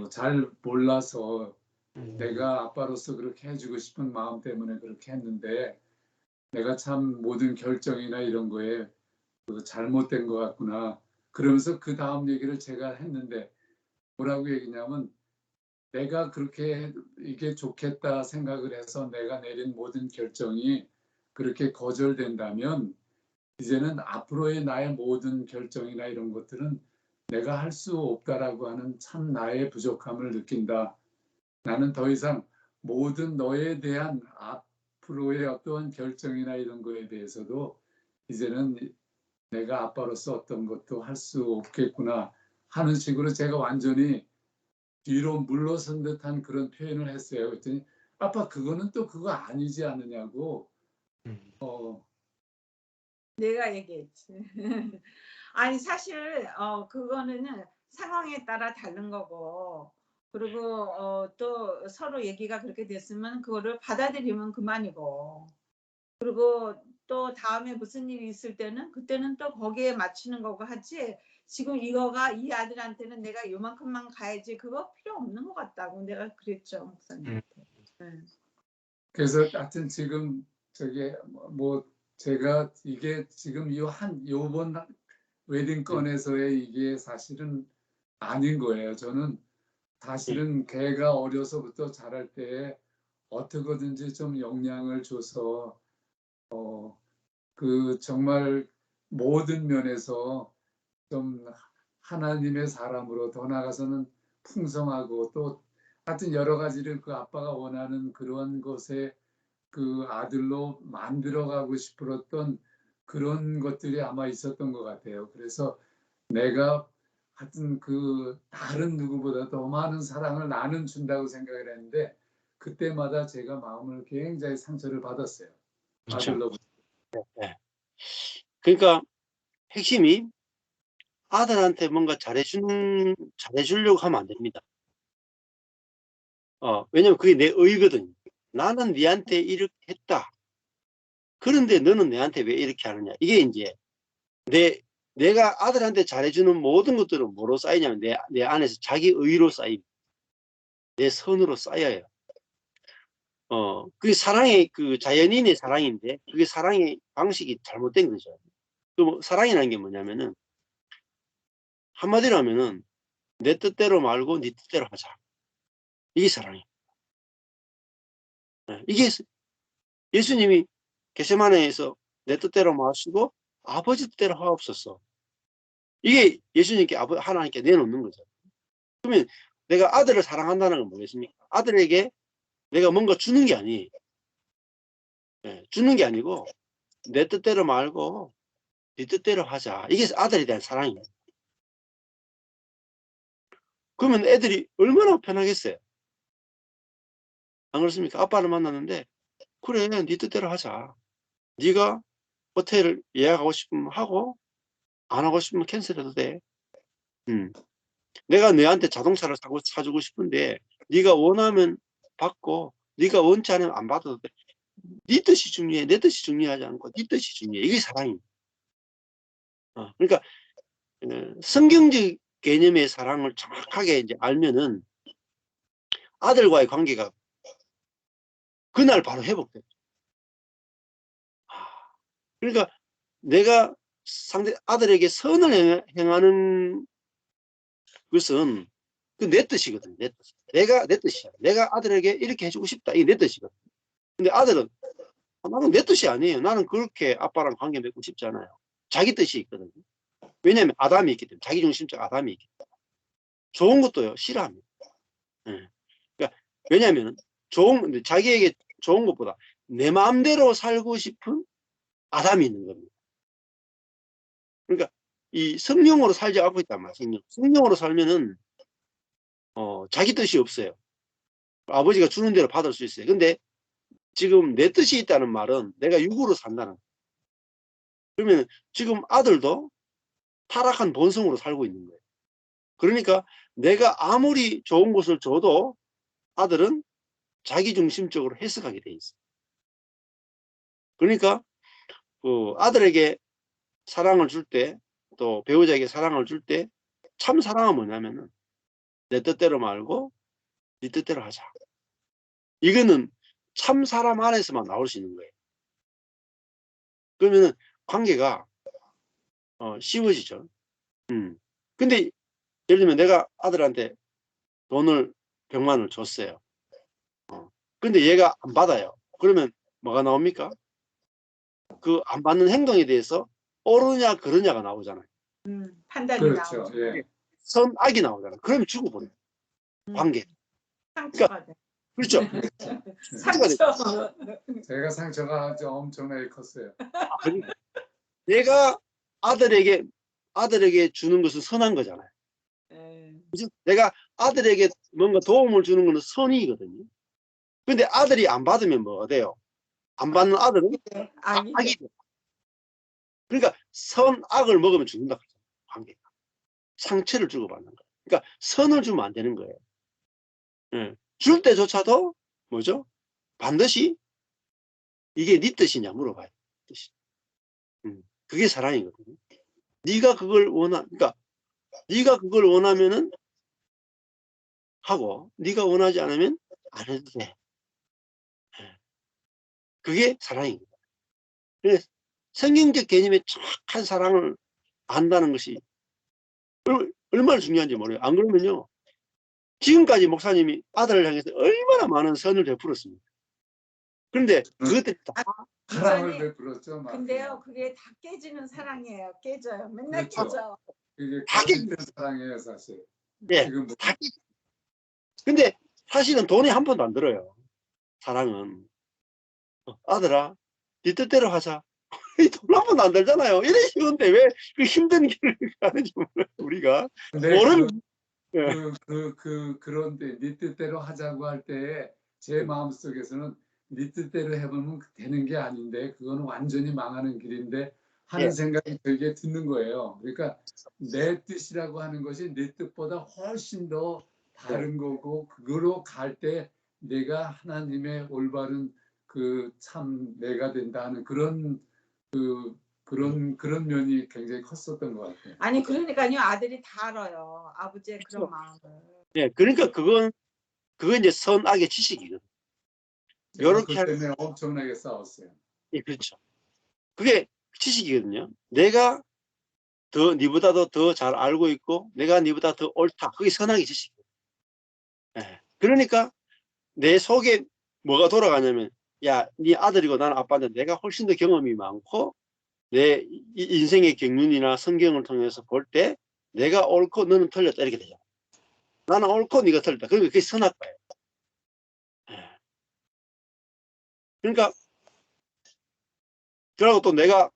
잘 몰라서 내가 아빠로서 그렇게 해주고 싶은 마음 때문에 그렇게 했는데 내가 참 모든 결정이나 이런 거에 잘못된 것 같구나. 그러면서 그 다음 얘기를 제가 했는데 뭐라고 얘기냐면 내가 그렇게 이게 좋겠다 생각을 해서 내가 내린 모든 결정이 그렇게 거절된다면 이제는 앞으로의 나의 모든 결정이나 이런 것들은 내가 할 수 없다라고 하는 참 나의 부족함을 느낀다. 나는 더 이상 모든 너에 대한 앞으로의 어떠한 결정이나 이런 거에 대해서도 이제는 내가 아빠로서 어떤 것도 할 수 없겠구나 하는 식으로 제가 완전히 뒤로 물러선 듯한 그런 표현을 했어요. 그랬더니 아빠 그거는 또 그거 아니지 않느냐고 내가 얘기했지. 아니 사실 그거는 상황에 따라 다른 거고 그리고 또 서로 얘기가 그렇게 됐으면 그거를 받아들이면 그만이고 그리고 또 다음에 무슨 일이 있을 때는 그때는 또 거기에 맞추는 거고 하지 지금 이거가 이 아들한테는 내가 요만큼만 가야지 그거 필요 없는 것 같다고 내가 그랬죠 목사님한테. 네. 그래서 하여튼 지금 저게 뭐 제가 이게 지금 요번 웨딩 건에서의 이게 사실은 아닌 거예요. 저는 사실은 걔가 어려서부터 자랄 때 어떻게든지 좀 영향을 줘서 그 정말 모든 면에서 좀 하나님의 사람으로 더 나아가서는 풍성하고 또 하여튼 여러 가지를 그 아빠가 원하는 그런 것에 그 아들로 만들어가고 싶었던 그런 것들이 아마 있었던 것 같아요. 그래서 내가 하여튼 그 다른 누구보다 더 많은 사랑을 나는 준다고 생각을 했는데 그때마다 제가 마음을 굉장히 상처를 받았어요. 그렇죠. 아들로부터. 네. 그러니까 핵심이 아들한테 뭔가 잘해주려고 하면 안 됩니다. 왜냐면 그게 내 의거든요. 나는 네한테 이렇게 했다. 그런데 너는 내한테 왜 이렇게 하느냐. 이게 이제 내가 아들한테 잘해주는 모든 것들은 뭐로 쌓이냐면 내 안에서 자기 의로 쌓입니다. 내 선으로 쌓여요. 그게 사랑의 그 자연인의 사랑인데 그게 사랑의 방식이 잘못된 거죠. 그 사랑이라는 게 뭐냐면은 한마디로 하면은 내 뜻대로 말고 네 뜻대로 하자. 이게 사랑이에요. 이게 예수님이 겟세마네에서 내 뜻대로 마시고 아버지 뜻대로 하옵소서. 이게 예수님께 하나님께 내놓는 거죠. 그러면 내가 아들을 사랑한다는 건 뭐겠습니까? 아들에게 내가 뭔가 주는 게 아니에요. 주는 게 아니고 내 뜻대로 말고 네 뜻대로 하자. 이게 아들에 대한 사랑입니다. 그러면 애들이 얼마나 편하겠어요. 안 그렇습니까? 아빠를 만났는데 그래 네 뜻대로 하자. 네가 호텔을 예약하고 싶으면 하고 안 하고 싶으면 캔슬해도 돼. 내가 너한테 자동차를 사주고 싶은데 네가 원하면 받고 네가 원치 않으면 안 받아도 돼. 네 뜻이 중요해. 내 뜻이 중요하지 않고 네 뜻이 중요해. 이게 사랑입니다. 그러니까 성경적 개념의 사랑을 정확하게 이제 알면은 아들과의 관계가 그날 바로 회복돼요. 그러니까 내가 아들에게 선을 행하는 것은 그 내 뜻이거든. 내 뜻. 내 뜻이야. 내가 아들에게 이렇게 해주고 싶다. 이게 내 뜻이거든. 근데 아들은 나는 내 뜻이 아니에요. 나는 그렇게 아빠랑 관계 맺고 싶지 않아요. 자기 뜻이 있거든요. 왜냐하면 아담이 있기 때문에. 자기중심적 아담이 있기 때문에. 좋은 것도요. 싫어합니다. 그러니까 왜냐하면 자기에게 좋은 것보다 내 마음대로 살고 싶은 아담이 있는 겁니다. 그러니까 이 성령으로 살지 않고 있단 말이에요. 성령으로 살면은 자기 뜻이 없어요. 아버지가 주는 대로 받을 수 있어요. 근데 지금 내 뜻이 있다는 말은 내가 육으로 산다는 거예요. 그러면 지금 아들도 타락한 본성으로 살고 있는 거예요. 그러니까 내가 아무리 좋은 것을 줘도 아들은 자기중심적으로 해석하게 돼 있어요. 그러니까 그 아들에게 사랑을 줄 때 또 배우자에게 사랑을 줄 때 참 사랑은 뭐냐면은 내 뜻대로 말고 네 뜻대로 하자. 이거는 참 사람 안에서만 나올 수 있는 거예요. 그러면은 관계가 쉬워지죠. 근데 예를 들면 내가 아들한테 돈을 100만 원을 줬어요. 근데 얘가 안 받아요. 그러면 뭐가 나옵니까? 그 안 받는 행동에 대해서 옳으냐 그러냐가 나오잖아요. 판단이 그렇죠. 나오죠. 예. 선악이 나오잖아요. 그러면 죽어버려요. 관계. 상처가 돼. 그렇죠. 상처. 제가 상처가 아주 엄청나게 컸어요. 그러니까 내가 아들에게 주는 것은 선한 거잖아요. 그죠? 내가 아들에게 뭔가 도움을 주는 것은 선이거든요. 근데 아들이 안 받으면 뭐가 돼요? 안 받는 아들은 악이 돼요. 그러니까 선악을 먹으면 죽는다. 관계가. 상처를 주고받는 거예요. 그러니까 선을 주면 안 되는 거예요. 예. 줄 때조차도 뭐죠? 반드시 이게 네 뜻이냐 물어봐요. 뜻이. 그게 사랑이거든요. 네가 그걸 그러니까 네가 그걸 원하면은 하고 네가 원하지 않으면 안 해도 돼. 예. 그게 사랑입니다. 그래서 성경적 개념의 정확한 사랑을 안다는 것이 얼마나 중요한지 모르요. 안 그러면요. 지금까지 목사님이 아들을 향해서 얼마나 많은 선을 베풀었습니다. 그런데 그것들이 다 사랑을 목사님, 베풀었죠. 근데요, 그게 다 깨지는 사랑이에요. 깨져요. 맨날 그렇죠. 깨져. 이게 다 거짓된 사랑이에요, 사실. 예, 지금 다 근데 사실은 돈이 한 번도 안 들어요. 사랑은. 아들아, 네 뜻대로 하자. 돈 한 번도 안 들잖아요. 이래 쉬운데 왜 그 힘든 길을 가는지 몰라요, 우리가. 근데 모르면. 예. 그런데 네 뜻대로 하자고 할 때 제 마음속에서는 네 뜻대로 해보면 되는 게 아닌데 그거는 완전히 망하는 길인데 하는 예. 생각이 들게 듣는 거예요. 그러니까 내 뜻이라고 하는 것이 네 뜻보다 훨씬 더 다른 거고 그거로 갈 때 내가 하나님의 올바른 그 참 내가 된다는 그런 면이 굉장히 컸었던 것 같아요. 아니, 그러니까요, 아들이 다 알아요. 아버지의 그런 마음을. 예, 그러니까 그건 이제 선악의 지식이거든요. 요렇게 그것 때문에 엄청나게 싸웠어요. 예, 그렇죠. 그게 지식이거든요. 내가 니보다도 더 잘 알고 있고, 내가 니보다 더 옳다. 그게 선악의 지식이에요. 예. 그러니까 내 속에 뭐가 돌아가냐면, 야, 네 아들이고 나는 아빠인데 내가 훨씬 더 경험이 많고, 내 인생의 경륜이나 성경을 통해서 볼 때 내가 옳고 너는 틀렸다 이렇게 되죠. 나는 옳고 네가 틀렸다. 그러니까 그게 선악과예요. 예. 그러니까 그러고 또 내가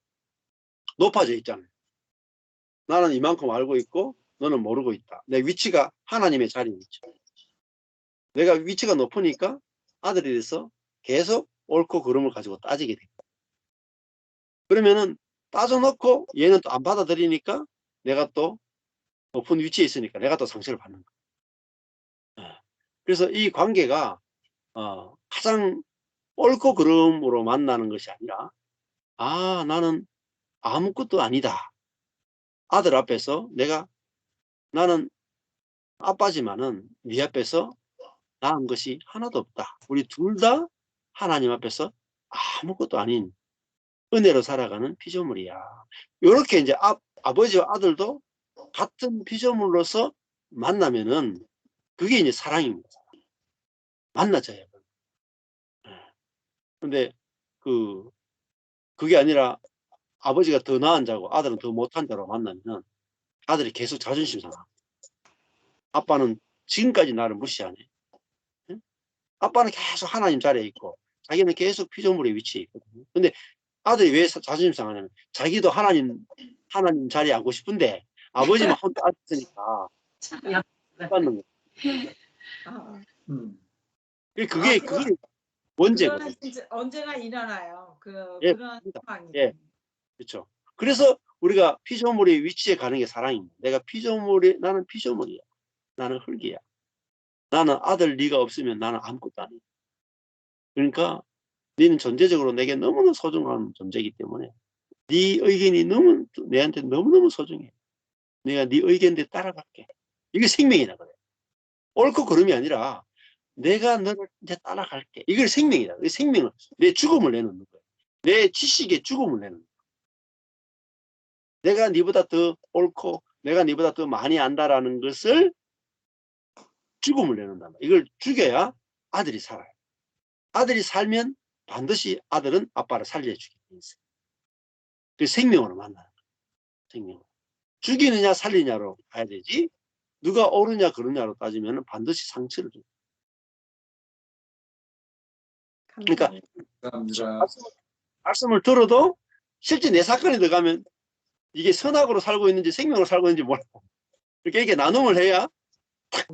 높아져 있잖아요. 나는 이만큼 알고 있고 너는 모르고 있다. 내 위치가 하나님의 자리에 있죠. 내가 위치가 높으니까 아들이 돼서 계속 옳고 그름을 가지고 따지게 됩니다. 그러면은 따져놓고 얘는 또 안 받아들이니까 내가 또 높은 위치에 있으니까 내가 또 상처를 받는 거예요. 그래서 이 관계가 가장 옳고 그름으로 만나는 것이 아니라 나는 아무것도 아니다. 아들 앞에서 나는 아빠지만은 네 앞에서 나은 것이 하나도 없다. 우리 둘 다 하나님 앞에서 아무것도 아닌 은혜로 살아가는 피조물이야. 이렇게 이제 아버지와 아들도 같은 피조물로서 만나면은 그게 이제 사랑입니다. 만나져요. 근데 그게 아니라 아버지가 더 나은 자고 아들은 더 못한 자로 만나면 아들이 계속 자존심 상하. 아빠는 지금까지 나를 무시하네. 응? 아빠는 계속 하나님 자리에 있고 자기는 계속 피조물의 위치에 있거든요. 근데 아들이 왜 자존심 상하냐면 자기도 하나님 자리에 앉고 싶은데 아버지만 혼자 앉았으니까 받는 거예요. 그게 문제거든요. 그거는 진짜 언제나 일어나요. 예, 그런 상황이. 예, 그렇죠. 그래서 우리가 피조물의 위치에 가는 게 사랑입니다. 나는 피조물이야. 나는 흙이야. 나는 아들 네가 없으면 나는 아무것도 아니야. 그러니까 너는 존재적으로 내게 너무나 소중한 존재이기 때문에 네 의견이 내한테 너무너무 소중해. 내가 네 의견대로 따라갈게. 이게 생명이다 그래. 옳고 그름이 아니라 내가 너를 이제 따라갈게. 이걸 생명이다. 이 생명을 내 죽음을 내놓는 거예요. 내 지식의 죽음을 내놓는 거예요. 내가 네보다 더 옳고 내가 네보다 더 많이 안다라는 것을 죽음을 내놓는다. 이걸 죽여야 아들이 살아요. 아들이 살면 반드시 아들은 아빠를 살려주게 돼 있어요. 그 생명으로 만나는 거예요. 생명으로. 죽이느냐 살리냐로 가야 되지 누가 옳으냐 그르냐로 따지면 반드시 상처를 줘요. 그러니까 감사합니다. 말씀을 들어도 실제 내 사건에 들어가면 이게 선악으로 살고 있는지 생명으로 살고 있는지 몰라. 그러니까 이게 나눔을 해야 딱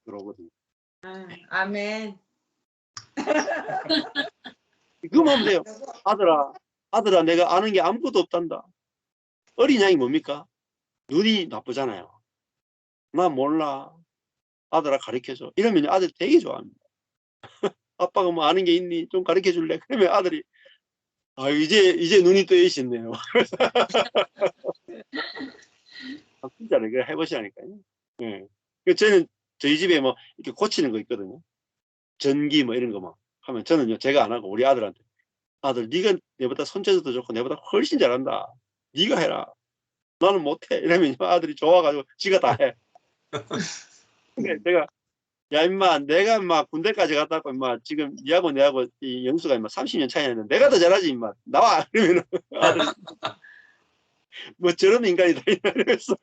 들어오거든요. 아멘. 그거만 하면 돼요. 아들아, 아들아, 내가 아는 게 아무것도 없단다. 어린 양이 뭡니까? 눈이 나쁘잖아요. 나 몰라. 아들아, 가르쳐줘. 이러면 아들 되게 좋아합니다. 아빠가 뭐 아는 게 있니? 좀 가르쳐 줄래? 그러면 아들이, 아, 이제 눈이 뜨이시네요. 진짜로 이거 해보시라니까요. 예. 저는 저희 집에 뭐 이렇게 고치는 거 있거든요. 전기 뭐 이런 거 뭐 하면 저는요, 제가 안 하고 우리 아들한테, 아들, 네가 내보다 손재주도 좋고 내보다 훨씬 잘한다. 네가 해라. 나는 못해. 이러면 아들이 좋아가지고 지가 다 해. 근데 제가, 야, 임마, 내가 임마 군대까지 갔다 왔고, 임마, 지금 니하고 내하고 이 영수가 임마 30년 차이 나는데 내가 더 잘하지, 임마. 나와. 그러면 아들이, 뭐 저런 인간이다. 이러면서.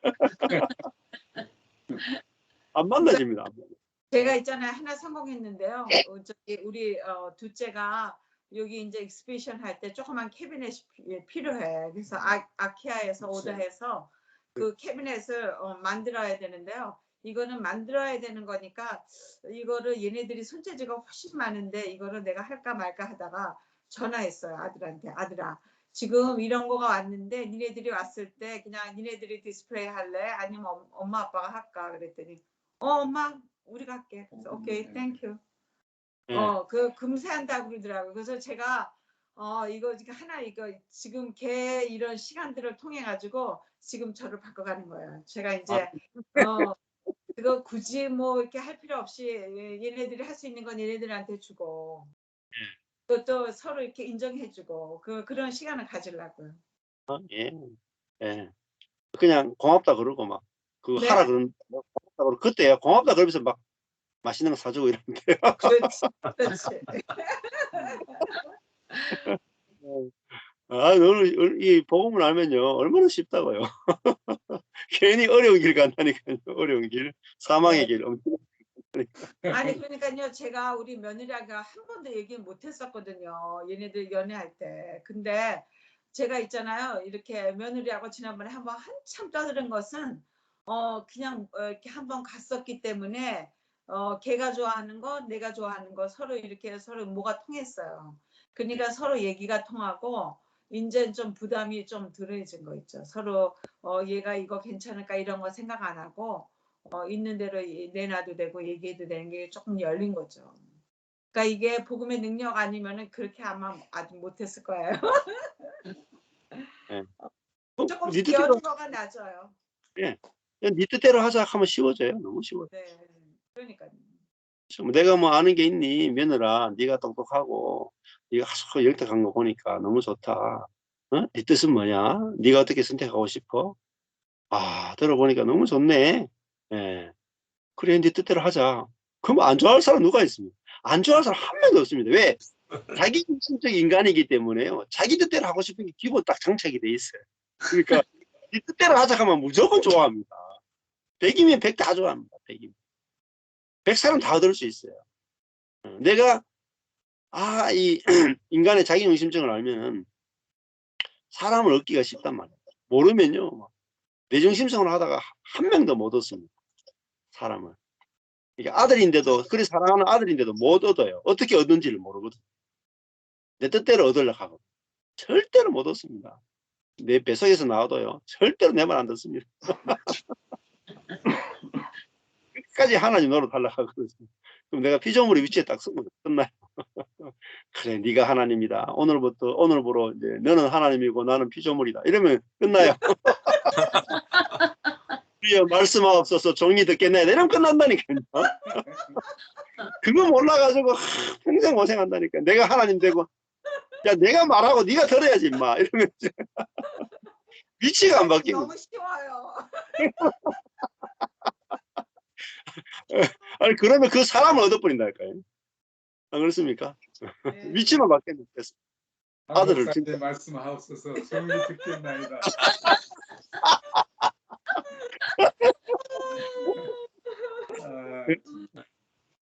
안 만나집니다. 안 만나. 제가 있잖아요. 하나 성공했는데요. 저기 우리 둘째가 여기 이제 익스피디션 할 때 조그만 캐비넷이 필요해. 그래서 아키아에서 오더해서 그 캐비넷을 만들어야 되는데요. 이거는 만들어야 되는 거니까 이거를 얘네들이 손재주가 훨씬 많은데 이거를 내가 할까 말까 하다가 전화했어요. 아들한테. 아들아, 지금 이런 거가 왔는데 니네들이 왔을 때 그냥 니네들이 디스플레이 할래? 아니면 엄마 아빠가 할까? 그랬더니 엄마 우리가 할게. 그래서 오케이, 땡큐. 예. 그 금세한다고 그러더라고요. 그래서 제가 이거 하나 이거 지금 걔 이런 시간들을 통해 가지고 지금 저를 바꿔가는 거예요. 제가 이제 그거 굳이 뭐 이렇게 할 필요 없이 얘네들이 할 수 있는 건 얘네들한테 주고 또 서로 이렇게 인정해주고 그런 시간을 가지려고요. 예. 예. 그냥 고맙다 그러고 막, 그거 네? 하라 그러면 고맙다 그러고, 그때 고맙다 그러면서 막 맛있는 거 사주고 이러는데. 그렇지, 그렇지. 아, 오늘 이 복음을 알면요, 얼마나 쉽다고요. 괜히 어려운 길 간다니까요. 어려운 길, 사망의 네. 길. 엄청. 아니 그러니까요, 제가 우리 며느리가 한 번도 얘기 못 했었거든요. 얘네들 연애할 때. 근데 제가 있잖아요, 이렇게 며느리하고 지난번에 한번 한참 떠드는 것은 그냥 이렇게 한번 갔었기 때문에 걔가 좋아하는 거 내가 좋아하는 거 서로 이렇게 서로 뭐가 통했어요. 그러니까 서로 얘기가 통하고 이제 좀 부담이 좀 덜해진 거 있죠. 서로 얘가 이거 괜찮을까 이런 거 생각 안 하고 있는 대로 내놔도 되고 얘기해도 되는 게 조금 열린 거죠. 그러니까 이게 복음의 능력 아니면은 그렇게 아마 아직 못했을 거예요. 예. 조금씩 네 뜻대로, 여는 거가 낮아요. 예. 네 뜻대로 하자 하면 쉬워져요. 너무 쉬워요. 네, 그러니까요. 내가 뭐 아는 게 있니? 며느라, 네가 똑똑하고 네가 하소 열등한 거 보니까 너무 좋다. 네 뜻은 뭐냐? 네가 어떻게 선택하고 싶어? 아, 들어보니까 너무 좋네. 예. 그래, 네 뜻대로 하자. 그럼 안 좋아할 사람 누가 있습니까? 안 좋아할 사람 한 명도 없습니다. 왜? 자기 중심적 인간이기 때문에요. 자기 뜻대로 하고 싶은 게 기본 딱 정착이 돼 있어요. 그러니까 네 뜻대로 하자 하면 무조건 좋아합니다. 100이면 100 다 좋아합니다. 100이면. 100사람 다 얻을 수 있어요. 내가 이 인간의 자기 중심적을 알면은 사람을 얻기가 쉽단 말이에요. 모르면요, 내 중심성을 하다가 한 명도 못 얻습니다. 사람을. 이게 아들인데도, 그래 사랑하는 아들인데도 못 얻어요. 어떻게 얻는지를 모르거든. 내 뜻대로 얻으려고 하고 절대로 못 얻습니다. 내 뱃속에서 나와도요, 절대로 내 말 안 듣습니다. 끝까지 하나님 노릇하려고 하거든요. 그럼 내가 피조물의 위치에 딱 서면 끝나요. 그래, 네가 하나님이다. 오늘부로 이제 너는 하나님이고 나는 피조물이다. 이러면 끝나요. 주여 말씀하옵소서, 종이 듣겠네. 이러면 끝난다니까요. 그거 몰라가지고 평생 고생한다니까. 내가 하나님 되고, 야, 내가 말하고 네가 들어야지 임마. 이러면 위치가 안 바뀌고. 너무 쉬워요. 아니, 그러면 그 사람을 얻어버린다니까요. 안 그렇습니까? 네. 위치만 바뀌면 됐어. 아들을 진짜. 말씀하옵소서, 종이 듣겠나이다.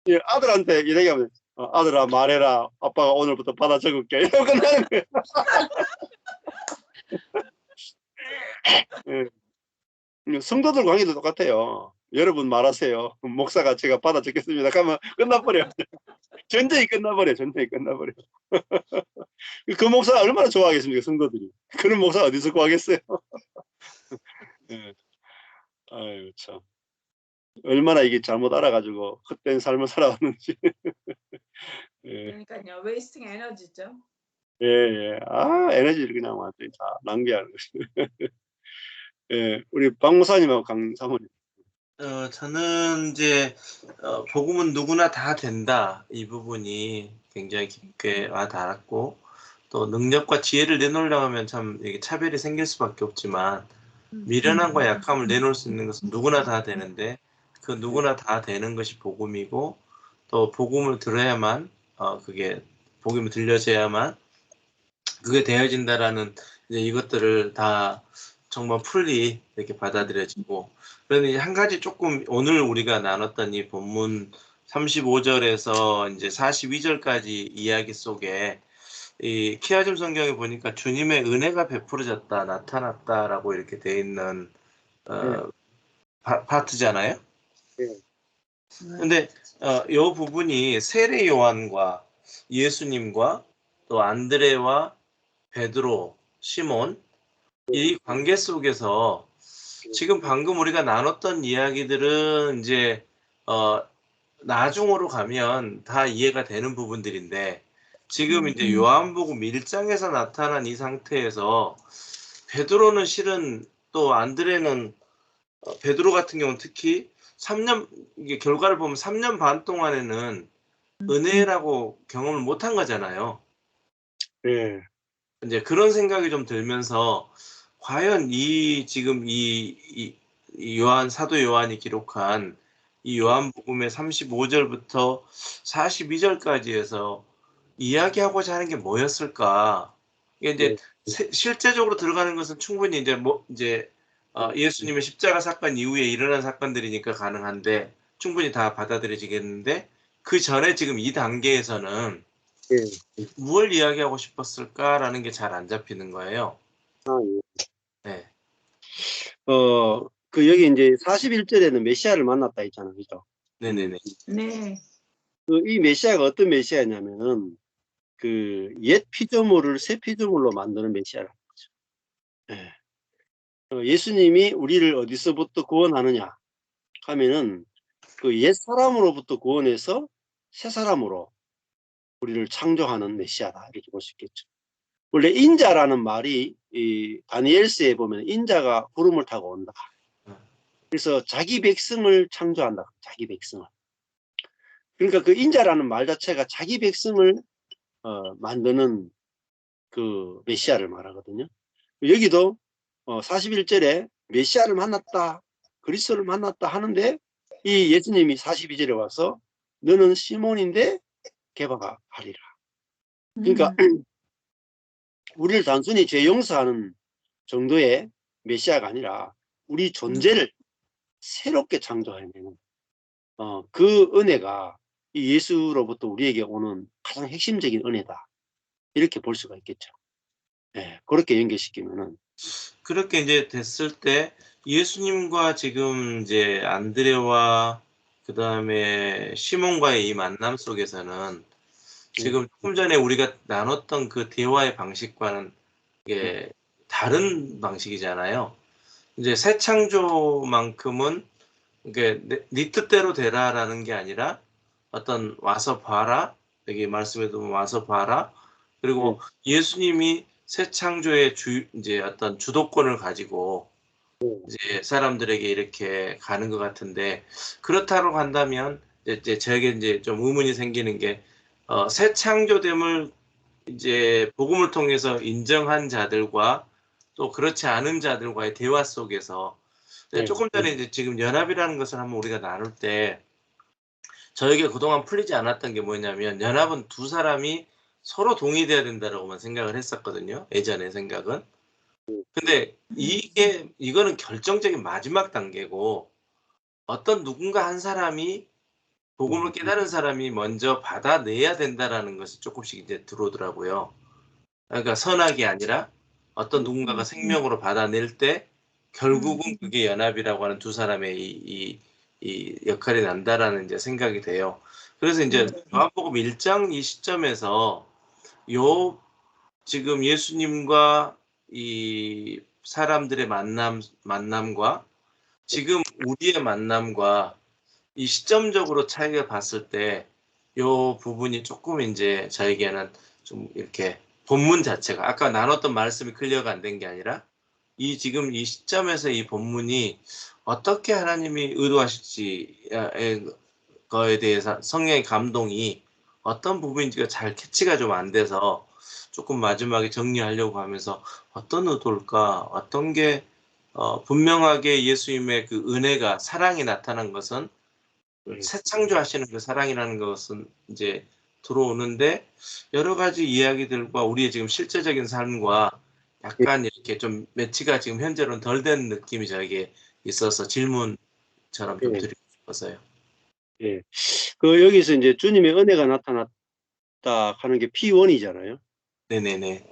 예, 아들한테 이렇게 하면, 아들아 말해라. 아빠가 오늘부터 받아 적을게. 이러고 끝나는 거예요. 예. 성도들 관계도 똑같아요. 여러분 말하세요. 목사가 제가 받아 적겠습니다. 그러면 끝나버려. 전쟁이 끝나버려. 전쟁이 끝나버려. 그 목사 얼마나 좋아하겠습니까, 성도들이. 그런 목사 어디서 구하겠어요. 예. 아유, 참. 얼마나 이게 잘못 알아가지고 헛된 삶을 살아왔는지. 예, 그러니까요. 웨이스팅 에너지죠. 예, 예. 아, 에너지를 그냥 완전히 다 낭비하는 거죠. 예, 우리 박 목사님하고 강 사모님. 저는 이제 복음은 누구나 다 된다 이 부분이 굉장히 깊게 와닿았고 또 능력과 지혜를 내놓으려고 하면 참 이게 차별이 생길 수밖에 없지만 미련함과 약함을 내놓을 수 있는 것은 누구나 다 되는데 그 누구나 다 되는 것이 복음이고 또 복음을 들어야만 그게 복음이 들려져야만 그게 되어진다라는 이제 이것들을 다 정말 풀리 이렇게 받아들여지고 그런데 한 가지 조금 오늘 우리가 나눴던 이 본문 35절에서 이제 42절까지 이야기 속에 이 키아즘 성경에 보니까 주님의 은혜가 베풀어졌다 나타났다라고 이렇게 돼 있는 파트잖아요. 네. 근데 이 부분이 세례 요한과 예수님과 또 안드레와 베드로, 시몬 이 관계 속에서 지금 방금 우리가 나눴던 이야기들은 이제 나중으로 가면 다 이해가 되는 부분들인데 지금 이제 요한복음 1장에서 나타난 이 상태에서 베드로는 실은 또 안드레는 베드로 같은 경우는 특히 3년 이게 결과를 보면 3년 반 동안에는 은혜라고 경험을 못한 거잖아요. 예, 이제 그런 생각이 좀 들면서 과연 이 지금 이 요한 사도 요한이 기록한 이 요한복음의 35절부터 42절까지 해서 이야기하고자 하는 게 뭐였을까? 이게 이제 실제적으로 들어가는 것은 충분히 이제 예수님의 십자가 사건 이후에 일어난 사건들이니까 가능한데 충분히 다 받아들여지겠는데 그 전에 지금 이 단계에서는 예. 무엇을 이야기하고 싶었을까라는 게 잘 안 잡히는 거예요. 아, 예. 네. 그 여기 이제 41절에는 메시아를 만났다 했잖아요. 그죠? 네네네. 네. 이 메시아가 어떤 메시아냐면은 그 옛 피조물을 새 피조물로 만드는 메시아라는 거죠. 예. 예수님이 우리를 어디서부터 구원하느냐 하면은 그 옛 사람으로부터 구원해서 새 사람으로 우리를 창조하는 메시아다 이렇게 볼 수 있겠죠. 원래 인자라는 말이 이 다니엘서에 보면 인자가 구름을 타고 온다. 그래서 자기 백성을 창조한다. 자기 백성을. 그러니까 그 인자라는 말 자체가 자기 백성을 만드는 그 메시아를 말하거든요. 여기도 41절에 메시아를 만났다. 그리스도를 만났다 하는데 이 예수님이 42절에 와서 너는 시몬인데 개바가 하리라. 그러니까 우리를 단순히 죄 용서하는 정도의 메시아가 아니라 우리 존재를 새롭게 창조해내는 그 은혜가 이 예수로부터 우리에게 오는 가장 핵심적인 은혜다. 이렇게 볼 수가 있겠죠. 네, 그렇게 연결시키면은 그렇게 이제 됐을 때 예수님과 지금 이제 안드레와 그 다음에 시몬과의 이 만남 속에서는 지금 조금 전에 우리가 나눴던 그 대화의 방식과는 이게 다른 방식이잖아요. 이제 새 창조만큼은 이게 네 뜻대로 되라라는 게 아니라 어떤 와서 봐라 여기 말씀에도 와서 봐라 그리고 예수님이 새 창조의 이제 어떤 주도권을 가지고 이제 사람들에게 이렇게 가는 것 같은데 그렇다고 한다면 이제 저에게 이제 좀 의문이 생기는 게 새 창조됨을 이제 복음을 통해서 인정한 자들과 또 그렇지 않은 자들과의 대화 속에서 조금 전에 이제 지금 연합이라는 것을 한번 우리가 나눌 때 저에게 그동안 풀리지 않았던 게 뭐냐면 연합은 두 사람이 서로 동의돼야 된다라고만 생각을 했었거든요. 예전의 생각은. 근데 이거는 결정적인 마지막 단계고 어떤 누군가 한 사람이 복음을 깨달은 사람이 먼저 받아내야 된다라는 것이 조금씩 이제 들어오더라고요. 그러니까 선악이 아니라 어떤 누군가가 생명으로 받아낼 때 결국은 그게 연합이라고 하는 두 사람의 이 역할이 난다라는 이제 생각이 돼요. 그래서 이제 요한복음 1장 이 시점에서 요 지금 예수님과 이 사람들의 만남과 지금 우리의 만남과 이 시점적으로 차이를 봤을 때 요 부분이 조금 이제 저에게는 좀 이렇게 본문 자체가 아까 나눴던 말씀이 클리어가 안 된 게 아니라 이 지금 이 시점에서 이 본문이 어떻게 하나님이 의도하실지에 거에 대해서 성령의 감동이 어떤 부분인지가 잘 캐치가 좀 안 돼서 조금 마지막에 정리하려고 하면서 어떤 의도일까? 어떤 게 분명하게 예수님의 그 은혜가 사랑이 나타난 것은 새 창조하시는 그 사랑이라는 것은 이제 들어오는데 여러 가지 이야기들과 우리의 지금 실제적인 삶과 약간 이렇게 좀 매치가 지금 현재로는 덜 된 느낌이 저에게 있어서 질문처럼 좀 예. 드리고 싶어서요. 예. 그 여기서 이제 주님의 은혜가 나타났다 하는 게 P1이잖아요. 네네네.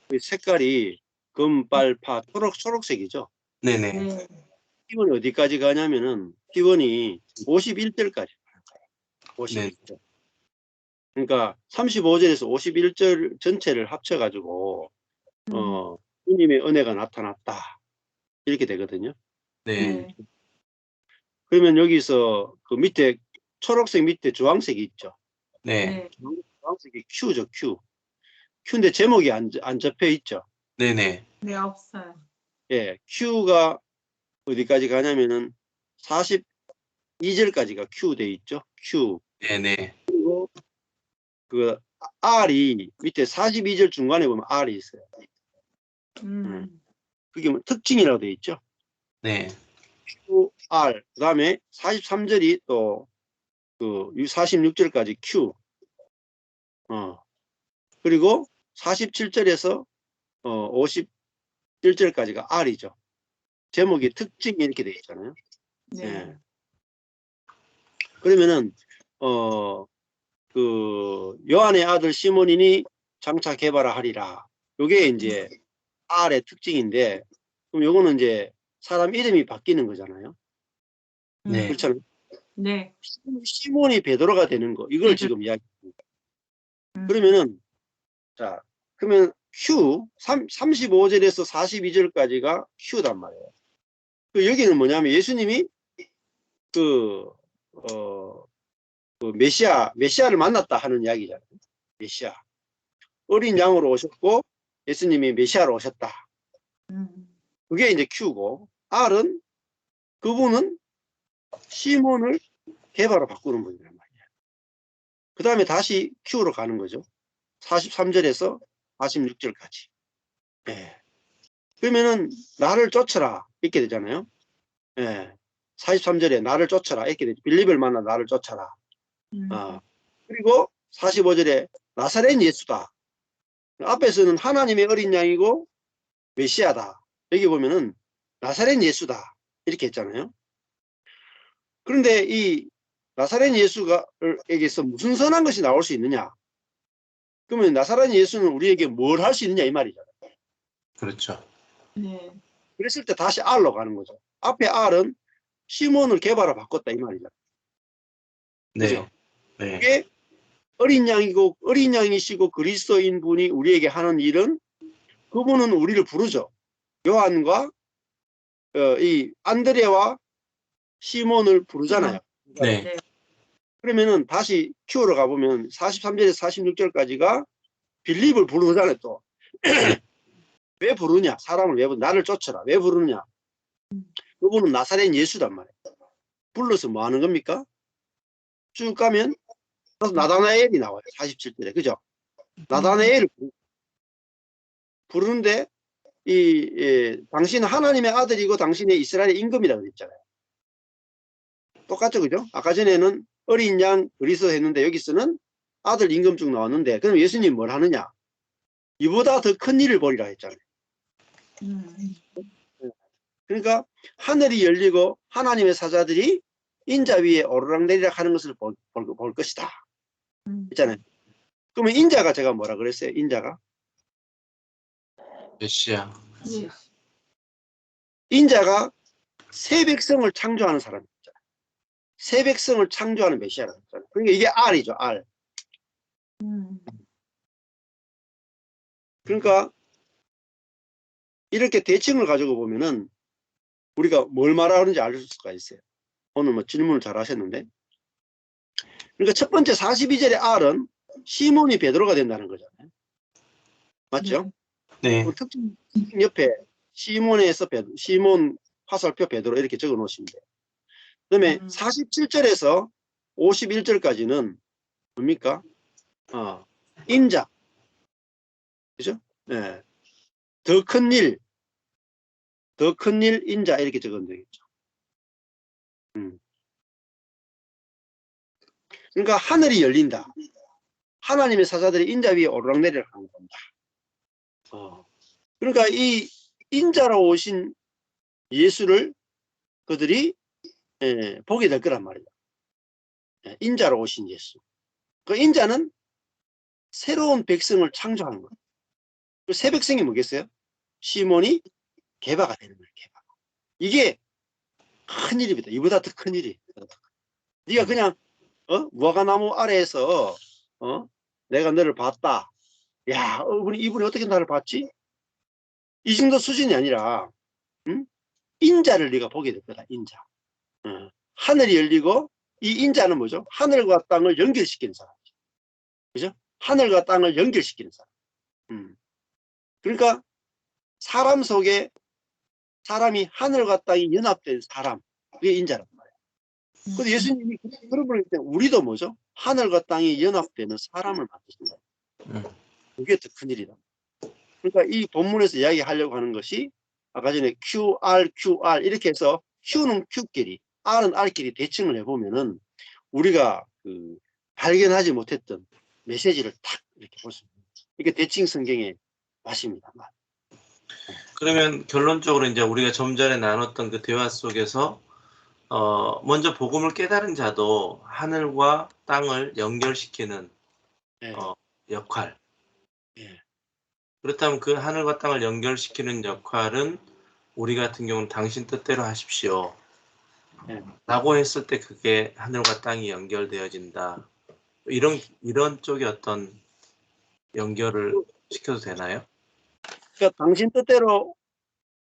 그 색깔이 금, 빨, 파, 초록색이죠. 네네. 네. P1이 어디까지 가냐면은 P1이 51절까지 가는 거예요. 51절. 그러니까 35절에서 51절 전체를 합쳐가지고 주님의 은혜가 나타났다 이렇게 되거든요. 네. 네. 그러면 여기서 그 밑에 초록색 밑에 주황색이 있죠. 네. 네. 주황색이 Q죠, Q. Q인데 제목이 안 접혀 있죠. 네네. 네, 없어요. 예, Q가 어디까지 가냐면은 42절까지가 Q 돼 있죠. Q. 네네. 그리고 그 R이 밑에 42절 중간에 보면 R이 있어요. 그게 뭐 특징이라고 돼 있죠. 네. QR. 그다음에 43절이 또 그 46절까지 Q. 그리고 47절에서 51절까지가 R이죠. 제목이 특징이 이렇게 돼 있잖아요. 네. 예. 그러면은 그 요한의 아들 시몬이니 장차 개발하리라. 요게 이제 R의 특징인데 그럼 요거는 이제 사람 이름이 바뀌는 거잖아요. 네. 그렇잖아요. 네. 시몬이 베드로가 되는 거 이걸 지금 이야기합니다. 그러면은 자 그러면 Q 35절에서 42절까지가 Q단 말이에요. 그 여기는 뭐냐면 예수님이 그 메시아를 만났다 하는 이야기잖아요. 메시아. 어린 양으로 오셨고 예수님이 메시아로 오셨다. 그게 이제 Q고 R은 그분은 시몬을 개바로 바꾸는 분이란 말이에요. 그 다음에 다시 Q로 가는 거죠. 43절에서 46절까지. 예. 그러면은 나를 쫓아라 이렇게 되잖아요. 예. 43절에 나를 쫓아라 이렇게 되죠. 빌립을 만나 나를 쫓아라. 그리고 45절에 나사렛 예수다. 앞에서는 하나님의 어린 양이고 메시아다. 여기 보면은 나사렛 예수다 이렇게 했잖아요. 그런데 이 나사렛 예수에게서 무슨 선한 것이 나올 수 있느냐? 그러면 나사렛 예수는 우리에게 뭘 할 수 있느냐 이 말이잖아요. 그렇죠. 네. 그랬을 때 다시 R로 가는 거죠. 앞에 R은 시몬을 개발로 바꿨다 이 말이잖아요. 네. 그죠? 네. 그게 어린 양이시고 그리스도인 분이 우리에게 하는 일은 그분은 우리를 부르죠. 요한과 이 안드레와 시몬을 부르잖아요. 네. 네. 그러면은 다시 Q로 가보면 43절에서 46절까지가 빌립을 부르잖아요. 또 왜 부르냐? 사람을 왜 부르냐? 나를 쫓아라. 왜 부르느냐? 그분은 나사렛 예수단 말이에요. 불러서 뭐 하는 겁니까? 쭉 가면 나다나엘이 나와요. 47절에. 그죠? 나다나엘을 부르는데 당신은 하나님의 아들이고 당신의 이스라엘의 임금이라고 그랬잖아요. 똑같죠. 그죠? 아까 전에는 어린 양 그리스도 했는데 여기서는 아들 임금 쭉 나왔는데 그럼 예수님 뭘 하느냐? 이보다 더 큰 일을 벌이라 했잖아요. 그러니까 하늘이 열리고 하나님의 사자들이 인자 위에 오르락내리락 하는 것을 볼 것이다. 했잖아요. 그러면 인자가 제가 뭐라 그랬어요? 인자가? 메시아. 네. 인자가 새 백성을 창조하는 사람이잖아요. 새 백성을 창조하는 메시아라고 했잖아요. 그러니까 이게 R이죠. R. 그러니까 이렇게 대칭을 가지고 보면은 우리가 뭘 말하는지 알 수가 있어요. 오늘 뭐 질문을 잘 하셨는데. 그러니까 첫 번째 42절의 R은 시몬이 베드로가 된다는 거잖아요. 맞죠? 네. 그 특징 옆에 시몬에서 시몬 화살표 베드로 이렇게 적어 놓으시면 돼요. 그다음에 47절에서 51절까지는 뭡니까? 인자. 그죠? 네. 더 큰 일, 인자 이렇게 적으면 되겠죠. 그러니까 하늘이 열린다. 하나님의 사자들이 인자 위에 오르락내리락 하는 겁니다. 그러니까 이 인자로 오신 예수를 그들이 보게 될 거란 말이에요. 인자로 오신 예수. 그 인자는 새로운 백성을 창조하는 거예요. 그 새 백성이 뭐겠어요? 시몬이 게바가 되는 거예요. 게바. 이게 큰 일입니다. 이보다 더 큰 일이. 네가 그냥 무화과나무 아래에서 내가 너를 봤다. 야, 이분이 어떻게 나를 봤지? 이 정도 수준이 아니라 인자를 네가 보게 될 거다. 인자. 하늘이 열리고 이 인자는 뭐죠? 하늘과 땅을 연결시키는 사람. 그죠? 하늘과 땅을 연결시키는 사람. 그러니까 사람 속에 사람이 하늘과 땅이 연합된 사람. 그게 인자란 말이에요. 근데 예수님이 그런 분이기 때문에 우리도 뭐죠? 하늘과 땅이 연합되는 사람을 만드신 거예요. 그게 더 큰일이다. 그러니까 이 본문에서 이야기하려고 하는 것이 아까 전에 QR 이렇게 해서 Q는 Q끼리, R은 R끼리 대칭을 해보면은 우리가 발견하지 못했던 메시지를 탁 이렇게 볼 수 있는 이게 대칭 성경의 맛입니다. 그러면 결론적으로 이제 우리가 좀 전에 나눴던 그 대화 속에서 먼저 복음을 깨달은 자도 하늘과 땅을 연결시키는 역할. 그렇다면 그 하늘과 땅을 연결시키는 역할은 우리 같은 경우는 당신 뜻대로 하십시오. 라고 했을 때 그게 하늘과 땅이 연결되어진다. 이런 쪽이 어떤 연결을 시켜도 되나요? 그러니까 당신 뜻대로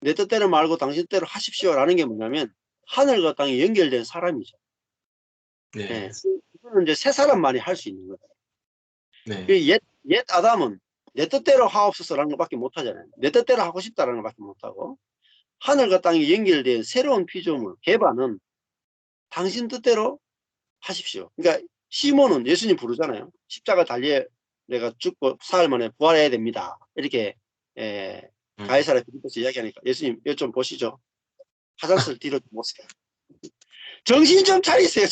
내 뜻대로 말고 당신 뜻대로 하십시오라는 게 뭐냐면 하늘과 땅이 연결된 사람이죠. 네. 이거는 이제 새 사람만이 할 수 있는 거예요. 네. 옛 아담은 내 뜻대로 하옵소서라는 것밖에 못하잖아요. 내 뜻대로 하고 싶다라는 것밖에 못하고 하늘과 땅이 연결된 새로운 피조물 게바는 당신 뜻대로 하십시오. 그러니까 시몬은 예수님 부르잖아요. 십자가 달리에 내가 죽고 사흘 만에 부활해야 됩니다. 이렇게 가이사랴 빌립보서 이야기하니까 예수님 이거 좀 보시죠. 화장실 뒤로 좀 보세요. 정신 좀 차리세요.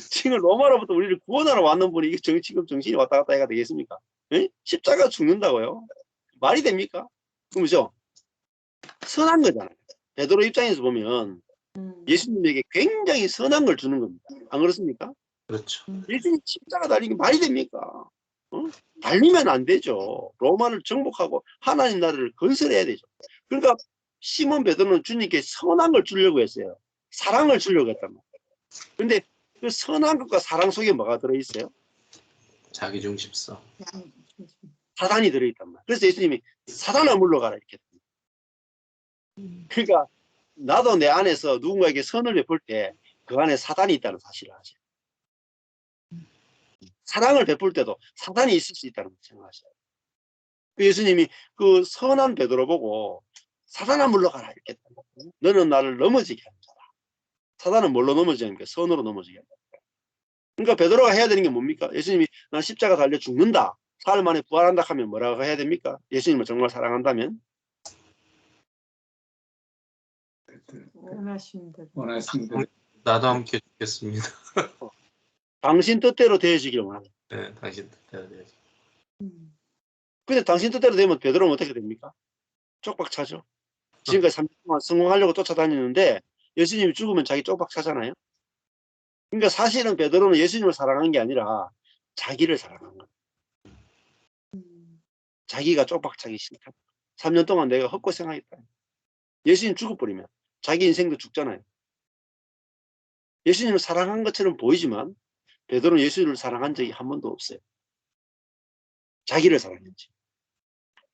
지금 로마로부터 우리를 구원하러 왔는 분이 지금 정신이 왔다 갔다 해가 되겠습니까? 에? 십자가 죽는다고요? 말이 됩니까? 그러면서 선한 거잖아요. 베드로 입장에서 보면 예수님에게 굉장히 선한 걸 주는 겁니다. 안 그렇습니까? 그렇죠. 예수님 십자가 달리기 말이 됩니까? 달리면 안 되죠. 로마를 정복하고 하나님 나라를 건설해야 되죠. 그러니까 시몬 베드로는 주님께 선한 걸 주려고 했어요. 사랑을 주려고 했단 말이에요. 근데 그 선한 것과 사랑 속에 뭐가 들어있어요? 자기중심성. 사단이 들어있단 말이에요. 그래서 예수님이 사단아 물러가라 이렇게. 그러니까 나도 내 안에서 누군가에게 선을 베풀 때 그 안에 사단이 있다는 사실을 아세요. 사랑을 베풀 때도 사단이 있을 수 있다는 걸 생각하셔요. 예수님이 그 선한 베드로 보고 사단아 물러가라 이렇게. 너는 나를 넘어지게 하는 자다. 사단은 뭘로 넘어지니까 선으로 넘어지게 한다. 그러니까 베드로가 해야 되는 게 뭡니까? 예수님이 나 십자가 달려 죽는다. 사흘 만에 부활한다 하면 뭐라고 해야 됩니까? 예수님을 정말 사랑한다면? 원하시는 대로. 나도 함께 죽겠습니다. 당신 뜻대로 되어지기를 원합니다. 네, 당신 뜻대로 되어지. 근데 당신 뜻대로 되면 베드로는 어떻게 됩니까? 쪽박 차죠. 지금까지 3년 동안 성공하려고 쫓아다니는데 예수님이 죽으면 자기 쪽박 차잖아요. 그러니까 사실은 베드로는 예수님을 사랑한 게 아니라 자기를 사랑한 거예요. 자기가 쪽박 차기 싫다. 3년 동안 내가 헛고생하겠다. 예수님 죽어버리면 자기 인생도 죽잖아요. 예수님을 사랑한 것처럼 보이지만 베드로는 예수님을 사랑한 적이 한 번도 없어요. 자기를 사랑했지.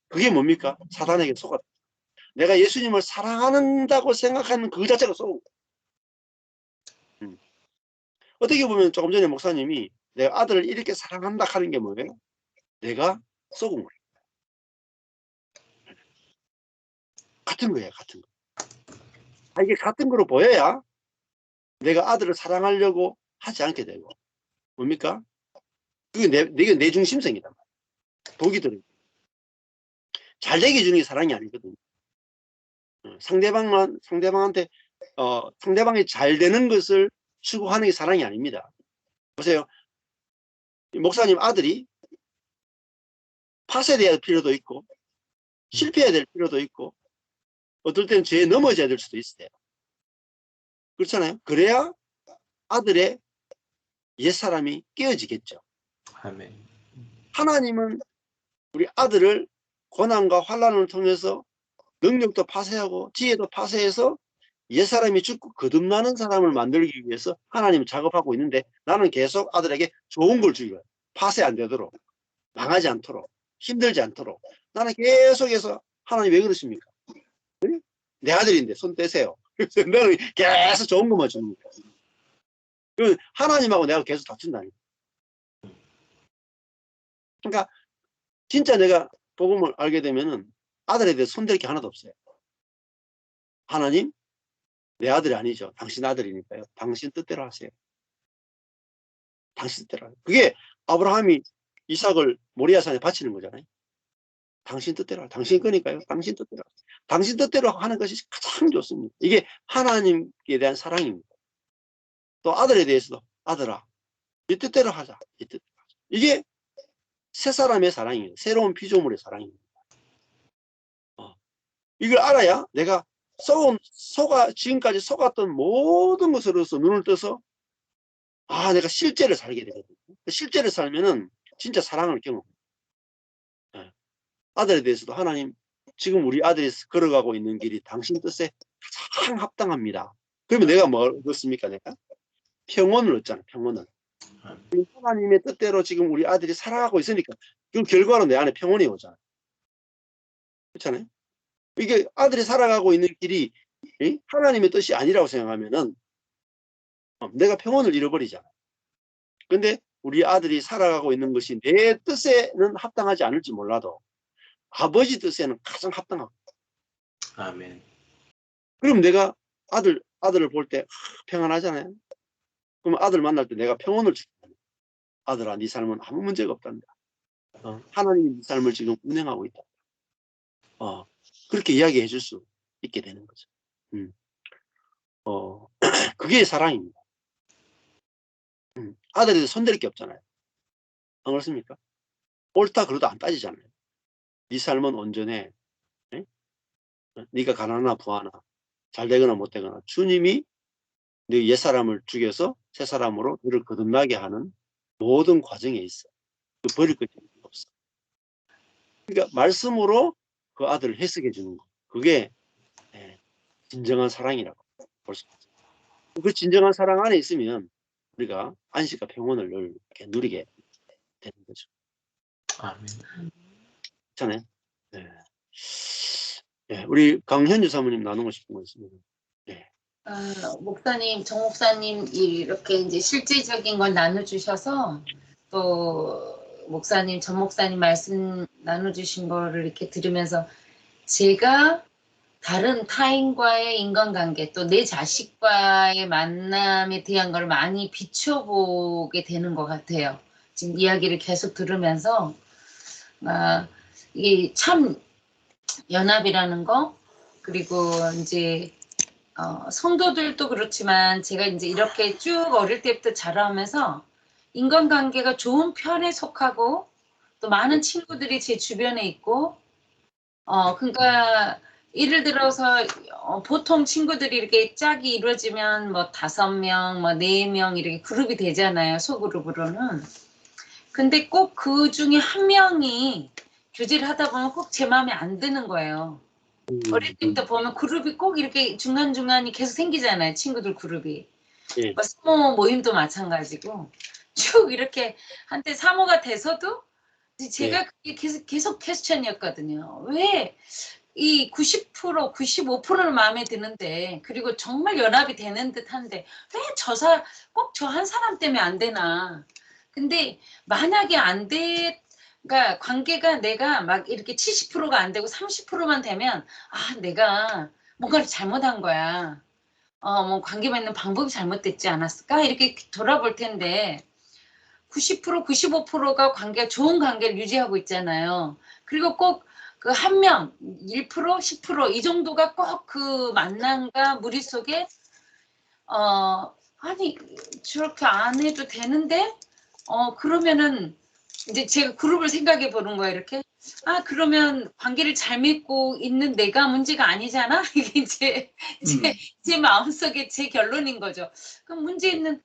그게 뭡니까? 사단에게 속았다. 내가 예수님을 사랑한다고 생각하는 그 자체가 속은 거예요. 어떻게 보면 조금 전에 목사님이 내가 아들을 이렇게 사랑한다 하는 게 뭐예요? 내가 속은 거예요. 같은 거예요. 같은 거. 이게 같은 거로 보여야 내가 아들을 사랑하려고 하지 않게 되고, 뭡니까? 그게 내 중심성이다. 독이 들어요. 잘 되게 주는 게 사랑이 아니거든요. 상대방한테 상대방이 잘 되는 것을 추구하는 게 사랑이 아닙니다. 보세요. 목사님 아들이 파쇄돼야 될 필요도 있고 실패해야 될 필요도 있고 어떨 때는 죄에 넘어져야 될 수도 있어요. 그렇잖아요. 그래야 아들의 옛사람이 깨어지겠죠. 아멘. 하나님은 우리 아들을 고난과 환난을 통해서 능력도 파쇄하고 지혜도 파쇄해서 옛사람이 죽고 거듭나는 사람을 만들기 위해서 하나님은 작업하고 있는데 나는 계속 아들에게 좋은 걸 주기 위해 파쇄 안 되도록 망하지 않도록 힘들지 않도록 나는 계속해서 하나님 왜 그러십니까? 네? 내 아들인데 손 떼세요. 그래서 나는 계속 좋은 것만 주는 거예요. 하나님하고 내가 계속 다툰다니까. 그러니까 진짜 내가 복음을 알게 되면은 아들에 대해 손댈 게 하나도 없어요. 하나님, 내 아들이 아니죠. 당신 아들이니까요. 당신 뜻대로 하세요. 당신 뜻대로 하세요. 그게 아브라함이 이삭을 모리아산에 바치는 거잖아요. 당신 뜻대로 하세요. 당신 거니까요. 당신 뜻대로 하세요. 당신 뜻대로 하는 것이 가장 좋습니다. 이게 하나님께 대한 사랑입니다. 또 아들에 대해서도 아들아, 네 뜻대로 하자. 네 뜻대로 하자. 이게 새 사람의 사랑이에요. 새로운 피조물의 사랑입니다. 이걸 알아야 내가 지금까지 속았던 모든 것으로서 눈을 떠서 내가 실제를 살게 되거든요. 실제를 살면은 진짜 사랑을 경험해요. 아들에 대해서도 하나님, 지금 우리 아들이 걸어가고 있는 길이 당신 뜻에 가장 합당합니다. 그러면 내가 뭘 얻었습니까? 내가 평온을 얻잖아. 평온을. 하나님의 뜻대로 지금 우리 아들이 살아가고 있으니까 그 결과로 내 안에 평온이 오잖아요. 그렇잖아요. 이게 아들이 살아가고 있는 길이 하나님의 뜻이 아니라고 생각하면은 내가 평온을 잃어버리잖아. 근데 우리 아들이 살아가고 있는 것이 내 뜻에는 합당하지 않을지 몰라도 아버지 뜻에는 가장 합당하고. 아멘. 그럼 내가 아들을 볼 때 평안하잖아요. 그럼 아들 만날 때 내가 평온을 주고, 아들아, 네 삶은 아무 문제가 없단다. 하나님이 네 삶을 지금 운행하고 있다. 그렇게 이야기해 줄 수 있게 되는 거죠. 그게 사랑입니다. 아들에 대해서 손댈 게 없잖아요. 안 그렇습니까? 옳다 그러도 안 따지잖아요. 네 삶은 온전해. 네? 네가 가난하나 부하나 잘 되거나 못 되거나 주님이 네 옛사람을 죽여서 새 사람으로 너를 거듭나게 하는 모든 과정에 있어. 그 버릴 것이 없어. 그러니까 말씀으로 그 아들을 해석해 주는 거. 그게 진정한 사랑이라고 볼 수 있죠. 그 진정한 사랑 안에 있으면 우리가 안식과 평온을 늘 이렇게 누리게 되는 거죠. 아멘. 그렇잖아요. 우리 강현주 사모님 나누고 싶은 거 있습니다. 목사님, 정 목사님 이렇게 이제 실질적인 걸 나눠주셔서 또 목사님, 전 목사님 말씀 나눠주신 거를 이렇게 들으면서 제가 다른 타인과의 인간관계 또 내 자식과의 만남에 대한 걸 많이 비춰보게 되는 것 같아요. 지금 이야기를 계속 들으면서 이게 참 연합이라는 거 그리고 이제 성도들도 그렇지만 제가 이제 이렇게 쭉 어릴 때부터 자라오면서 인간관계가 좋은 편에 속하고 또 많은 친구들이 제 주변에 있고 그러니까 예를 들어서 보통 친구들이 이렇게 짝이 이루어지면 뭐 5명, 뭐 4명 이렇게 그룹이 되잖아요. 소그룹으로는. 근데 꼭 그 중에 한 명이 교제를 하다 보면 꼭 제 마음에 안 드는 거예요. 어릴 때부터 보면 그룹이 꼭 이렇게 중간중간이 계속 생기잖아요. 친구들 그룹이. 뭐 사모 모임도 마찬가지고 쭉 이렇게 한때 사모가 돼서도 제가 그게 계속 퀘스천이었거든요. 왜 이 90%, 95%는 마음에 드는데, 그리고 정말 연합이 되는 듯한데 왜 꼭 저 한 사람 때문에 안 되나. 근데 만약에 그러니까 관계가 내가 막 이렇게 70%가 안 되고 30%만 되면 내가 뭔가를 잘못한 거야. 뭐 관계 맺는 방법이 잘못됐지 않았을까? 이렇게 돌아볼 텐데 90%, 95%가 좋은 관계를 유지하고 있잖아요. 그리고 꼭 그 한 명, 1%, 10% 이 정도가 꼭 그 만남과 무리 속에 아니 저렇게 안 해도 되는데 그러면은 이제 제가 그룹을 생각해 보는 거예요. 이렇게 그러면 관계를 잘 맺고 있는 내가 문제가 아니잖아. 이게 제 마음속에 제 결론인 거죠. 그럼 문제 있는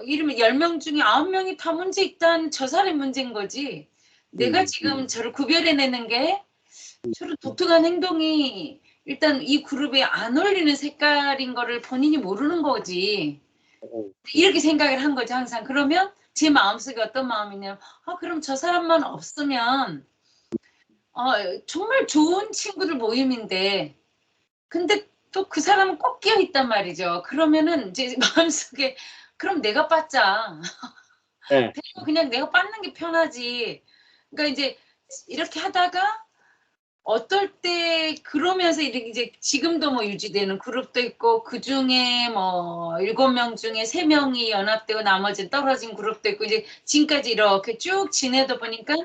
이러면 10명 중에 9명이 다 문제 있다는 저 사람의 문제인 거지. 내가 지금 저를 구별해내는 게 저런 독특한 행동이 일단 이 그룹에 안 어울리는 색깔인 거를 본인이 모르는 거지. 이렇게 생각을 한 거죠, 항상. 그러면 제 마음속에 어떤 마음이냐면 그럼 저 사람만 없으면 정말 좋은 친구들 모임인데 근데 또 그 사람은 꼭 끼어 있단 말이죠. 그러면은 제 마음속에 그럼 내가 빠짜. 네. 그냥 내가 빠는 게 편하지. 그러니까 이제 이렇게 하다가 어떨 때 그러면서 이제 지금도 뭐 유지되는 그룹도 있고 그 중에 뭐 7명 중에 3명이 연합되고 나머지는 떨어진 그룹도 있고 이제 지금까지 이렇게 쭉 지내다 보니까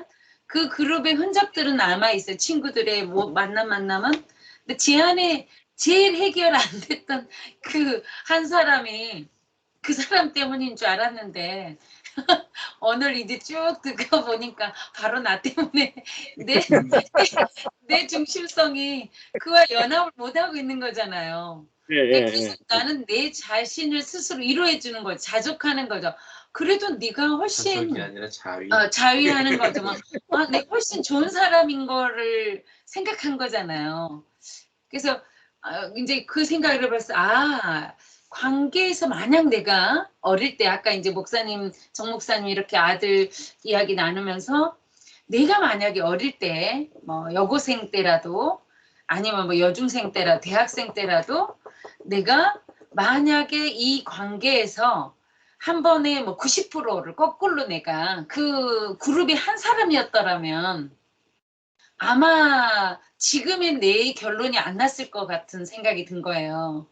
그 그룹의 흔적들은 남아 있어요. 친구들의 뭐 만남은. 근데 제 안에 제일 해결 안 됐던 그 한 사람이 그 사람 때문인 줄 알았는데 오늘 이제 쭉 듣고 보니까 바로 나 때문에 내 중심성이 그와 연합을 못하고 있는 거잖아요. 그러니까 계속 나는 내 자신을 스스로 위로해 주는 거죠. 자족하는 거죠. 그래도 네가 훨씬 자족이 아니라 자위. 자위하는 거죠. 내가 훨씬 좋은 사람인 거를 생각한 거잖아요. 그래서 이제 그 생각을 해봤어. 관계에서 만약 내가 어릴 때 아까 이제 정 목사님 이렇게 아들 이야기 나누면서 내가 만약에 어릴 때 뭐 여고생 때라도 아니면 뭐 여중생 때라도 대학생 때라도 내가 만약에 이 관계에서 한 번에 뭐 90%를 거꾸로 내가 그 그룹이 한 사람이었더라면 아마 지금의 내 결론이 안 났을 것 같은 생각이 든 거예요.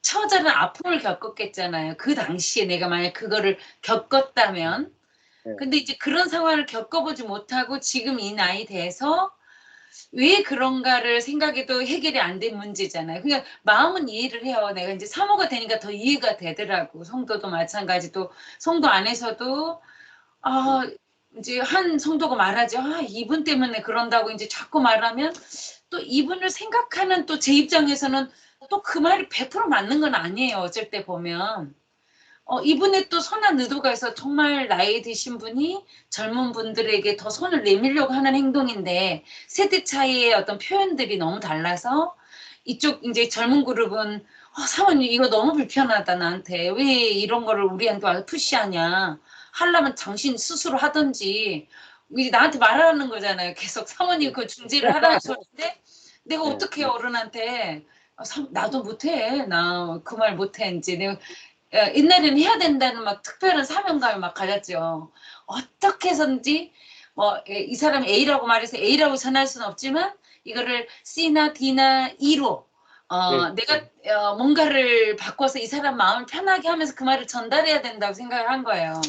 처절한 아픔을 겪었겠잖아요. 그 당시에 내가 만약 그거를 겪었다면. 근데 이제 그런 상황을 겪어보지 못하고 지금 이 나이 돼서 왜 그런가를 생각해도 해결이 안 된 문제잖아요. 그러니까 마음은 이해를 해요. 내가 이제 사모가 되니까 더 이해가 되더라고. 성도도 마찬가지도 성도 안에서도 이제 한 성도가 말하죠. 이분 때문에 그런다고 이제 자꾸 말하면 또 이분을 생각하는 또 제 입장에서는 또 그 말이 100% 맞는 건 아니에요. 어쩔 때 보면. 이분의 또 선한 의도가 있어 정말 나이 드신 분이 젊은 분들에게 더 손을 내밀려고 하는 행동인데 세대 차이의 어떤 표현들이 너무 달라서 이쪽 이제 젊은 그룹은 사모님 이거 너무 불편하다 나한테 왜 이런 거를 우리한테 푸시하냐 하려면 당신 스스로 하든지 이제 나한테 말하는 거잖아요. 계속 사모님 그 중재를 하라는 소리인데 내가 어떻게 어른한테 나도 못해 나 그 말 못해 이제 내가 옛날에는 해야 된다는 막 특별한 사명감을 막 가졌죠. 어떻게 해서든지 이 사람이 A라고 말해서 A라고 전할 수는 없지만 이거를 C나 D나 E로 내가 뭔가를 바꿔서 이 사람 마음을 편하게 하면서 그 말을 전달해야 된다고 생각을 한 거예요.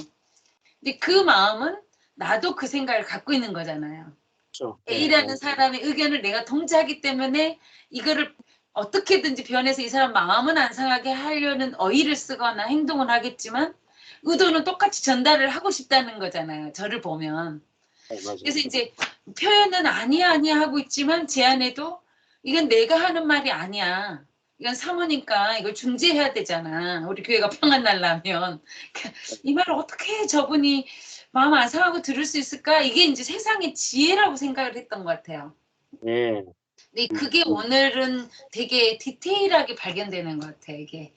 근데 그 마음은 나도 그 생각을 갖고 있는 거잖아요. 그렇죠. A라는 사람의 의견을 내가 동조하기 때문에 이거를 어떻게든지 변해서 이 사람 마음은 안 상하게 하려는 어휘를 쓰거나 행동을 하겠지만 의도는 똑같이 전달을 하고 싶다는 거잖아요. 저를 보면. 그래서 이제 표현은 아니야 하고 있지만 제 안에도 이건 내가 하는 말이 아니야. 이건 사모니까 이걸 중재해야 되잖아. 우리 교회가 평안 날라면. 이 말을 어떻게 저분이 마음 안 상하고 들을 수 있을까? 이게 이제 세상의 지혜라고 생각을 했던 것 같아요. 네. 근데 그게 오늘은 되게 디테일하게 발견되는 것 같아요. 이게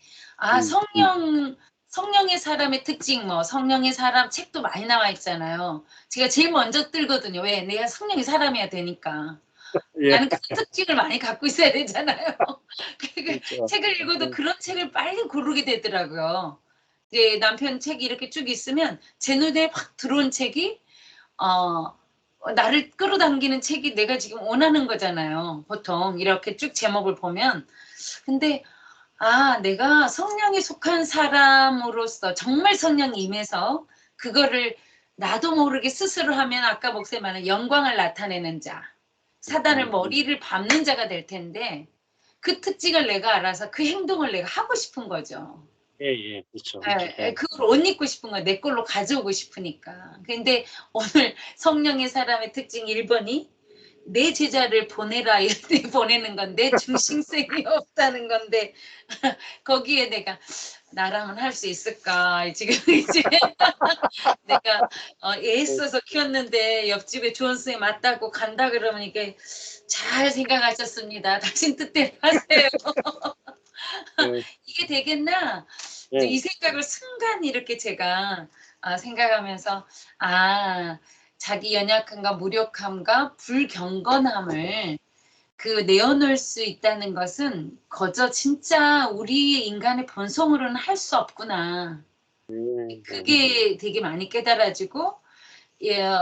성령의 사람의 특징, 뭐 성령의 사람 책도 많이 나와 있잖아요. 제가 제일 먼저 뜨거든요. 왜? 내가 성령의 사람이어야 되니까. 예. 나는 그 특징을 많이 갖고 있어야 되잖아요. 그렇죠. 책을 읽어도 그런 책을 빨리 고르게 되더라고요. 이제 남편 책이 이렇게 쭉 있으면 제 눈에 확 들어온 책이 나를 끌어당기는 책이 내가 지금 원하는 거잖아요. 보통 이렇게 쭉 제목을 보면. 근데 내가 성령에 속한 사람으로서 정말 성령이 임해서 그거를 나도 모르게 스스로 하면 아까 목사님 말한 영광을 나타내는 자, 사단을 머리를 밟는 자가 될 텐데 그 특징을 내가 알아서 그 행동을 내가 하고 싶은 거죠. 예, 그렇죠. 그걸 옷 입고 싶은 거야. 내 걸로 가져오고 싶으니까. 근데 오늘 성령의 사람의 특징 1번이 내 제자를 보내라 이렇게 보내는 건데 중심성이 없다는 건데 거기에 내가 나랑은 할 수 있을까 지금 이제 내가 애써서 키웠는데 옆집에 좋은 선생님 맞다고 간다 그러면 이게 잘 생각하셨습니다. 당신 뜻대로 하세요. 이게 되겠나? 예. 이 생각을 순간 이렇게 제가 생각하면서 자기 연약함과 무력함과 불경건함을 내어놓을 수 있다는 것은 거저 진짜 우리 인간의 본성으로는 할 수 없구나. 그게 되게 많이 깨달아지고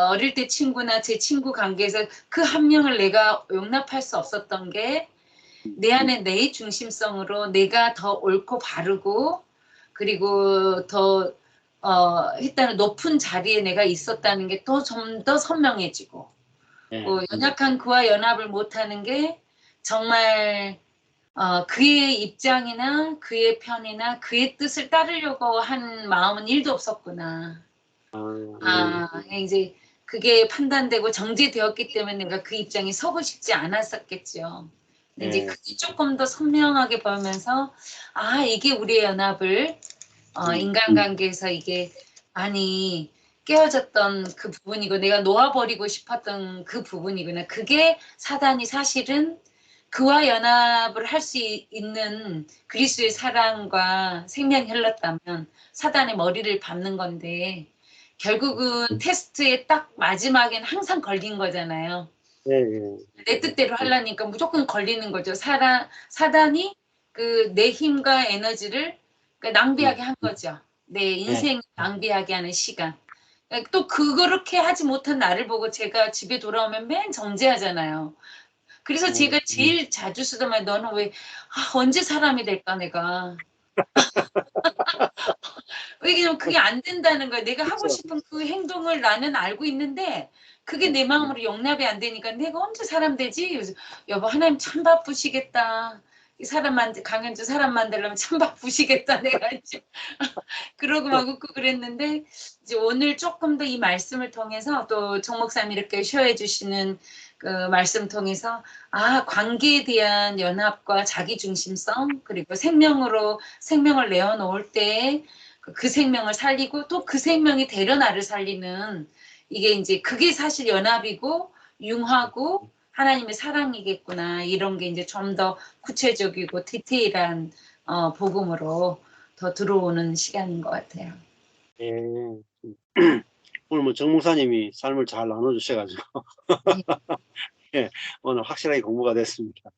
어릴 때 친구나 제 친구 관계에서 그 한 명을 내가 용납할 수 없었던 게 내 안에 내 중심성으로 내가 더 옳고 바르고 그리고 더 일단은 높은 자리에 내가 있었다는 게 또 좀 더 선명해지고 연약한 그와 연합을 못하는 게 정말 그의 입장이나 그의 편이나 그의 뜻을 따르려고 한 마음은 1도 없었구나. 이제 그게 판단되고 정제되었기 때문에 내가 그 입장에 서고 싶지 않았었겠죠. 근데 이제 그게 조금 더 선명하게 보면서 이게 우리의 연합을 인간관계에서 이게 많이 깨어졌던 그 부분이고 내가 놓아버리고 싶었던 그 부분이구나. 그게 사단이 사실은 그와 연합을 할 수 있는 그리스도의 사랑과 생명이 흘렀다면 사단의 머리를 밟는 건데 결국은 테스트의 딱 마지막엔 항상 걸린 거잖아요. 내 뜻대로 하려니까 무조건 걸리는 거죠. 사단이 내 힘과 에너지를 낭비하게 한 거죠. 내 인생 낭비하게 하는 시간. 또 그렇게 하지 못한 나를 보고 제가 집에 돌아오면 맨 정죄하잖아요. 그래서 제가 제일 자주 쓰던 말 너는 왜 언제 사람이 될까 내가. 왜냐면 그게 안 된다는 거야. 내가 하고 싶은 그 행동을 나는 알고 있는데 그게 내 마음으로 용납이 안 되니까 내가 언제 사람 되지? 그래서 여보 하나님 참 바쁘시겠다. 강현주 사람 만들려면 참 바쁘시겠다. 내가 이제 그러고 막 웃고 그랬는데 이제 오늘 조금 더 이 말씀을 통해서 또 정 목사님 이렇게 쉐어해 주시는 그 말씀 통해서 관계에 대한 연합과 자기중심성 그리고 생명을 내어놓을 때 그 생명을 살리고 또 그 생명이 되려 나를 살리는 이게 이제 그게 사실 연합이고 융하고 하나님의 사랑이겠구나 이런 게 이제 좀 더 구체적이고 디테일한 복음으로 더 들어오는 시간인 것 같아요. 오늘 뭐 정 목사님이 삶을 잘 나눠주셔가지고 오늘 확실하게 공부가 됐습니다.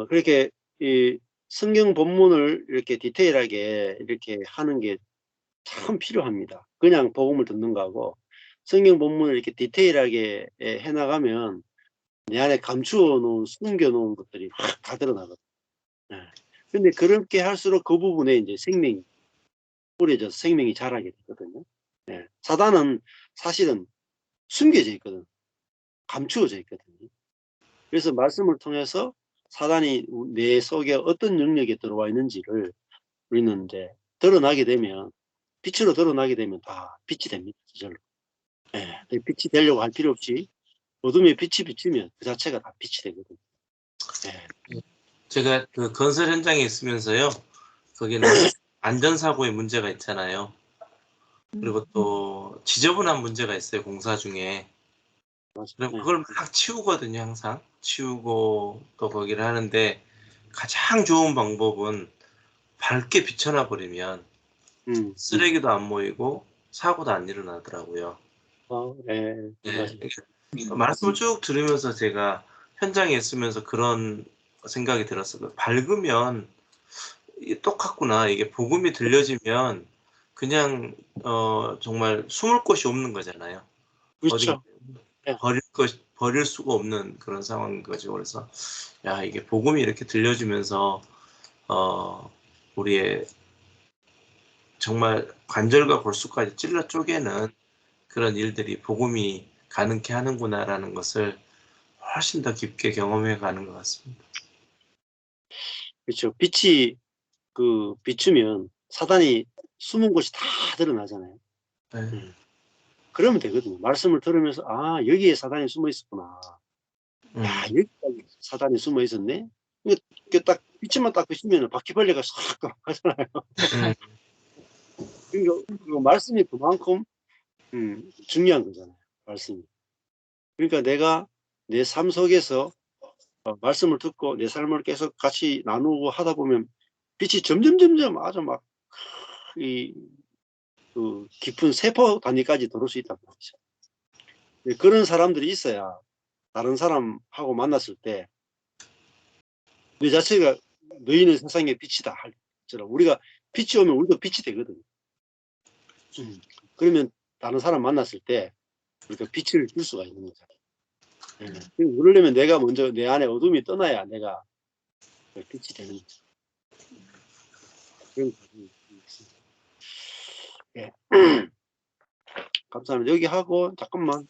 그렇게 이 성경 본문을 이렇게 디테일하게 이렇게 하는 게 참 필요합니다. 그냥 복음을 듣는 거하고 성경 본문을 이렇게 디테일하게 해나가면 내 안에 감추어 놓은 숨겨놓은 것들이 확 다 드러나거든요. 근데 그렇게 할수록 그 부분에 이제 생명이 뿌려져서 생명이 자라게 되거든요. 사단은 사실은 숨겨져 있거든. 감추어져 있거든요. 그래서 말씀을 통해서 사단이 내 속에 어떤 영역에 들어와 있는지를 우리는 이제 드러나게 되면 빛으로 드러나게 되면 다 빛이 됩니다. 저절로. 빛이 되려고 할 필요 없이 어둠에 빛이 비치면 그 자체가 다 빛이 되거든요. 제가 그 건설 현장에 있으면서요. 거기는 안전사고의 문제가 있잖아요. 그리고 또 지저분한 문제가 있어요. 공사 중에. 그럼 그걸 막 치우거든요. 항상 치우고 또 거기를 하는데 가장 좋은 방법은 밝게 비춰놔 버리면 쓰레기도 안 모이고 사고도 안 일어나더라고요. 네, 네. 맞아요. 말씀을 쭉 들으면서 제가 현장에 있으면서 그런 생각이 들었어요. 밝으면 이게 똑같구나. 이게 복음이 들려지면 그냥 정말 숨을 곳이 없는 거잖아요. 그렇죠. 버릴 수가 없는 그런 상황인 거죠. 그래서 야, 이게 복음이 이렇게 들려주면서 우리의 정말 관절과 골수까지 찔러 쪼개는 그런 일들이 복음이 가능케 하는구나라는 것을 훨씬 더 깊게 경험해 가는 것 같습니다. 그렇죠. 빛이 비추면 사단이 숨은 곳이 다 드러나잖아요. 네. 그러면 되거든요. 말씀을 들으면서 아, 여기에 사단이 숨어 있었구나. 야, 여기까지 사단이 숨어 있었네. 이게 딱 빛만 딱 비추면 바퀴벌레가 싹 가잖아요. 그러니까 그 말씀이 그만큼 중요한 거잖아요. 말씀이. 그러니까 내가 내 삶 속에서 말씀을 듣고 내 삶을 계속 같이 나누고 하다 보면 빛이 점점 아주 막 그 깊은 세포 단위까지 들어올 수 있단 말이죠. 그런 사람들이 있어야 다른 사람하고 만났을 때 너 자체가 너희는 세상의 빛이다 할 것처럼 우리가 빛이 오면 우리도 빛이 되거든요. 그러면 다른 사람 만났을 때 우리가 빛을 줄 수가 있는 거죠. 그러려면 내가 먼저 내 안에 어둠이 떠나야 내가 빛이 되는 거죠. 그런 과정이 있습니다. 예. 감사합니다. 여기 하고 잠깐만